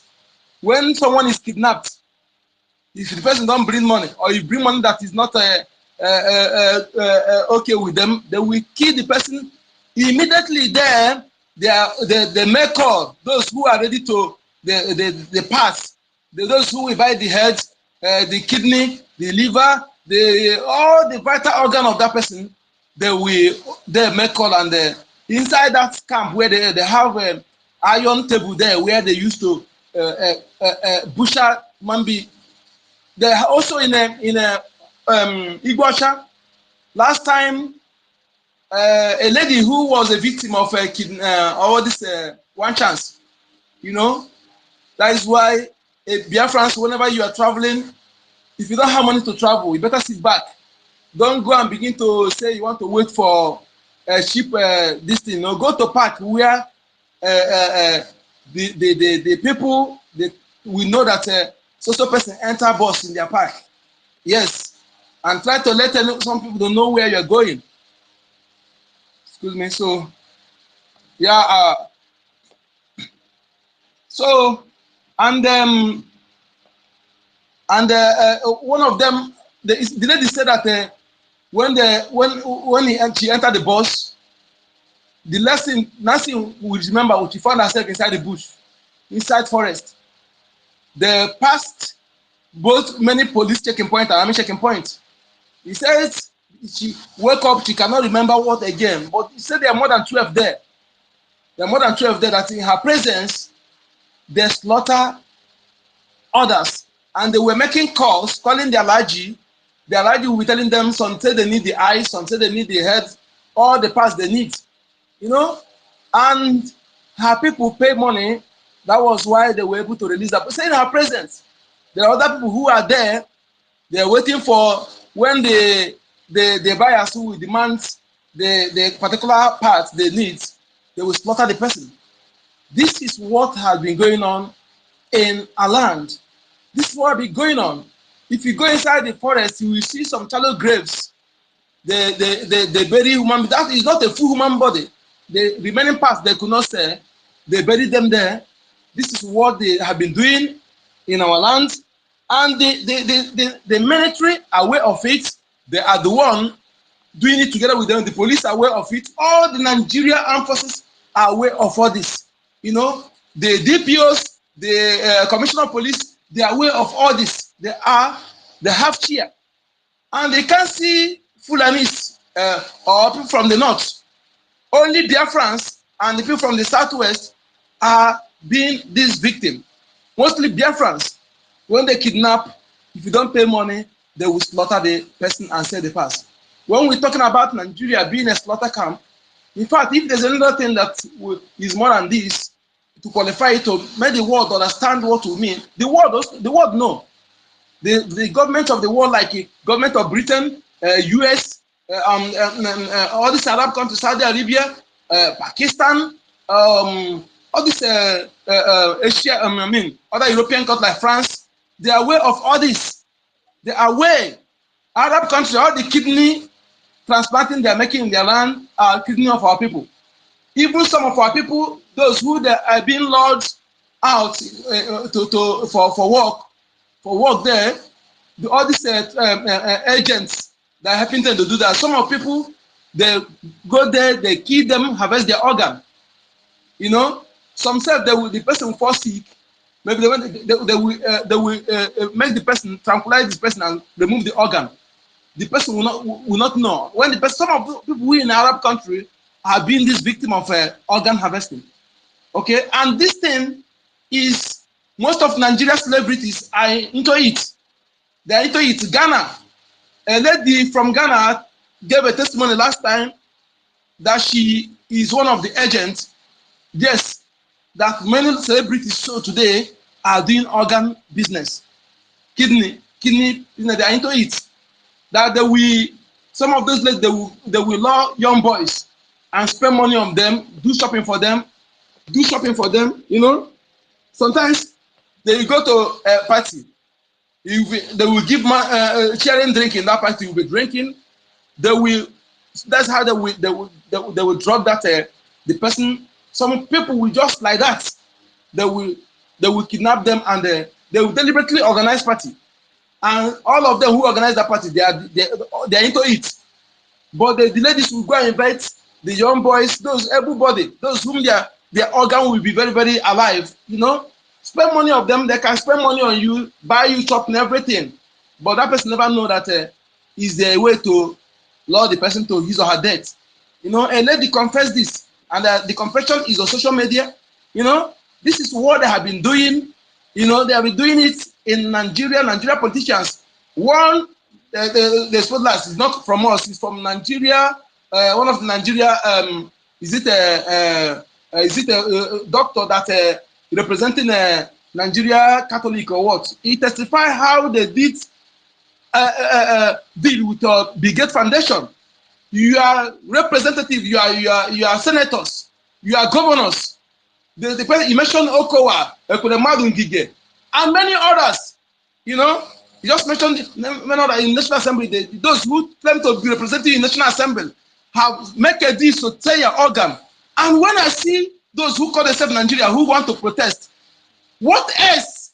When someone is kidnapped, if the person don't bring money, or you bring money that is not okay with them, they will kill the person immediately. There, they make call those who are ready to the parts, those who will buy the head, the kidney, the liver, all the vital organ of that person. They make call, and inside that camp where they have an iron table there where they used to butcher Mambi. They are also in a Iguacha. Last time, a lady who was a victim of all this one chance, you know. That is why Biafrans, whenever you are traveling, if you don't have money to travel, you better sit back. Don't go and begin to say you want to wait for a ship. This thing. No, go to park where the people we know that so person enter bus in their park. Yes, and try to let some people don't know where you're going. Excuse me. So yeah. So and one of them, the lady said that when she entered the bus, the last thing we remember when she found herself inside the bush, inside forest. They passed both many police checking point and army checking point. He says she woke up, she cannot remember what again, but he said there are more than 12 there. There are more than 12 there that in her presence, they slaughter others. And they were making calls, calling their Alaji. The Alaji will be telling them, some say they need the eyes, some say they need the head, all the parts they need, you know. And her people pay money. That was why they were able to release that. But say in her presence, There are other people who are there. They're waiting for when the buyers who will demand the particular part they need, they will slaughter the person. This is what has been going on in our land. This is what has been going on. If you go inside the forest, you will see some shallow graves. They bury human. That is not a full human body. The remaining parts they could not sell. They buried them there. This is what they have been doing in our land. And the military are aware of it. They are the one doing it together with them. The police are aware of it. All the Nigerian armed forces are aware of all this. You know, the DPOs, the commissioner of police, they are aware of all this. They have cheer. And they can't see Fulanis or people from the north. Only Biafrans and the people from the southwest are being this victim. Mostly Biafrans. When they kidnap, if you don't pay money, they will slaughter the person and sell the pass. When we're talking about Nigeria being a slaughter camp, in fact, if there's another thing that is more than this, to qualify it, to make the world understand what we mean, the world know. The government of the world, like the government of Britain, US, all these Arab countries, Saudi Arabia, Pakistan, all these Asia, other European countries like France, they are aware of all this. They are aware. Arab countries, all the kidney transplanting they are making in their land are kidney of our people. Even some of our people, those who they are being lured out for work there, all these agents that are helping them to do that. Some of people, they go there, they kill them, harvest their organ. You know, some said the person will fall sick. Maybe they will make the person, tranquilize this person and remove the organ. The person will not know. When the person, some of the people who in the Arab country have been this victim of organ harvesting. Okay, and this thing is, most of Nigerian celebrities are into it. They are into it. Ghana, a lady from Ghana gave a testimony last time that she is one of the agents. Yes, that many celebrities so today are doing organ business, kidney business. They are into it. That some of those ladies, they will lure young boys and spend money on them, do shopping for them. You know, sometimes they go to a party. They will give sharing drink in that party. You will be drinking. That's how they will drug that the person. Some people will just like that. They will kidnap them and they will deliberately organize party. And all of them who organize that party, they are into it. But the ladies will go and invite the young boys, everybody, those whom their organ will be very, very alive. You know, spend money on them. They can spend money on you, buy you chop and everything. But that person never know that is the way to lure the person to his or her death. You know, a lady confessed this, and the confession is on social media. You know, this is what they have been doing. You know, they have been doing it in Nigeria. Nigeria politicians. One, the spotlight is not from us. It's from Nigeria. One of the Nigeria. Is it a doctor that representing Nigeria Catholic or what? He testified how they did deal with Brigade Foundation. You are representative. You are senators. You are governors. The person he mentioned Okowa, Ngige, and many others. You know, he just mentioned many others in National Assembly. Those who claim to be represented in National Assembly have made a deal to sell your organ. And when I see those who call themselves Nigeria who want to protest, what else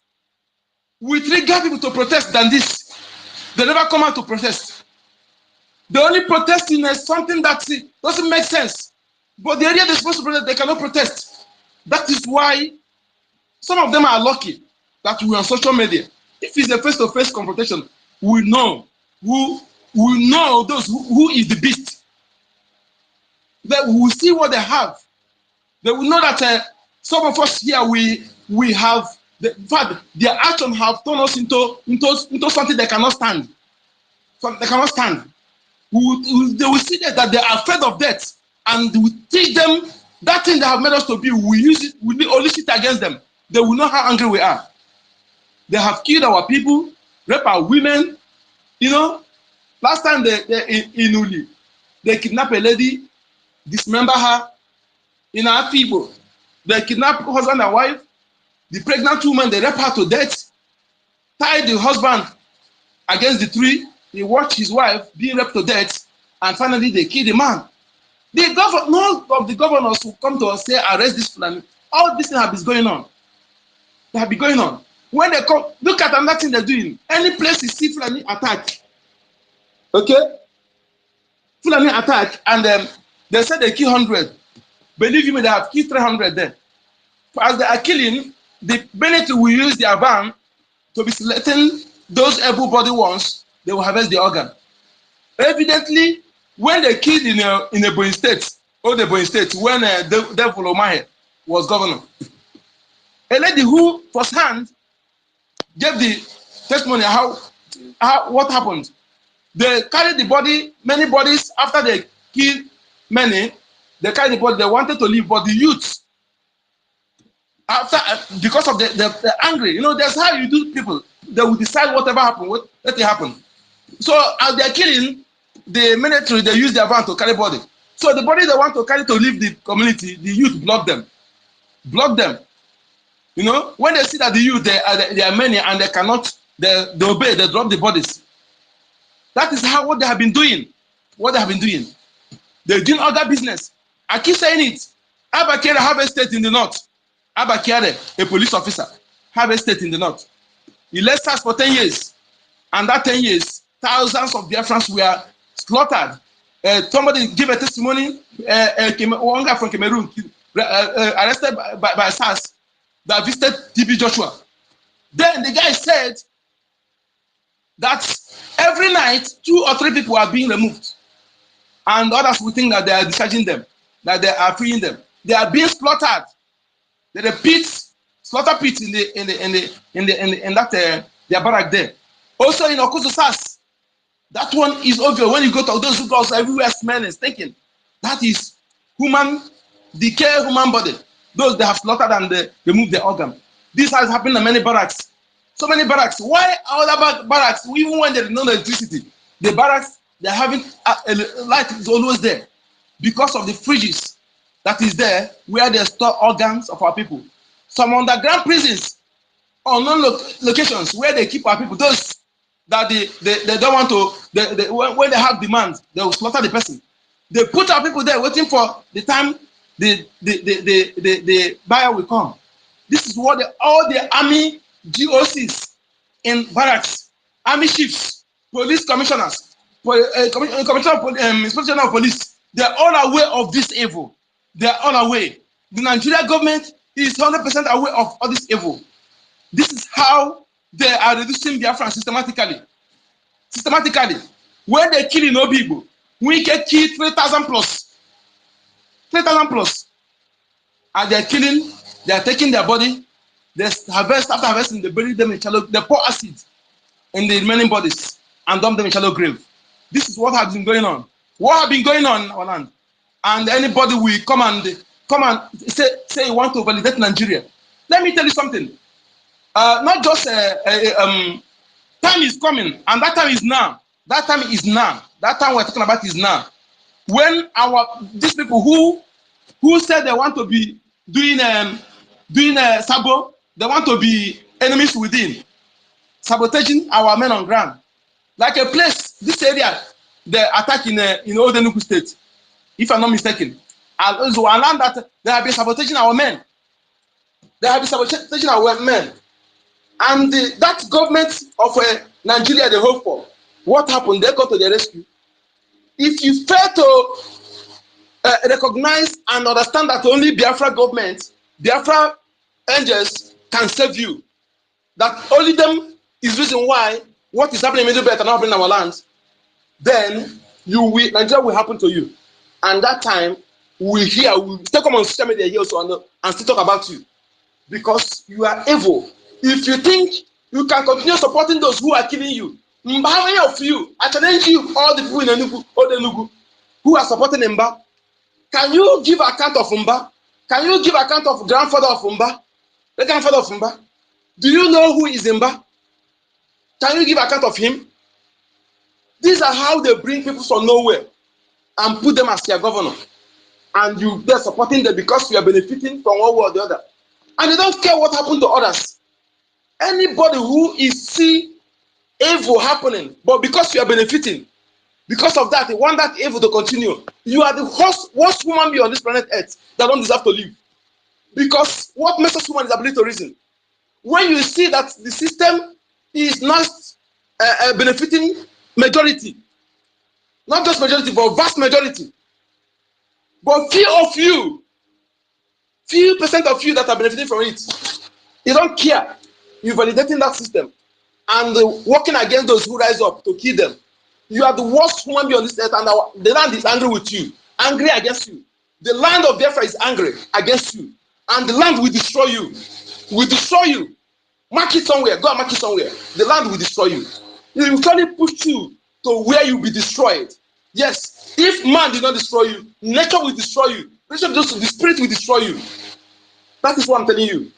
will trigger people to protest than this? They never come out to protest. They only protest in something that doesn't make sense. But the area they're supposed to protest, they cannot protest. That is why some of them are lucky that we're on social media. If it's a face-to-face confrontation, we know those who is the beast. That we will see what they have. They will know that some of us here we have. In fact, their action have turned us into something they cannot stand. So they cannot stand. They will see that they are afraid of death, and we teach them that thing they have made us to be. We use it. We only sit against them. They will know how angry we are. They have killed our people, rape our women. You know, last time in Uli, they kidnapped a lady, dismember her in Afibo. They kidnapped husband and wife. The pregnant woman, they rape her to death, tie the husband against the tree. He watched his wife being raped to death, and finally they kill the man. None of the governors who come to us say arrest this Fulani. All these things have been going on. They have been going on. When they come, look at another thing they're doing. Any place you see Fulani attack, okay? Fulani attack, and they said they kill 100. Believe me, they have killed 300 there. As they are killing, the Bennett will use their van to be selecting those able-bodied ones. They will harvest the organ. Evidently, when they killed in a Boeing state, the Boeing state, when Devil Omahe was governor, a lady who firsthand gave the testimony how what happened. They carried the body, many bodies after they killed many. They carried the body. They wanted to leave, but the youth, after because of the angry, you know, that's how you do people. They will decide whatever happened, let it happen. So as they're killing, the military, they use their van to carry body. So the body they want to carry to leave the community, the youth block them. Block them. You know, when they see that the youth, they are many and they cannot, they obey, they drop the bodies. That is what they have been doing. What they have been doing. They're doing other business. I keep saying it. Abba Kyari have a state in the north. Abba Kyari, a police officer, have a state in the north. He led us for 10 years. And that 10 years, thousands of Biafrans were slaughtered. Somebody gave a testimony, one guy from Cameroon, arrested by SARS, that visited TB Joshua. Then the guy said that every night, 2 or 3 people are being removed. And others will think that they are discharging them, that they are freeing them. They are being slaughtered. There are pits, slaughter pits in that their barrack there. Also in Okuzu SARS, that one is obvious. When you go to those who go everywhere smelling, stinking, that is human decay, human body. Those they have slaughtered and they remove the organ. This has happened in many barracks. So many barracks. Why other barracks? Even when there is no electricity, the barracks, they're having light is always there because of the fridges that is there where they store organs of our people. Some underground prisons or non-locations where they keep our people, those that they don't want to, when they have demands, they will slaughter the person. They put our people there waiting for the time the buyer will come. This is what all the army GOCs in barracks, army chiefs, police commissioners, commissioner of inspection of police, they are all aware of this evil. They are all aware. The Nigerian government is 100% aware of all this evil. This is how they are reducing Biafra systematically. Systematically. When they kill in Obibo, we get killed 3,000 plus. 3,000 plus. And they're killing, they're taking their body, they harvest, after harvesting, they bury them in shallow, they pour acid in the remaining bodies and dump them in shallow grave. This is what has been going on. What has been going on in our land? And anybody will come and say you want to validate Nigeria. Let me tell you something. Not just time is coming, and that time is now. That time is now. That time we're talking about is now. When these people who said they want to be doing sabo, they want to be enemies within, sabotaging our men on ground. Like a place, this area, the attack in Old Enugu State, if I'm not mistaken. And so I learned that they have been sabotaging our men. They have been sabotaging our men. And that government of Nigeria they hope for, what happened? They go to the rescue. If you fail to recognize and understand that only Biafra government, Biafra angels can save you, that only them is the reason why what is happening in Middle Belt and not happening in our land, then Nigeria will happen to you. And that time, we'll still come on social media here also and still talk about you. Because you are evil. If you think you can continue supporting those who are killing you, how many of you, I challenge you, all the people in Enugu, who are supporting Mba, can you give account of Mba? Can you give account of grandfather of Mba? The grandfather of Mba? Do you know who is Imba? Can you give account of him? These are how they bring people from nowhere and put them as their governor. And they're supporting them because you are benefiting from one way or the other. And they don't care what happened to others. Anybody who is see evil happening, but because you are benefiting, because of that, they want that evil to continue. You are the worst human being on this planet Earth that don't deserve to live. Because what makes us human is ability to reason. When you see that the system is not benefiting majority, not just majority, but vast majority, but few percent of you that are benefiting from it, you don't care. You're validating that system and working against those who rise up to kill them. You are the worst human being on this earth, and the land is angry with you, angry against you. The land of Biafra is angry against you, and the land will destroy you. Will destroy you. Mark it somewhere. Go and mark it somewhere. The land will destroy you. It will surely push you to where you will be destroyed. Yes, if man did not destroy you, nature will destroy you. The spirit will destroy you. That is what I'm telling you.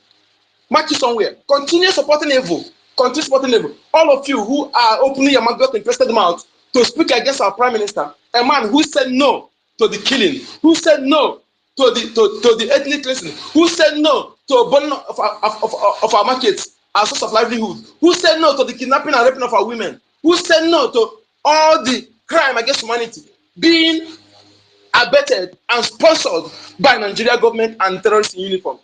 Mark it somewhere. Continue supporting evil. Continue supporting evil. All of you who are opening your mouth, infested mouth to speak against our prime minister, a man who said no to the killing, who said no to the ethnic cleansing, who said no to burning of our markets, our source of livelihood, who said no to the kidnapping and raping of our women, who said no to all the crime against humanity being abetted and sponsored by Nigeria government and terrorists in uniform.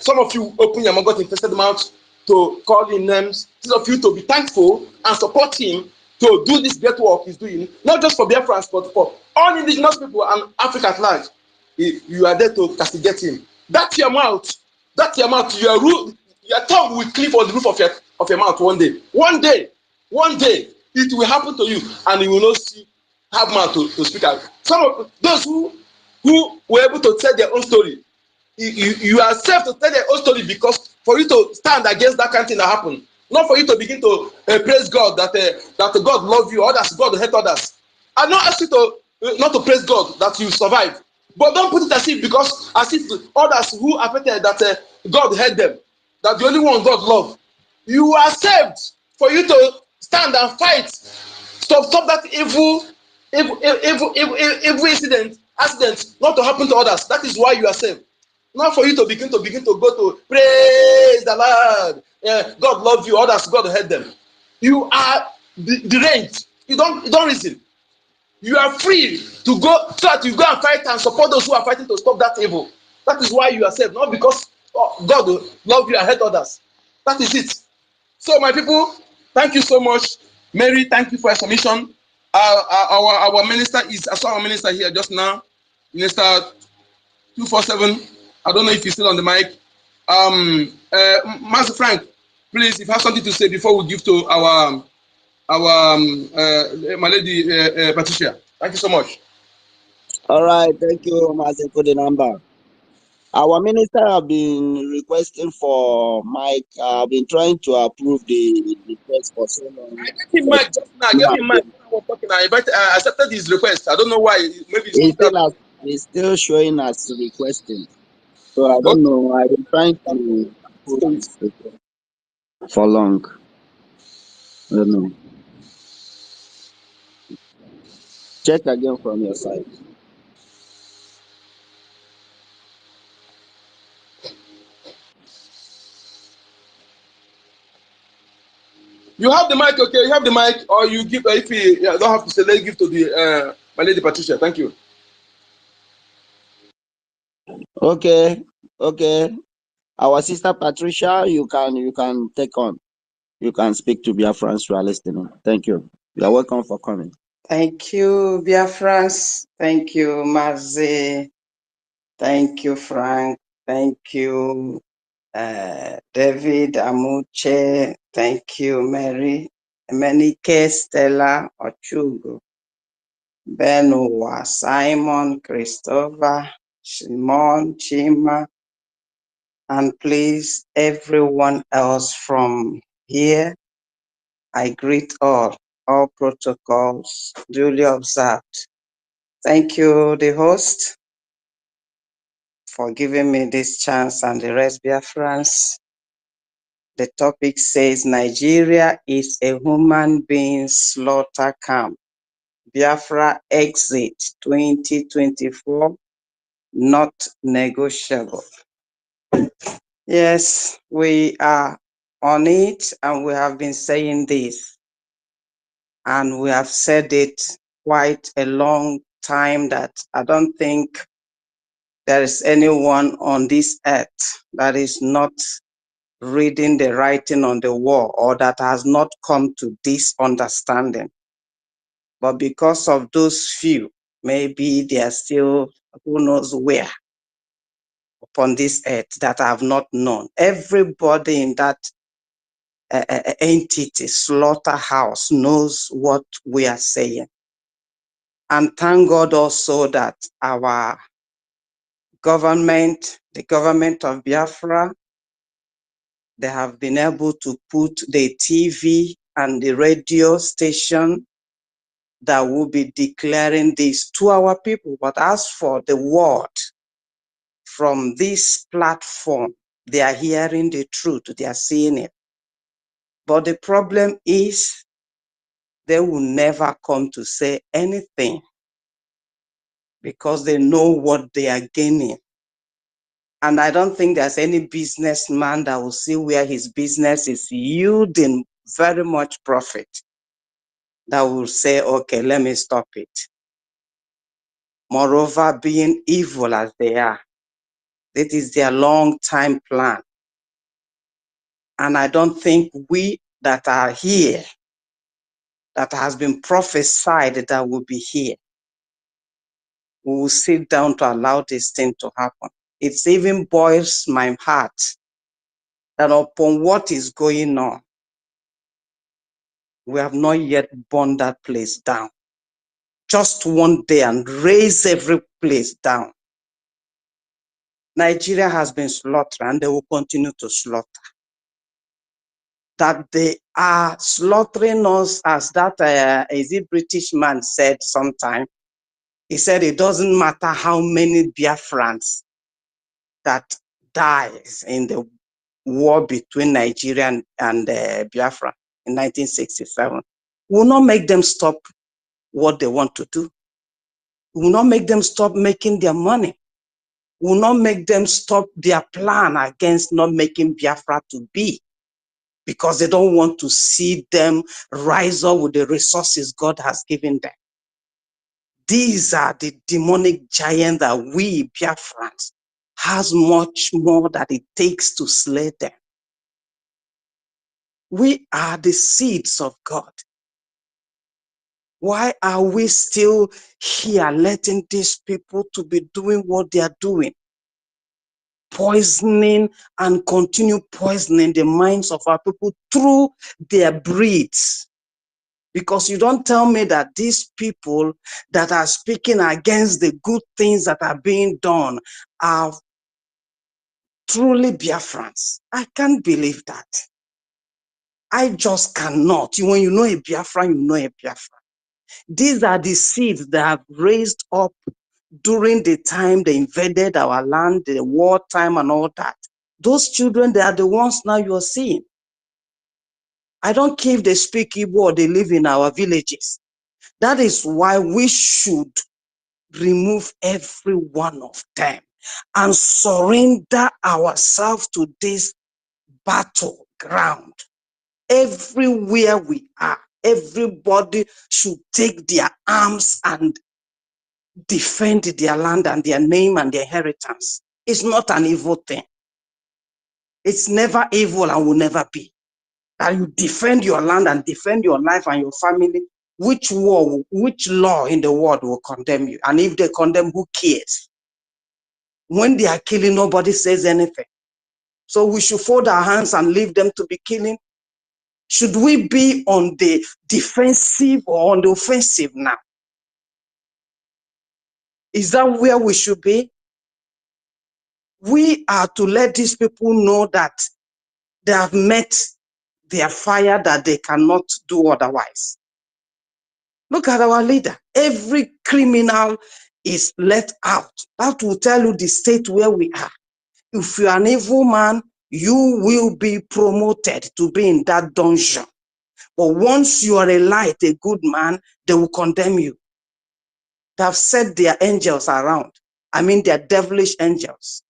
Some of you open your mouth, infested mouth to call him names. Some of you to be thankful and support him to do this great work he's doing, not just for Biafrans, but for all indigenous people and Africa at large. You are there to castigate him. That's your mouth. That's your mouth. Your tongue will cleave on the roof of your mouth one day. One day, it will happen to you, and you will not have mouth to speak out. Some of those who were able to tell their own story, you are safe to tell their own story because for you to stand against that kind of thing that happened, not for you to begin to praise God that God love you, others God hate others. I not ask you to not to praise God that you survive, but don't put it as if others who affected that God hate them, that the only one God love. You are saved for you to stand and fight. Stop that evil accident not to happen to others. That is why you are saved. Not for you to begin to go to praise the Lord. God love you, others God hate them. You are deranged. You don't reason. You are free to go so that you go and fight and support those who are fighting to stop that evil. That is why you are saved, not because God love you and hate others. That is it. So my people, thank you so much. Mary, thank you for your submission. Our minister I saw our minister here just now. Minister 247. I don't know if he's still on the mic. Master Frank, please, if you have something to say before we give to our my lady Patricia. Thank you so much. All right, thank you, Master, for the number. Our minister have been requesting for Mike. I've been trying to approve the request for so long. I gave him mic just now. I gave him mic. I accepted his request. I don't know why. Maybe he's still showing us requesting. So I don't know. I've been trying to approve his request for long. I don't know. Check again from your side. You have the mic, okay? You have the mic, or you give. If you don't have to say, let's give to the my lady Patricia. Thank you. Okay. Our sister Patricia, you can take on. You can speak to Biafrans who are listening. Thank you. You are welcome for coming. Thank you, Biafrans. Thank you, Mazi. Thank you, Frank. Thank you, David Amuche. Thank you, Mary. Menike, Stella, Ochugo, Benowa, Simon, Christopher, Simon, Chima, and please everyone else from here. I greet all protocols duly observed. Thank you, the host, for giving me this chance and the rest Biafrans. The topic says Nigeria is a human being slaughter camp. Biafra exit 2024 not negotiable. Yes, we are on it, and we have been saying this, and we have said it quite a long time, that I don't think there is anyone on this earth that is not reading the writing on the wall, or that has not come to this understanding. But because of those few, maybe they are still, who knows where, upon this earth, that I have not known. Everybody in that entity, slaughterhouse, knows what we are saying. And thank God also that our government, the government of Biafra, they have been able to put the TV and the radio station that will be declaring this to our people. But as for the word from this platform, they are hearing the truth, they are seeing it. But the problem is they will never come to say anything, because they know what they are gaining. And I don't think there's any businessman that will see where his business is yielding very much profit that will say, okay, let me stop it. Moreover, being evil as they are, that is their long-time plan. And I don't think we that are here, that has been prophesied that will be here, we will sit down to allow this thing to happen. It even boils my heart that upon what is going on, we have not yet burned that place down. Just one day and raise every place down. Nigeria has been slaughtered, and they will continue to slaughter. That they are slaughtering us, as that is it British man said sometime. He said it doesn't matter how many Biafrans that dies in the war between Nigeria and Biafra in 1967. We will not make them stop what they want to do. We will not make them stop making their money. We will not make them stop their plan against not making Biafra to be, because they don't want to see them rise up with the resources God has given them. These are the demonic giants that we Biafrans has much more that it takes to slay them. We are the seeds of God. Why are we still here letting these people to be doing what they are doing? Poisoning and continue poisoning the minds of our people through their breeds. Because you don't tell me that these people that are speaking against the good things that are being done are truly Biafrans. I can't believe that. I just cannot. When you know a Biafran, you know a Biafran. These are the seeds that have raised up during the time they invaded our land, the war time and all that. Those children, they are the ones now you are seeing. I don't care if they speak Igbo or they live in our villages. That is why we should remove every one of them and surrender ourselves to this battleground. Everywhere we are, everybody should take their arms and defend their land and their name and their inheritance. It's not an evil thing. It's never evil and will never be. That you defend your land and defend your life and your family. Which law in the world will condemn you? And if they condemn, who cares? When they are killing, nobody says anything. So we should fold our hands and leave them to be killing. Should we be on the defensive or on the offensive now? Is that where we should be? We are to let these people know that they have met their fire, that they cannot do otherwise. Look at our leader. Every criminal is let out. That will tell you the state where we are. If you are an evil man, you will be promoted to be in that dungeon. But once you are a light, a good man, they will condemn you. They have set their angels around. I mean, their devilish angels,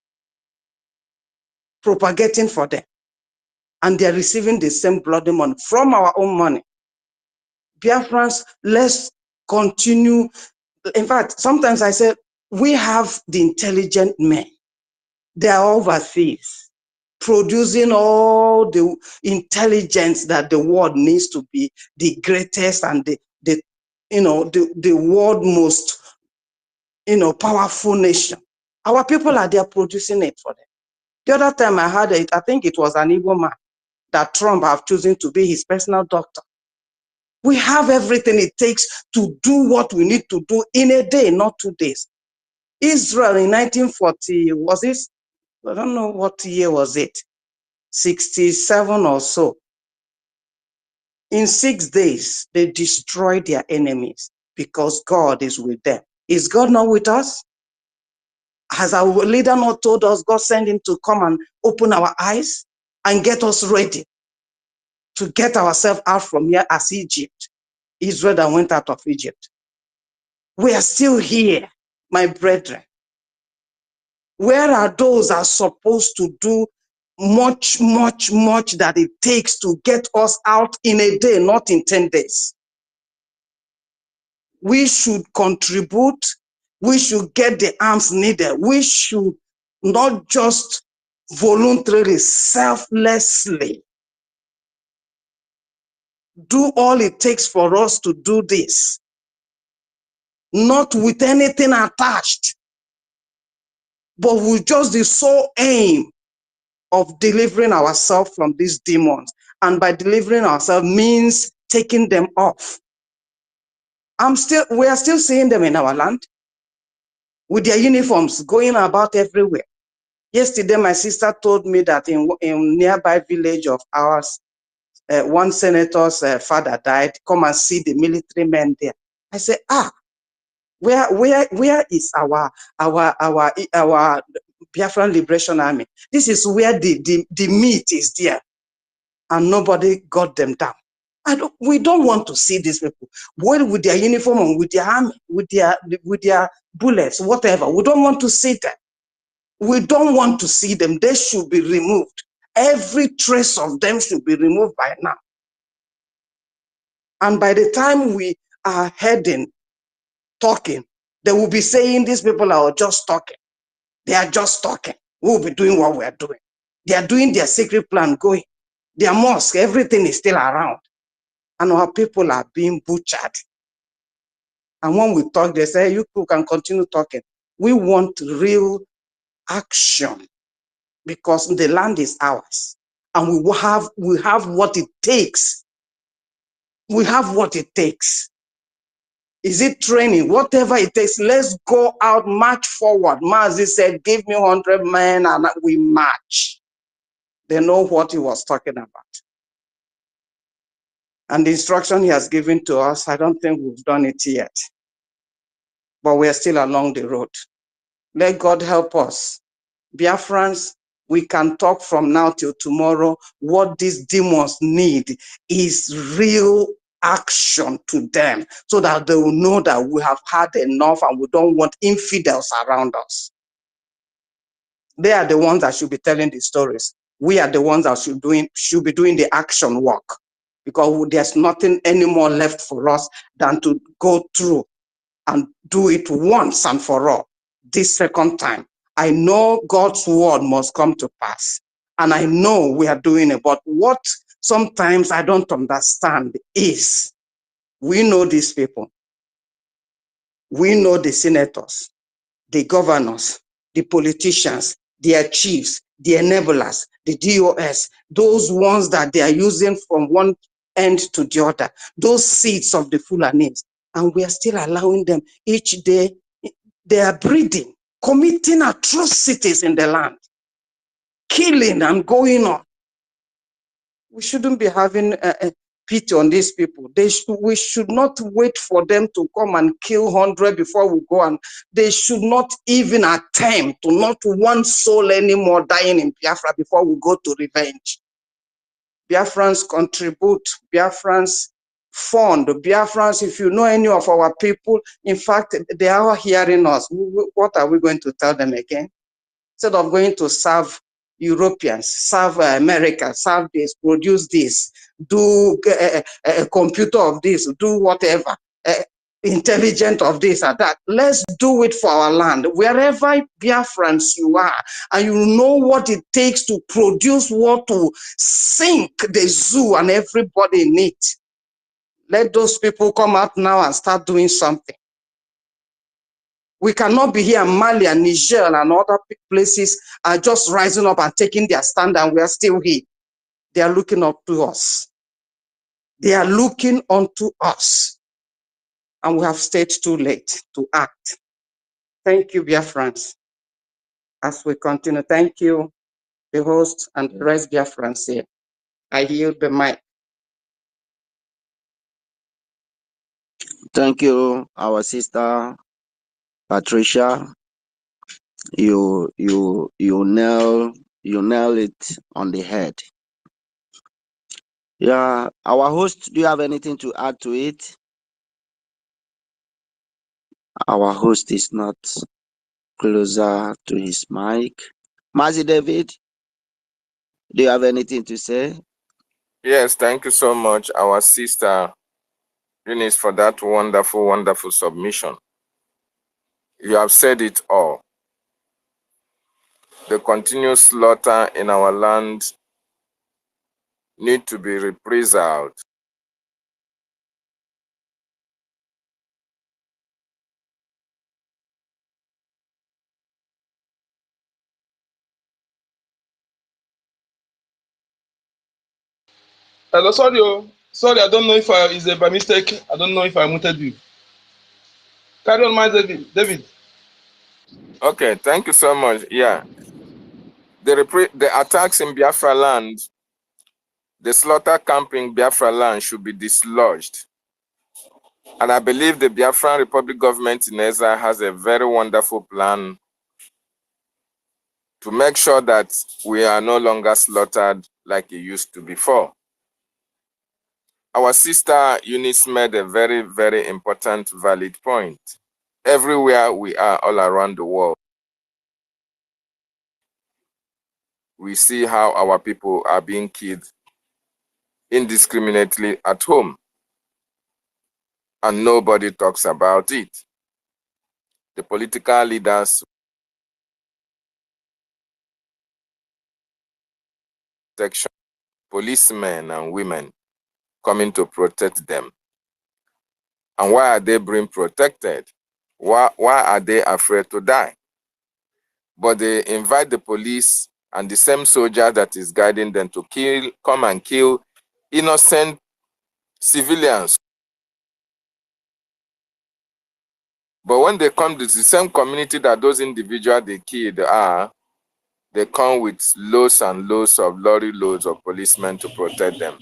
propagating for them. And they're receiving the same bloody money from our own money. Biafrans, let's continue. In fact, sometimes I say, we have the intelligent men. They are overseas, producing all the intelligence that the world needs to be the greatest and the world most, powerful nation. Our people are there producing it for them. The other time I heard it, I think it was an Igbo man that Trump have chosen to be his personal doctor. We have everything it takes to do what we need to do in a day, not 2 days. Israel in 1940, was it? I don't know what year was it, 67 or so. In 6 days, they destroyed their enemies because God is with them. Is God not with us? Has our leader not told us God sent him to come and open our eyes and get us ready to get ourselves out from here as Egypt? Israel that went out of Egypt. We are still here, my brethren. Where are those that are supposed to do much, much, much that it takes to get us out in a day, not in 10 days? We should contribute. We should get the arms needed. We should not just voluntarily, selflessly do all it takes for us to do this, not with anything attached, but with just the sole aim of delivering ourselves from these demons. And by delivering ourselves means taking them off. We are still seeing them in our land with their uniforms going about everywhere. Yesterday, my sister told me that in nearby village of ours, one senator's father died. Come and see the military men there. I said, where is our Biafran Liberation Army? This is where the meat is there, and nobody got them down. We don't want to see these people with their uniform and with their army, with their bullets, whatever. We don't want to see them. We don't want to see them. They should be removed. Every trace of them should be removed by now. And by the time we are heading, talking, they will be saying these people are just talking. They are just talking. We will be doing what we are doing. They are doing their secret plan going. Their mosque, everything is still around. And our people are being butchered. And when we talk, they say, you people can continue talking. We want real action because the land is ours. And we have what it takes. We have what it takes. Is it training? Whatever it takes, let's go out, march forward. Mazi said, give me 100 men and we march. They know what he was talking about. And the instruction he has given to us, I don't think we've done it yet. But we're still along the road. Let God help us. Biafrans, we can talk from now till tomorrow. What these demons need is real action to them so that they will know that we have had enough and we don't want infidels around us. They are the ones that should be telling the stories. We are the ones that should be doing the action work, because there's nothing anymore left for us than to go through and do it once and for all. This second time, I know God's word must come to pass. And I know we are doing it. But what sometimes I don't understand is, we know these people. We know the senators, the governors, the politicians, their chiefs, the enablers, the DOS, those ones that they are using from one end to the other, those seeds of the Fulanis. And we are still allowing them each day. They are breeding, committing atrocities in the land, killing and going on. We shouldn't be having pity on these people. We should not wait for them to come and kill 100 before we go, and they should not even attempt to not one soul anymore dying in Biafra before we go to revenge. Biafrans contribute, Biafrans fund, Biafrans, if you know any of our people, in fact, they are hearing us. What are we going to tell them again? Instead of going to serve Europeans, serve America, serve this, produce this, do a computer of this, do whatever, intelligent of this or that. Let's do it for our land. Wherever Biafrans you are, and you know what it takes to produce what to sink the zoo and everybody in it. Let those people come out now and start doing something. We cannot be here in Mali and Niger and other places are just rising up and taking their stand, and we are still here. They are looking up to us. They are looking onto us. And we have stayed too late to act. Thank you, Biafrans. As we continue, thank you, the host and the rest Biafrans here. I yield the mic. Thank you, our sister Patricia. You nail it on the head. Yeah, our host, do you have anything to add to it? Our host is not closer to his mic. Mazi David, do you have anything to say? Yes, thank you so much, our sister Eunice, for that wonderful, wonderful submission. You have said it all. The continuous slaughter in our land need to be reprised. Hello, sorry, sorry, I don't know if it's by mistake. I don't know if I muted you. Carry on, my David. Okay, thank you so much. Yeah. The attacks in Biafra land, the slaughter camp in Biafra land should be dislodged. And I believe the Biafran Republic government in exile has a very wonderful plan to make sure that we are no longer slaughtered like it used to before. Our sister Eunice made a very, very important, valid point. Everywhere we are all around the world, we see how our people are being killed indiscriminately at home, and nobody talks about it. The political leaders, protection, policemen and women coming to protect them. And why are they being protected? Why are they afraid to die? But they invite the police and the same soldier that is guiding them to come and kill innocent civilians. But when they come to the same community that those individuals they killed are, they come with loads and loads of lorry loads of policemen to protect them.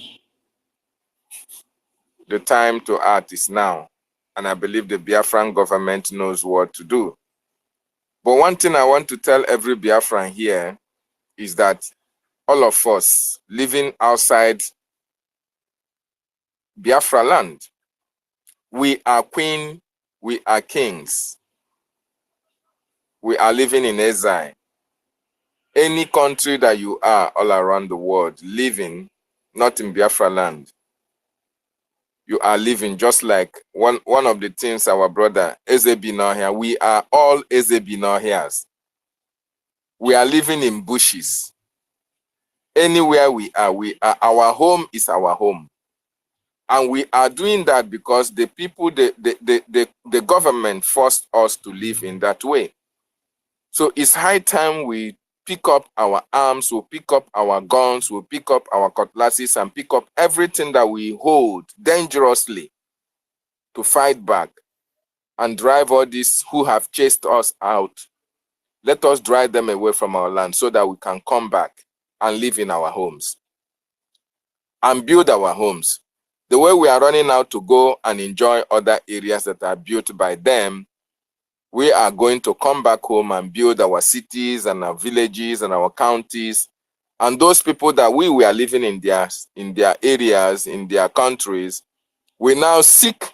The time to act is now, and I believe the Biafran government knows what to do. But one thing I want to tell every Biafran here is that all of us living outside Biafra land, we are queen, we are kings. We are living in exile. Any country that you are all around the world living, not in Biafra land, you are living just like one of the things our brother Ezebino here. We are all Ezebino here. We are living in bushes. Anywhere we are, our home is our home. And we are doing that because the people, the government forced us to live in that way. So it's high time we pick up our arms, we'll pick up our guns, we'll pick up our cutlasses and pick up everything that we hold dangerously to fight back and drive all these who have chased us out. Let us drive them away from our land so that we can come back and live in our homes and build our homes. the way we are running out to go and enjoy other areas that are built by them, we are going to come back home and build our cities and our villages and our counties. And those people that we were living in their areas, in their countries, we now seek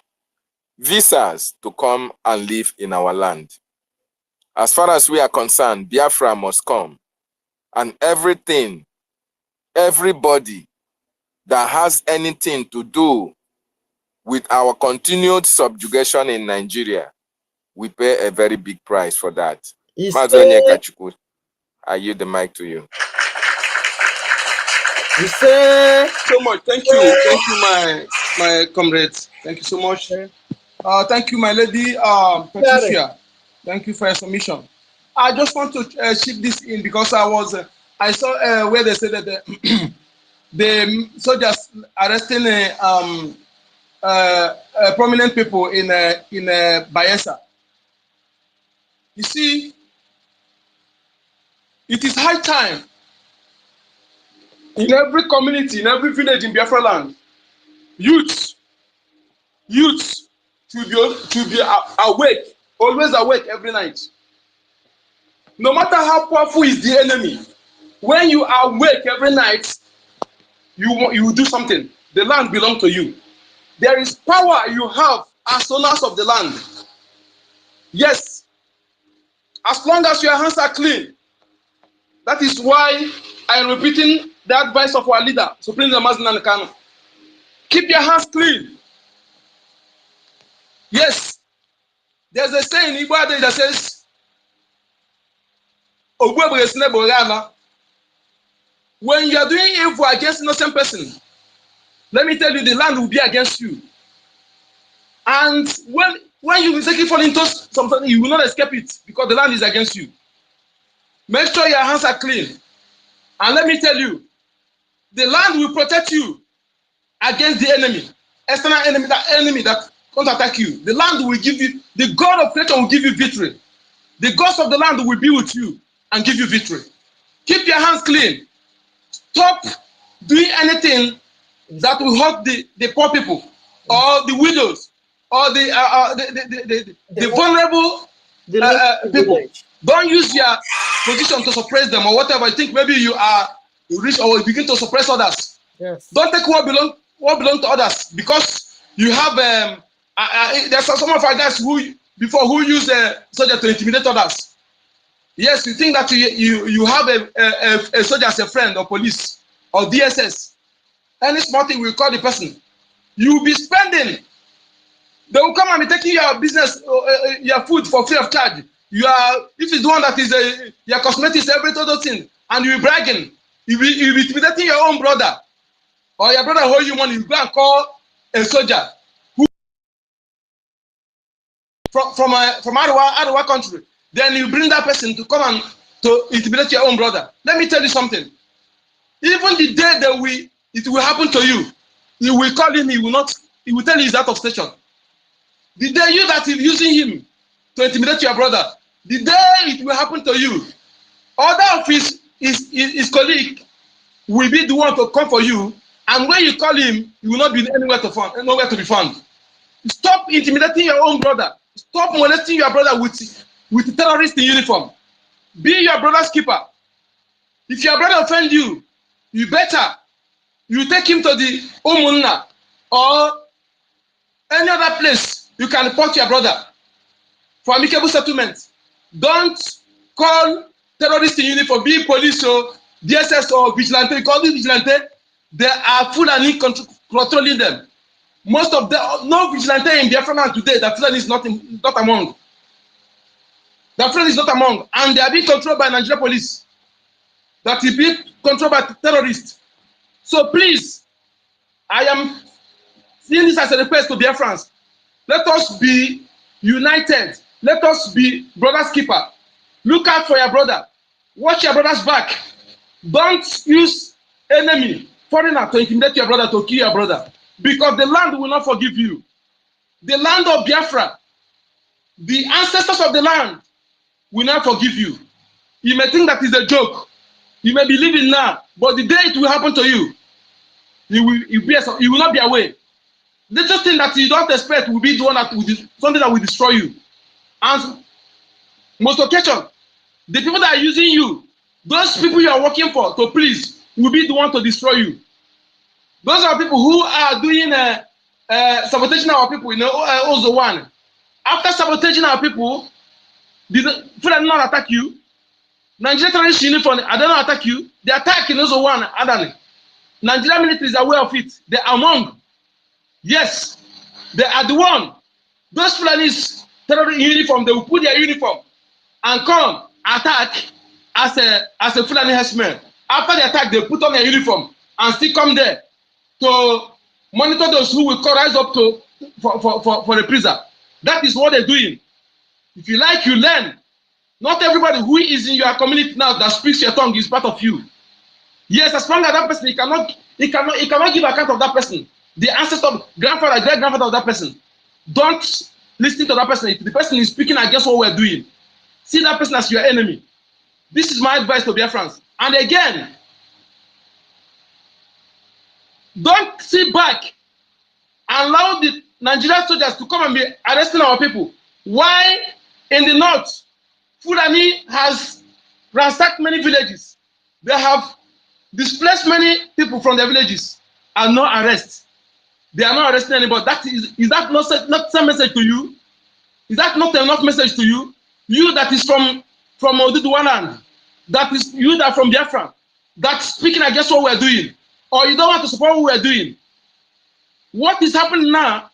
visas to come and live in our land. As far as we are concerned, Biafra must come. And everything, everybody that has anything to do with our continued subjugation in Nigeria, we pay a very big price for that. Mazonye Kachuku, I yield the mic to you. So much. Thank you, my comrades. Thank you so much. Thank you, my lady Patricia. Thank you for your submission. I just want to shift this in because I saw where they said that the soldiers arresting prominent people in Bayelsa. You see, it is high time in every community, in every village in Biafra land, youth to be awake, always awake every night. No matter how powerful is the enemy, when you are awake every night, you do something. The land belongs to you. There is power you have as owners of the land. Yes, as long as your hands are clean. That is why I am repeating the advice of our leader, Supreme Mazin Kano. Keep your hands clean. Yes, there's a saying in Igbo that says, when you are doing evil against innocent person, let me tell you, the land will be against you. And when you mistakenly fall into something, you will not escape it because the land is against you. Make sure your hands are clean. And let me tell you, the land will protect you against the enemy, external enemy, that enemy that can't attack you. The land will give you, the God of creation will give you victory. The gods of the land will be with you and give you victory. Keep your hands clean. Stop doing anything that will hurt the poor people or the widows or the vulnerable people. Don't use your position to suppress them or whatever. I think maybe you are rich or begin to suppress others. Yes. Don't take what belong to others because you have there's some of our guys who use soldier to intimidate others. Yes, you think that you have a soldier as a friend or police or DSS. Any small thing will call the person. You will be spending. They will come and be taking your business, your food for free of charge. If it's the one that is your cosmetics, every other thing, and you be bragging, you be intimidating your own brother, or your brother hold you money, you go and call a soldier who from Arewa country. Then you bring that person to come and to intimidate your own brother. Let me tell you something. Even the day that it will happen to you, you will call him, he will tell you he's out of station. The day you that is using him to intimidate your brother, the day it will happen to you, other of his colleague will be the one to come for you, and when you call him, he will not be nowhere to be found. Stop intimidating your own brother. Stop molesting your brother with terrorists in uniform. Be your brother's keeper. If your brother offend you, you take him to the Omunna or any other place. You can report your brother for amicable settlement. Don't call terrorists in uniform, be police or DSS or vigilante. Because these vigilante, they are full and controlling them. Most of them, no vigilante in Biafra today, that friend is not among. That friend is not among, and they are being controlled by Nigeria police. That is being controlled by terrorists. So please, I am seeing this as a request to Biafrans. Let us be united. Let us be brother's keeper. Look out for your brother. Watch your brother's back. Don't use enemy, foreigner, to intimidate your brother, to kill your brother. Because the land will not forgive you. The land of Biafra, the ancestors of the land will not forgive you. You may think that is a joke. You may be living now, but the day it will happen to you, you will not be away. The just thing that you don't expect will be the one that will something that will destroy you. And most occasion, the people that are using you, those people you are working for to please, will be the one to destroy you. Those are people who are doing sabotaging our people. You know, also one. After sabotaging our people, did not attack you. Nigerian terrorist uniform, I don't know attack you. They attack in also one. Adani. Nigerian military is aware of it. They are among. Yes, they are the one. Those Fulanis terrorist uniform, they will put their uniform and come attack as a Fulani herdsman. After the attack, they put on their uniform and still come there to monitor those who will rise up to for the prison. That is what they're doing. If you like, you learn. Not everybody who is in your community now that speaks your tongue is part of you. Yes, as long as that person, he cannot give account of that person. The ancestor, grandfather, great grandfather of that person. Don't listen to that person. If the person is speaking against what we're doing, see that person as your enemy. This is my advice to Biafrans. And again, don't sit back and allow the Nigerian soldiers to come and be arresting our people. Why in the north, Fulani has ransacked many villages. They have displaced many people from their villages and no arrest. They are not arresting anybody. Is that not some message to you? Is that not enough message to you? You that is from Oduduwaland, that is you that from Biafra, that's speaking against what we're doing, or you don't want to support what we're doing. What is happening now?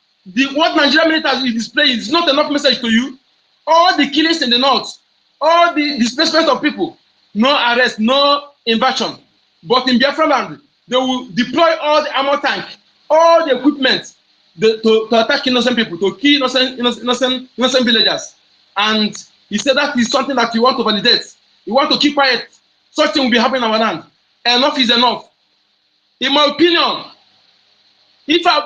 What Nigerian military is displaying is not enough message to you. All the killings in the north, all the displacement of people, no arrest, no invasion. But in Biafra land, they will deploy all the armor tank, all the equipment to attack innocent people, to kill innocent villagers. And he said that is something that you want to validate. You want to keep quiet. Such thing will be happening in our land. Enough is enough. In my opinion, if I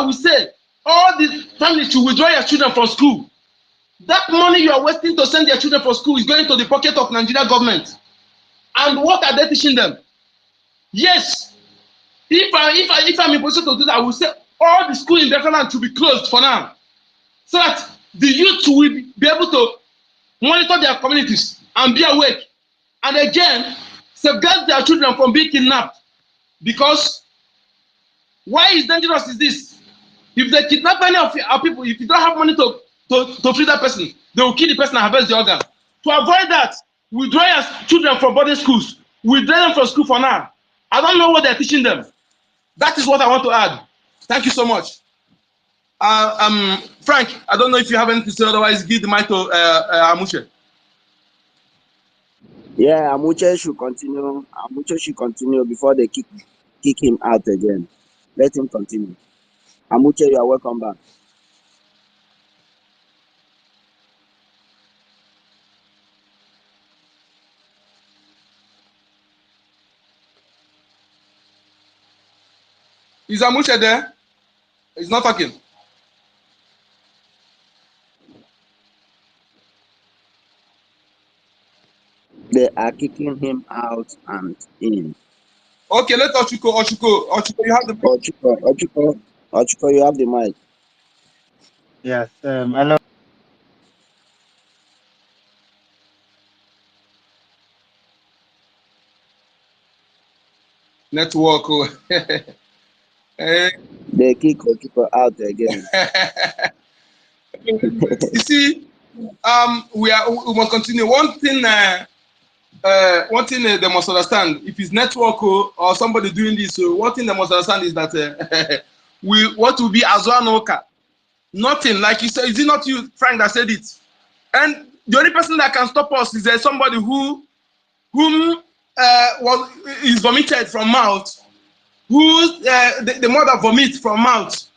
will say all the families should withdraw your children from school, that money you are wasting to send your children for school is going to the pocket of Nigeria government. And what are they teaching them? Yes, if I'm in position to do that, I will say all the schools in Biafra land should be closed for now, so that the youth will be able to monitor their communities and be awake, and again safeguard their children from being kidnapped. Because why is dangerous is this? If they kidnap any of our people, if you don't have money to free that person, they will kill the person and harvest the organ. To avoid that, withdraw your children from boarding schools. Withdraw them from school for now. I don't know what they're teaching them. That is what I want to add. Thank you so much. Frank, I don't know if you have anything to say, otherwise give the mic to Amuche. Yeah, Amuche should continue. Amuche should continue before they kick him out again. Let him continue. Amuche, you are welcome back. Is Amuche there? He's not talking. They are kicking him out and in. Okay, let Ochuko, you have the mic. Ochuko, you have the mic. Yes, hello. Network. They kick Ochuko out again. You see, we must continue. One thing they must understand, if it's network or somebody doing this, one thing they must understand is that what will be Azwanoka. Nothing, like you said, is it not you, Frank, that said it? And the only person that can stop us is somebody whom is vomited from mouth, who the mother vomits from mouth,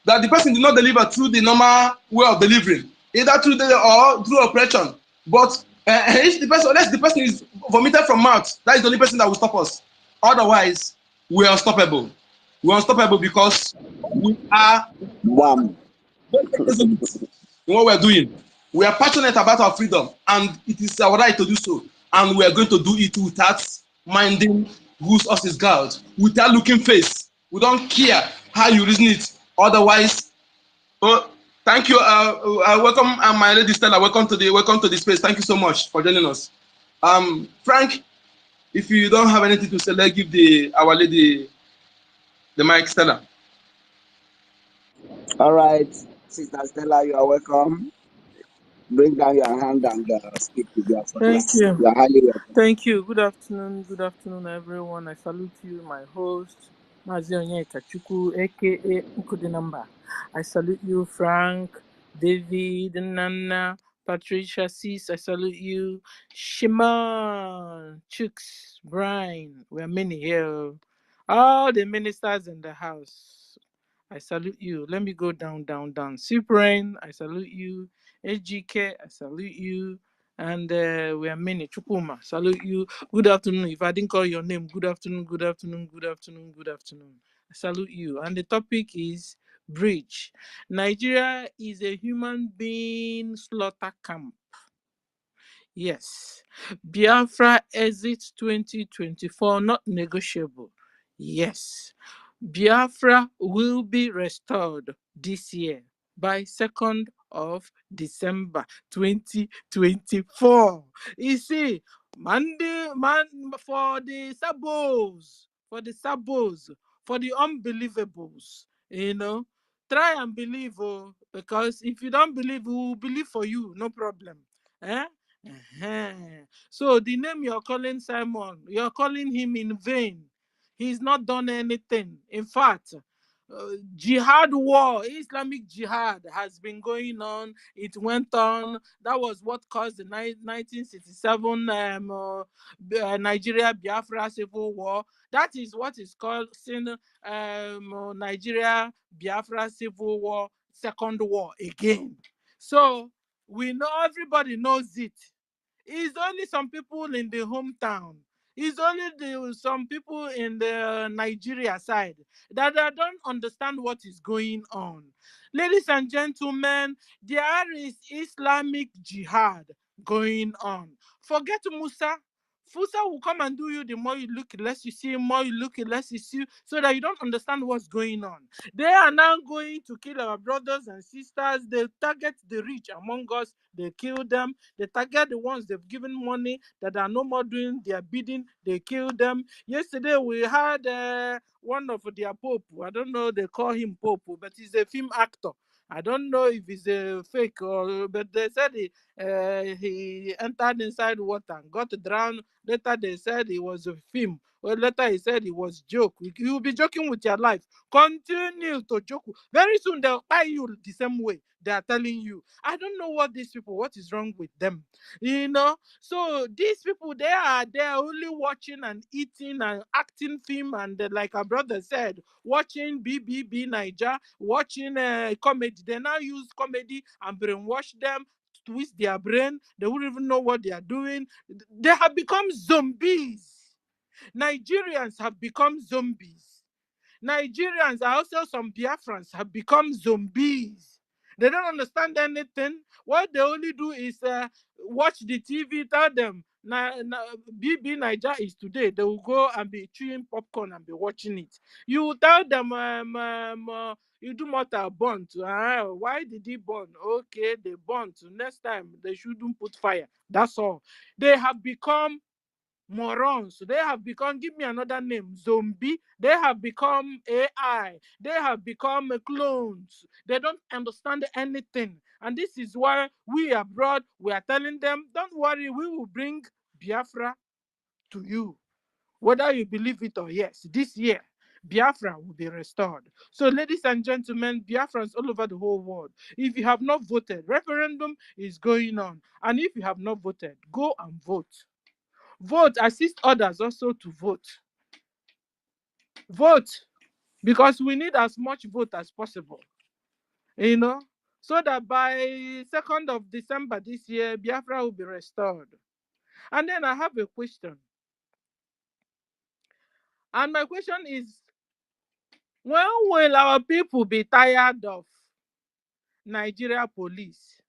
that the person did not deliver through the normal way of delivering, either through or through operation. But unless the person is vomited from mouth, that is the only person that will stop us. Otherwise, we are unstoppable. We are unstoppable because we are in what we are doing. We are passionate about our freedom, and it is our right to do so. And we are going to do it without minding whose us is God, without looking face. We don't care how you reason it. Otherwise, oh, thank you. Welcome, my lady Stella. Welcome to the space. Thank you so much for joining us. Frank, if you don't have anything to say, let's give our lady the mic, Stella. All right, Sister Stella, you are welcome. Bring down your hand and speak to Biafra. Thank you. You are highly welcome. Thank you. Good afternoon, everyone. I salute you, my host, Mazi Onyeka Chukwu, aka Nkudinamba. I salute you, Frank, David, Nana, Patricia, Sis. I salute you, Shimon, Chooks, Brian. We are many here. All the ministers in the house. I salute you. Let me go down. Cyprian, I salute you. HGK, I salute you. And we are many. Chukuma, salute you. Good afternoon. If I didn't call your name, good afternoon. I salute you. And the topic is bridge. Nigeria is a human being slaughter camp. Yes. Biafra exit 2024, not negotiable. Yes. Biafra will be restored this year by 2nd of December 2024. You see, for the sabos, for the unbelievables, try and believe, because if you don't believe, we will believe for you, no problem. So the name you're calling Simon, you're calling him in vain. He's not done anything. In fact, jihad war, Islamic jihad has been going on. It went on. That was what caused the 1967 Nigeria Biafra civil war. That is what is called Nigeria Biafra civil war, second war again. So we know, everybody knows it. It's only some people in the hometown. It's only some people in the Nigeria side that don't understand what is going on. Ladies and gentlemen, there is Islamic jihad going on. Forget Musa. Musa will come and do you. The more you look, less you see. More you look, less you see. So that you don't understand what's going on. They are now going to kill our brothers and sisters. They target the rich among us. They kill them. They target the ones they've given money that are no more doing their bidding. They kill them. Yesterday we had one of their pope. I don't know, they call him pope, but he's a film actor. I don't know if he's a fake but they said he entered inside water and got drowned. Later they said it was a film. Well, later he said it was joke. You will be joking with your life. Continue to joke. Very soon they'll tie you the same way. They are telling you. I don't know what is wrong with them. So these people, they're only watching and eating and acting film, and like our brother said, watching BBB Niger, watching comedy. They now use comedy and brainwash them, twist their brain. They wouldn't even know what they are doing. They have become zombies. Nigerians have become zombies. Nigerians, are also some Biafrans, have become zombies. They don't understand anything. What they only do is watch the TV, tell them, BB Niger is today. They will go and be chewing popcorn and be watching it. You tell them, you do matter burnt. Why did he burn? Okay, they burnt. Next time, they shouldn't put fire. That's all. They have become morons. They have become, give me another name, zombie. They have become AI. They have become clones. They don't understand anything. And this is why we abroad, we are telling them, don't worry, we will bring Biafra to you. Whether you believe it or yes, this year, Biafra will be restored. So, ladies and gentlemen, Biafrans all over the whole world, if you have not voted, referendum is going on. And if you have not voted, go and vote. Vote, assist others also to vote. Vote, because we need as much vote as possible, so that by 2nd of December this year, Biafra will be restored. And then I have a question. And my question is, when will our people be tired of Nigeria police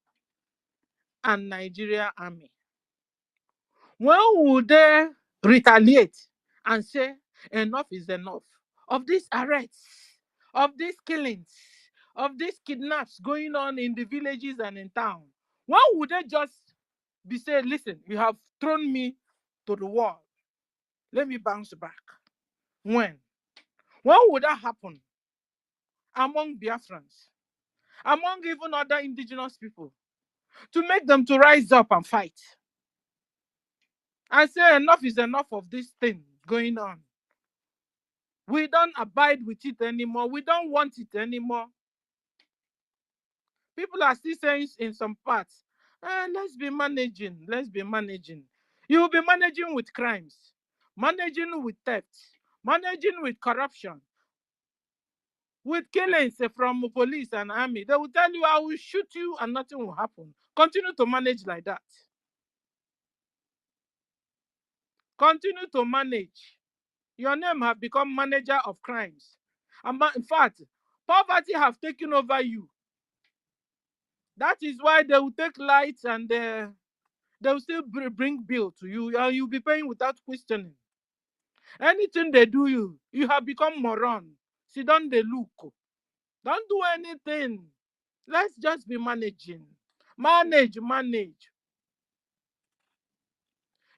and Nigeria army? When will they retaliate and say enough is enough of these arrests, of these killings? of these kidnaps going on in the villages and in town, why would they just be saying, listen, you have thrown me to the wall, let me bounce back? When would that happen among Biafrans, among even other indigenous people, to make them to rise up and fight and say enough is enough of this thing going on? We don't abide with it anymore. We don't want it anymore. People are still saying in some parts, let's be managing, let's be managing. You will be managing with crimes, managing with theft, managing with corruption, with killings from police and army. They will tell you, I will shoot you and nothing will happen. Continue to manage like that. Continue to manage. Your name have become manager of crimes. And in fact, poverty have taken over you. That is why they will take lights and they will still bring bill to you, and you'll be paying without questioning. Anything they do, you have become moron. See, don't they look? Don't do anything. Let's just be managing. Manage.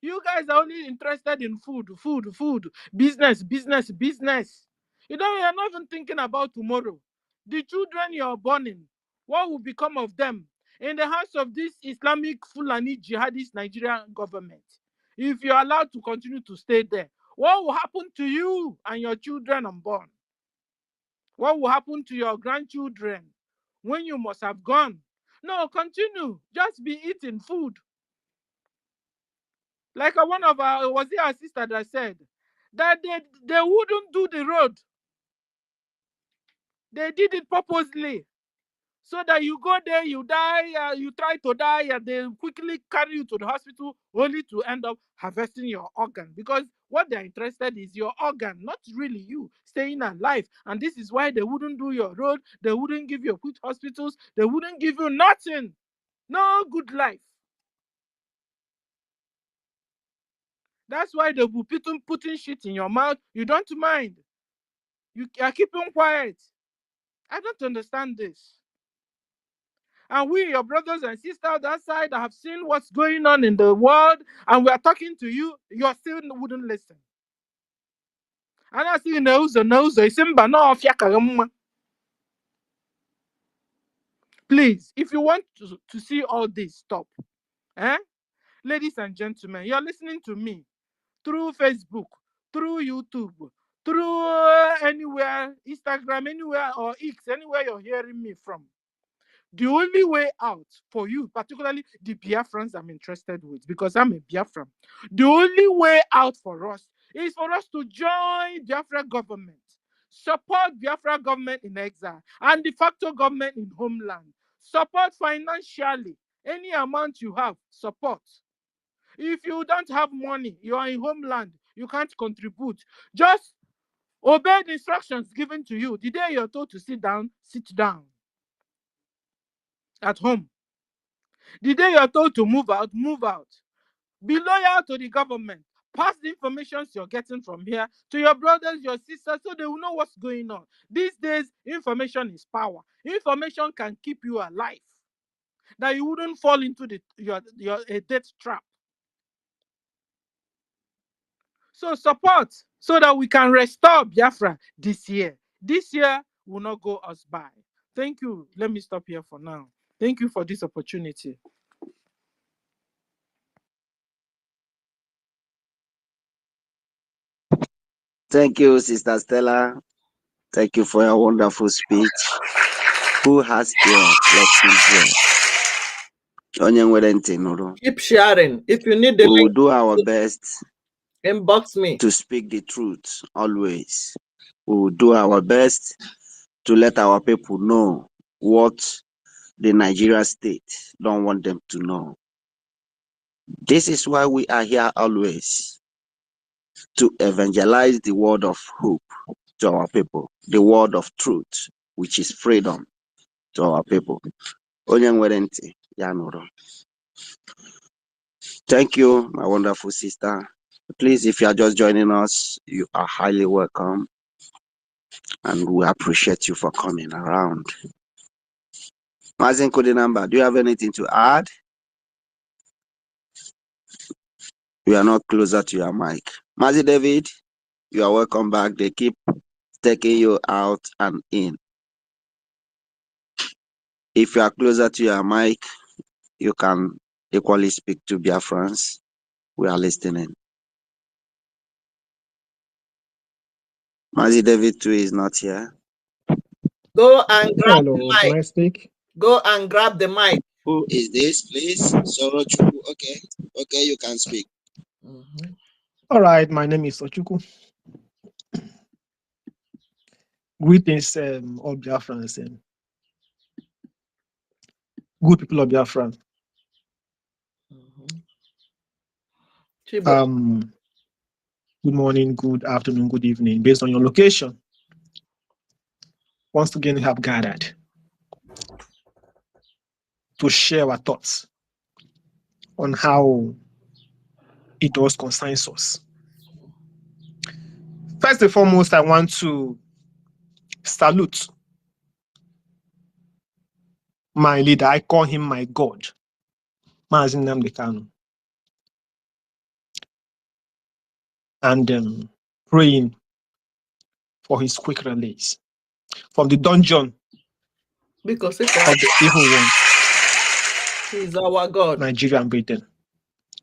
You guys are only interested in food, business. You're not even thinking about tomorrow. The children you're born in, what will become of them in the hands of this Islamic Fulani jihadist Nigerian government? If you're allowed to continue to stay there, what will happen to you and your children unborn? What will happen to your grandchildren when you must have gone? No, continue. Just be eating food. Like one of our, was it our sister that said that they wouldn't do the road. They did it purposely. So that you go there, you die, you try to die, and they quickly carry you to the hospital only to end up harvesting your organ. Because what they're interested is your organ, not really you staying alive. And this is why they wouldn't do your road, they wouldn't give you good hospitals, they wouldn't give you nothing. No good life. That's why they will be putting shit in your mouth. You don't mind. You are keeping quiet. I don't understand this. And we, your brothers and sisters that side, have seen what's going on in the world, and we are talking to you, you still wouldn't listen. And I see please, if you want to see all this, stop. Ladies and gentlemen, you're listening to me through Facebook, through YouTube, through anywhere, Instagram, anywhere, or X, anywhere you're hearing me from. The only way out for you, particularly the Biafrans I'm interested with, because I'm a Biafran, the only way out for us is for us to join Biafra government, support Biafra government in exile, and de facto government in homeland. Support financially. Any amount you have, support. If you don't have money, you are in homeland, you can't contribute. Just obey the instructions given to you. The day you're told to sit down at home. The day you're told to move out, move out. Be loyal to the government. Pass the information you're getting from here to your brothers, your sisters, so they will know what's going on. These days, information is power. Information can keep you alive. That you wouldn't fall into your death trap. So support so that we can restore Biafra this year. This year will not go us by. Thank you. Let me stop here for now. Thank you for this opportunity. Thank you, Sister Stella. Thank you for your wonderful speech. Who has ear? Let him hear. Keep sharing. If you need the we will link, do our best. Inbox me. To speak the truth always. We will do our best to let our people know what the Nigeria state don't want them to know. This is why we are here always, to evangelize the word of hope to our people, the word of truth, which is freedom to our people. Thank you, my wonderful sister. Please, if you are just joining us, you are highly welcome, and we appreciate you for coming around. Mazen Kodinamba, do you have anything to add? You are not closer to your mic. Mazi David, you are welcome back. They keep taking you out and in. If you are closer to your mic, you can equally speak to Biafrans. We are listening. Mazi David too is not here. Go and grab Hello, the can mic. I speak? Go and grab the mic. Who is this, please? Sorochu. Okay, you can speak. All right, my name is Ochuku. Greetings, all Biafrans, good people of Biafra. Good morning, good afternoon, good evening, based on your location. Once again, we have gathered to share our thoughts on how it does concerns us. First and foremost, I want to salute my leader. I call him my God, Mazi Nnamdi Kanu, and praying for his quick release from the dungeon Because of the evil one. He is our God. Nigeria and Britain.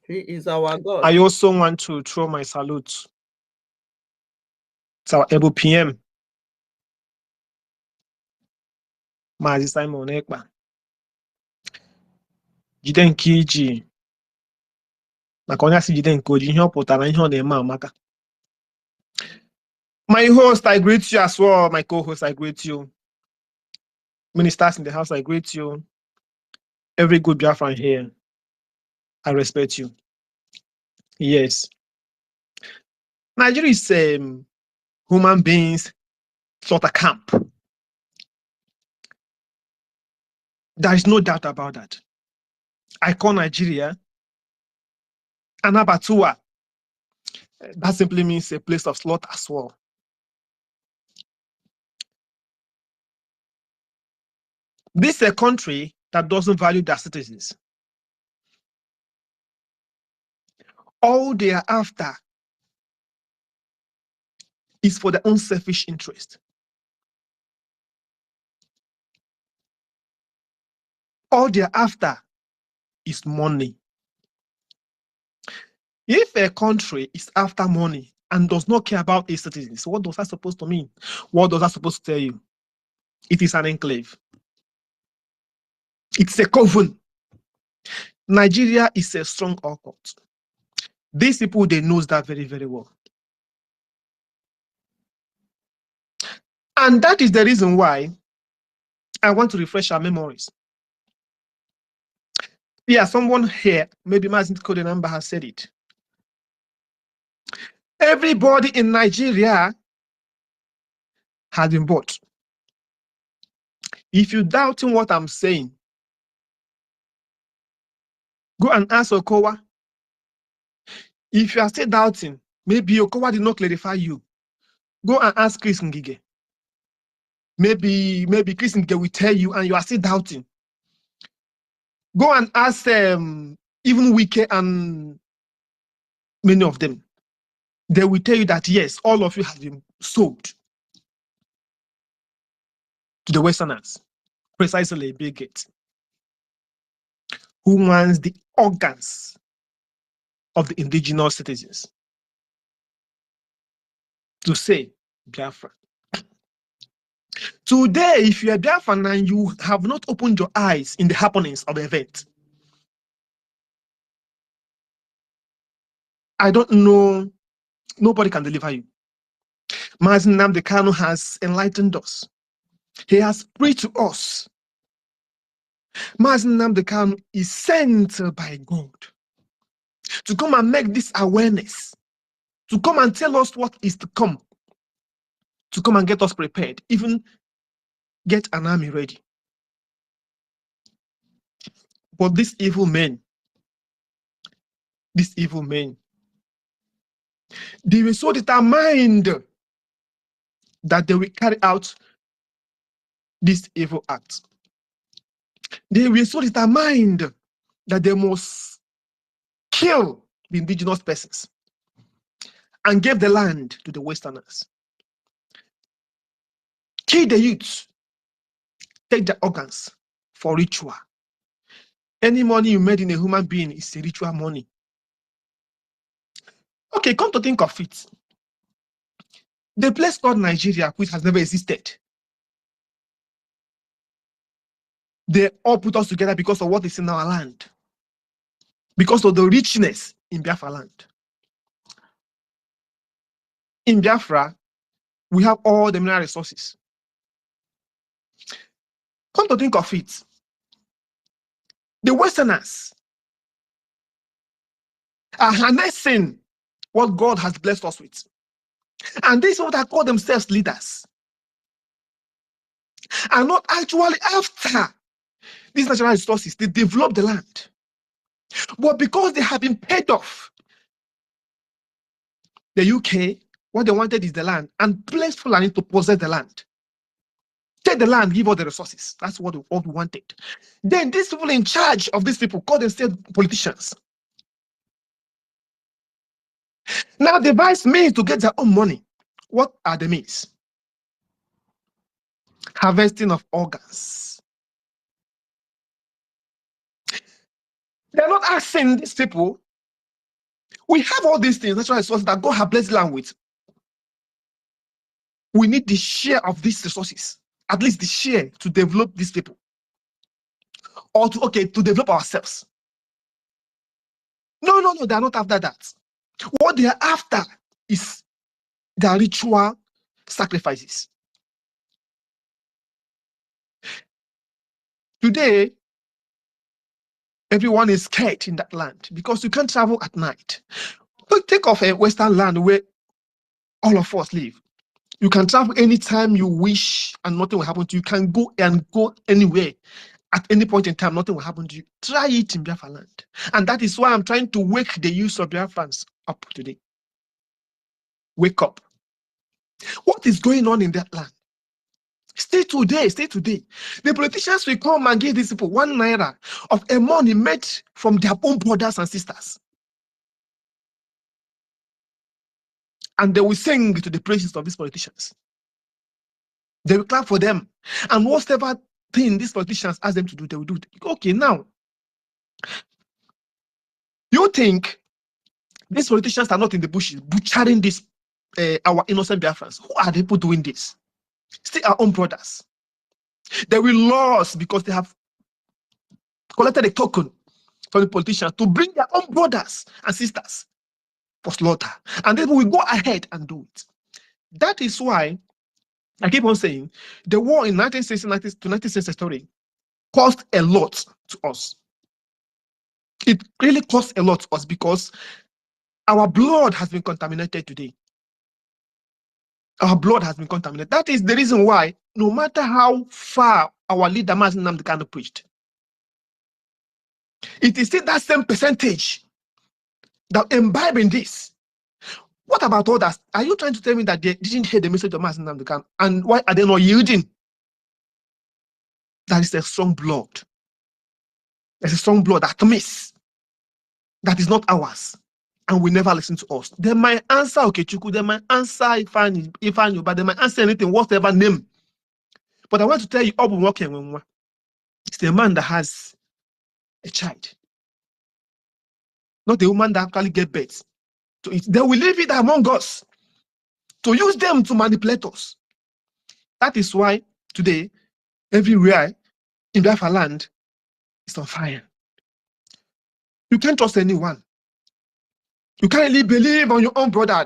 He is our God. I also want to throw my salute to our able PM, Mazi Simon Ekpa. Jide nke iji maka onye asị jide nke oji ihe ọ pụtara ihe ọ na-eme amaka. My host, I greet you as well. My co-host, I greet you. Ministers in the house, I greet you. Every good Biafran here, I respect you. Yes. Nigeria is human beings slaughter camp. There is no doubt about that. I call Nigeria an abattoir. That simply means a place of slaughter as well. This is a country that doesn't value their citizens. All they are after is for their own selfish interest. All they are after is money. If a country is after money and does not care about its citizens, what does that supposed to mean? What does that supposed to tell you? It is an enclave. It's a coven. Nigeria is a strong occult. These people, they know that very, very well. And that is the reason why I want to refresh our memories. Yeah, someone here, maybe Mazi Kodinamba has said it. Everybody in Nigeria has been bought. If you're doubting what I'm saying, go and ask Okowa. If you are still doubting, maybe Okowa did not clarify you. Go and ask Chris Ngige. Maybe Chris Ngige will tell you and you are still doubting. Go and ask even Wike and many of them. They will tell you that yes, all of you have been sold to the Westerners, precisely Bill Gates, who wants the organs of the indigenous citizens to say Biafra. Today, if you are Biafran and you have not opened your eyes in the happenings of the event, I don't know, nobody can deliver you. Mazi Nnamdi Kanu has enlightened us. He has preached to us. Mazi Nnamdi Kanu is sent by God to come and make this awareness, to come and tell us what is to come and get us prepared, even get an army ready. But these evil men, they were so determined that they will carry out this evil act. They were so determined that they must kill the indigenous persons and gave the land to the Westerners. Kill the youths, take their organs for ritual. Any money you made in a human being is a ritual money. Okay, come to think of it. The place called Nigeria, which has never existed, they all put us together because of what is in our land, because of the richness in Biafra land. In Biafra, we have all the mineral resources. Come to think of it, the Westerners are harnessing what God has blessed us with. And these people that call themselves leaders are not actually after these natural resources. They develop the land. But because they have been paid off, the UK, what they wanted is the land and placed Fulani to possess the land. Take the land, give all the resources. That's what we wanted. Then these people in charge of these people call themselves politicians. Now devise means to get their own money. What are the means? Harvesting of organs. They're not asking these people, we have all these things, natural resources that God has blessed the land with. We need the share of these resources, at least the share to develop these people. Or to develop ourselves. No, they're not after that. What they are after is their ritual sacrifices. Today, everyone is scared in that land because you can't travel at night. But think of a Western land where all of us live. You can travel anytime you wish and nothing will happen to you. You can go anywhere at any point in time, nothing will happen to you. Try it in Biafra land. And that is why I'm trying to wake the youth of Biafrans up today. Wake up. What is going on in that land? Stay today. The politicians will come and give these people 1 naira of a money made from their own brothers and sisters. And they will sing to the praises of these politicians. They will clap for them. And whatever thing these politicians ask them to do, they will do it. Okay, now, you think these politicians are not in the bushes butchering this, our innocent Biafrans? Who are the people doing this? Still our own brothers. They will lose because they have collected a token from the politicians to bring their own brothers and sisters for slaughter. And then we go ahead and do it. That is why I keep on saying the war in 1960 to 1963 cost a lot to us. It really cost a lot to us because our blood has been contaminated today. Our blood has been contaminated. That is the reason why, no matter how far our leader Mazi Nnamdi Kanu preached, it is still that same percentage that imbibe in this. What about others? Are you trying to tell me that they didn't hear the message of Mazi Nnamdi Kanu? And why are they not yielding? That is a strong blood. There's a strong blood that miss. That is not ours. And we never listen to us. They might answer Okechukwu, they might answer Ifeanyi, but they might answer anything, whatever name. But I want to tell you, it's the man that has a child, not the woman that actually gave birth to it. They will leave it among us to use them to manipulate us. That is why today, everywhere in Biafra land is on fire. You can't trust anyone. You can't really believe on your own brother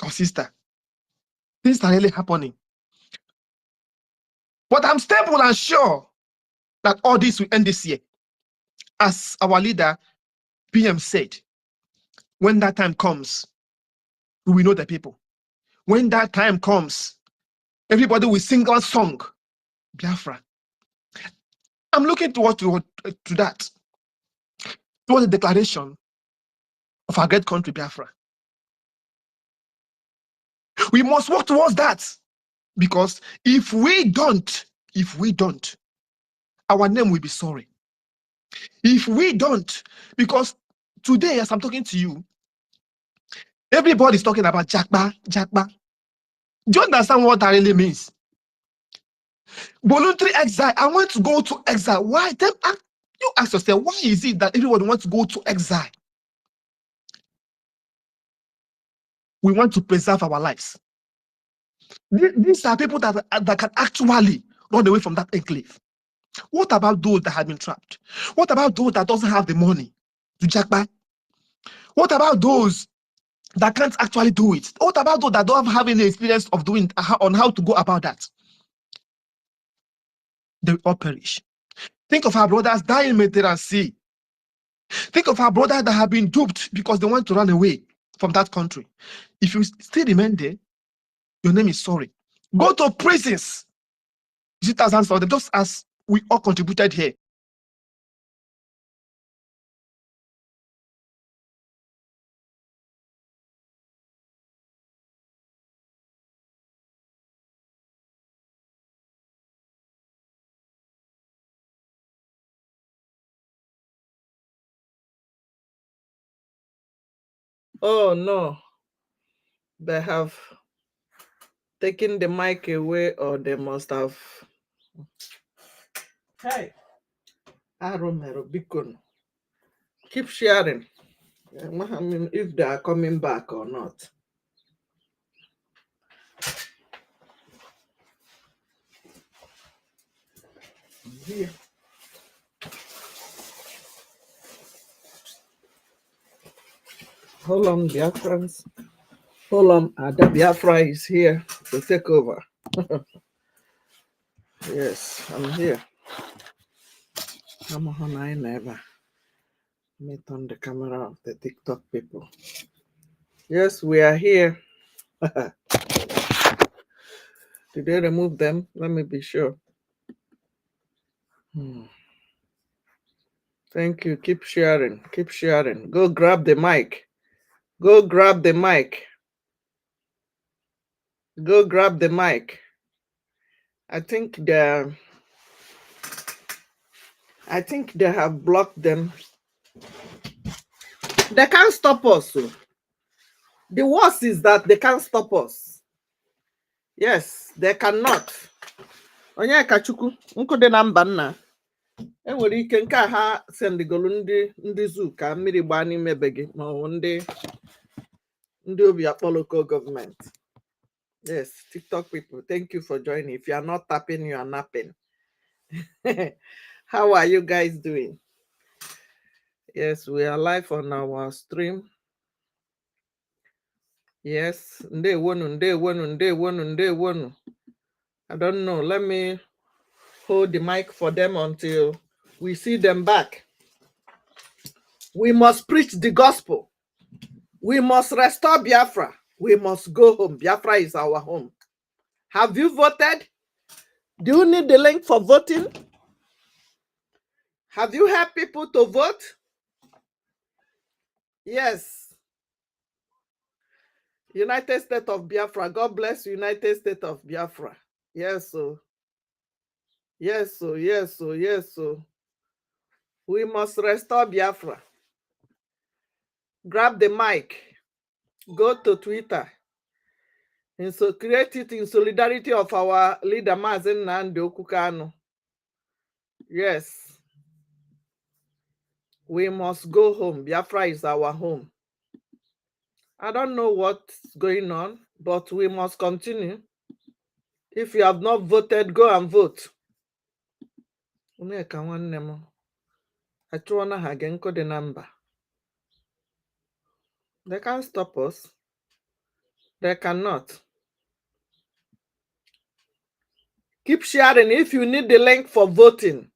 or sister. Things are really happening. But I'm stable and sure that all this will end this year. As our leader, PM, said, when that time comes, we will know the people. When that time comes, everybody will sing one song, Biafra. I'm looking to that, toward the declaration of our great country, Biafra. We must work towards that, because if we don't, our name will be sorry. If we don't, because today, as I'm talking to you, everybody's talking about Jakba, Jakba. Do you understand what that really means? Voluntary exile. I want to go to exile. Why? Then you ask yourself, why is it that everybody wants to go to exile? We want to preserve our lives. These are people that can actually run away from that enclave. What about those that have been trapped? What about those that doesn't have the money to Jakba? What about those that can't actually do it? What about those that don't have any experience of doing on how to go about that? They will all perish. Think of our brothers dying in Mediterranean Sea. Think of our brothers that have been duped because they want to run away from that country. If you still remain there, your name is sorry. Go to prisons. You see thousands of them, just as we all contributed here. Oh no, they have taken the mic away, or they must have. Hey, Aromero Bikon. Keep sharing. I mean, if they are coming back or not. Here. Hold on, Biafrans. Hold on, Ada Biafra is here to take over. Yes, I'm here. I'm on. I never meet on the camera of the TikTok people. Yes, we are here. Did they remove them? Let me be sure. Thank you. Keep sharing. Keep sharing. Go grab the mic. Go grab the mic. Go grab the mic. I think they have blocked them. They can't stop us. So. The worst is that they can't stop us. Yes, they cannot. Onye kachukwu nkụde na mba nna enwere ike nke a ha sendigolu ndị zoo ka mmiri gbaa n'ime be gị ma ọ ndị obi akpọ local government. Yes, TikTok people, thank you for joining. If you are not tapping, you are napping. How are you guys doing? Yes, we are live on our stream. Yes, ndewonu. I don't know. Let me hold the mic for them until we see them back. We must preach the gospel. We must restore Biafra. We must go home. Biafra is our home. Have you voted? Do you need the link for voting? Have you helped people to vote? Yes. United States of Biafra. God bless United States of Biafra. Yes, so. Yes, so. Yes, so. Yes, so. We must restore Biafra. Grab the mic. Go to Twitter. And so create it in solidarity of our leader, Mazen Nandi Okukano. Yes. We must go home. Biafra is our home. I don't know what's going on, but we must continue. If you have not voted, go and vote. They can't stop us. They cannot. Keep sharing. If you need the link for voting,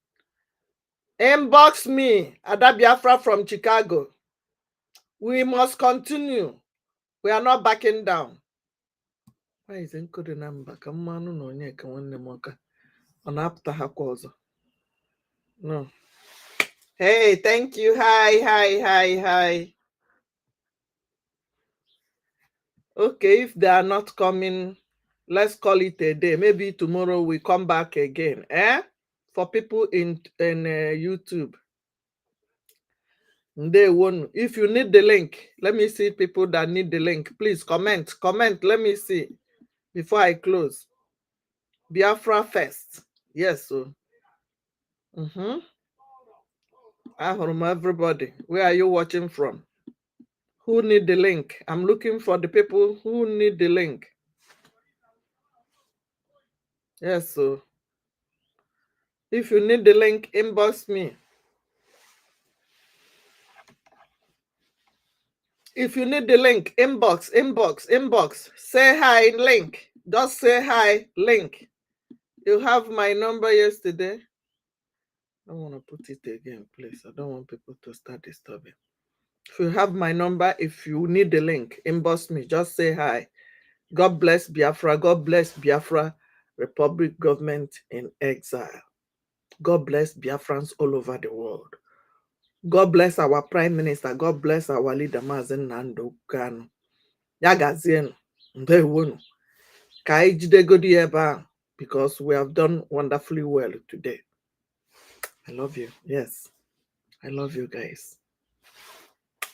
inbox me, Ada Biafra from Chicago. We must continue. We are not backing down. Why is it the number? Come on, no, no. Hey, thank you. Hi. Okay, if they are not coming, let's call it a day. Maybe tomorrow we come back again. for people in YouTube. Day one. If you need the link, let me see people that need the link. Please comment. Let me see before I close. Biafra first. Yes, so. Everybody. Where are you watching from? Who need the link? I'm looking for the people who need the link. Yes, so. If you need the link, inbox me. If you need the link, inbox. Say hi, link. Just say hi, link. You have my number yesterday. I don't want to put it again, please. I don't want people to start disturbing. If you have my number, if you need the link, inbox me. Just say hi. God bless Biafra. God bless Biafra Republic government in exile. God bless Biafrans all over the world. God bless our Prime Minister. God bless our leader, Mazen Nando Kanu. Yagazienu. Ndewonu. Ka anyị jidegodi ebe ahụ, because we have done wonderfully well today. I love you. Yes. I love you guys.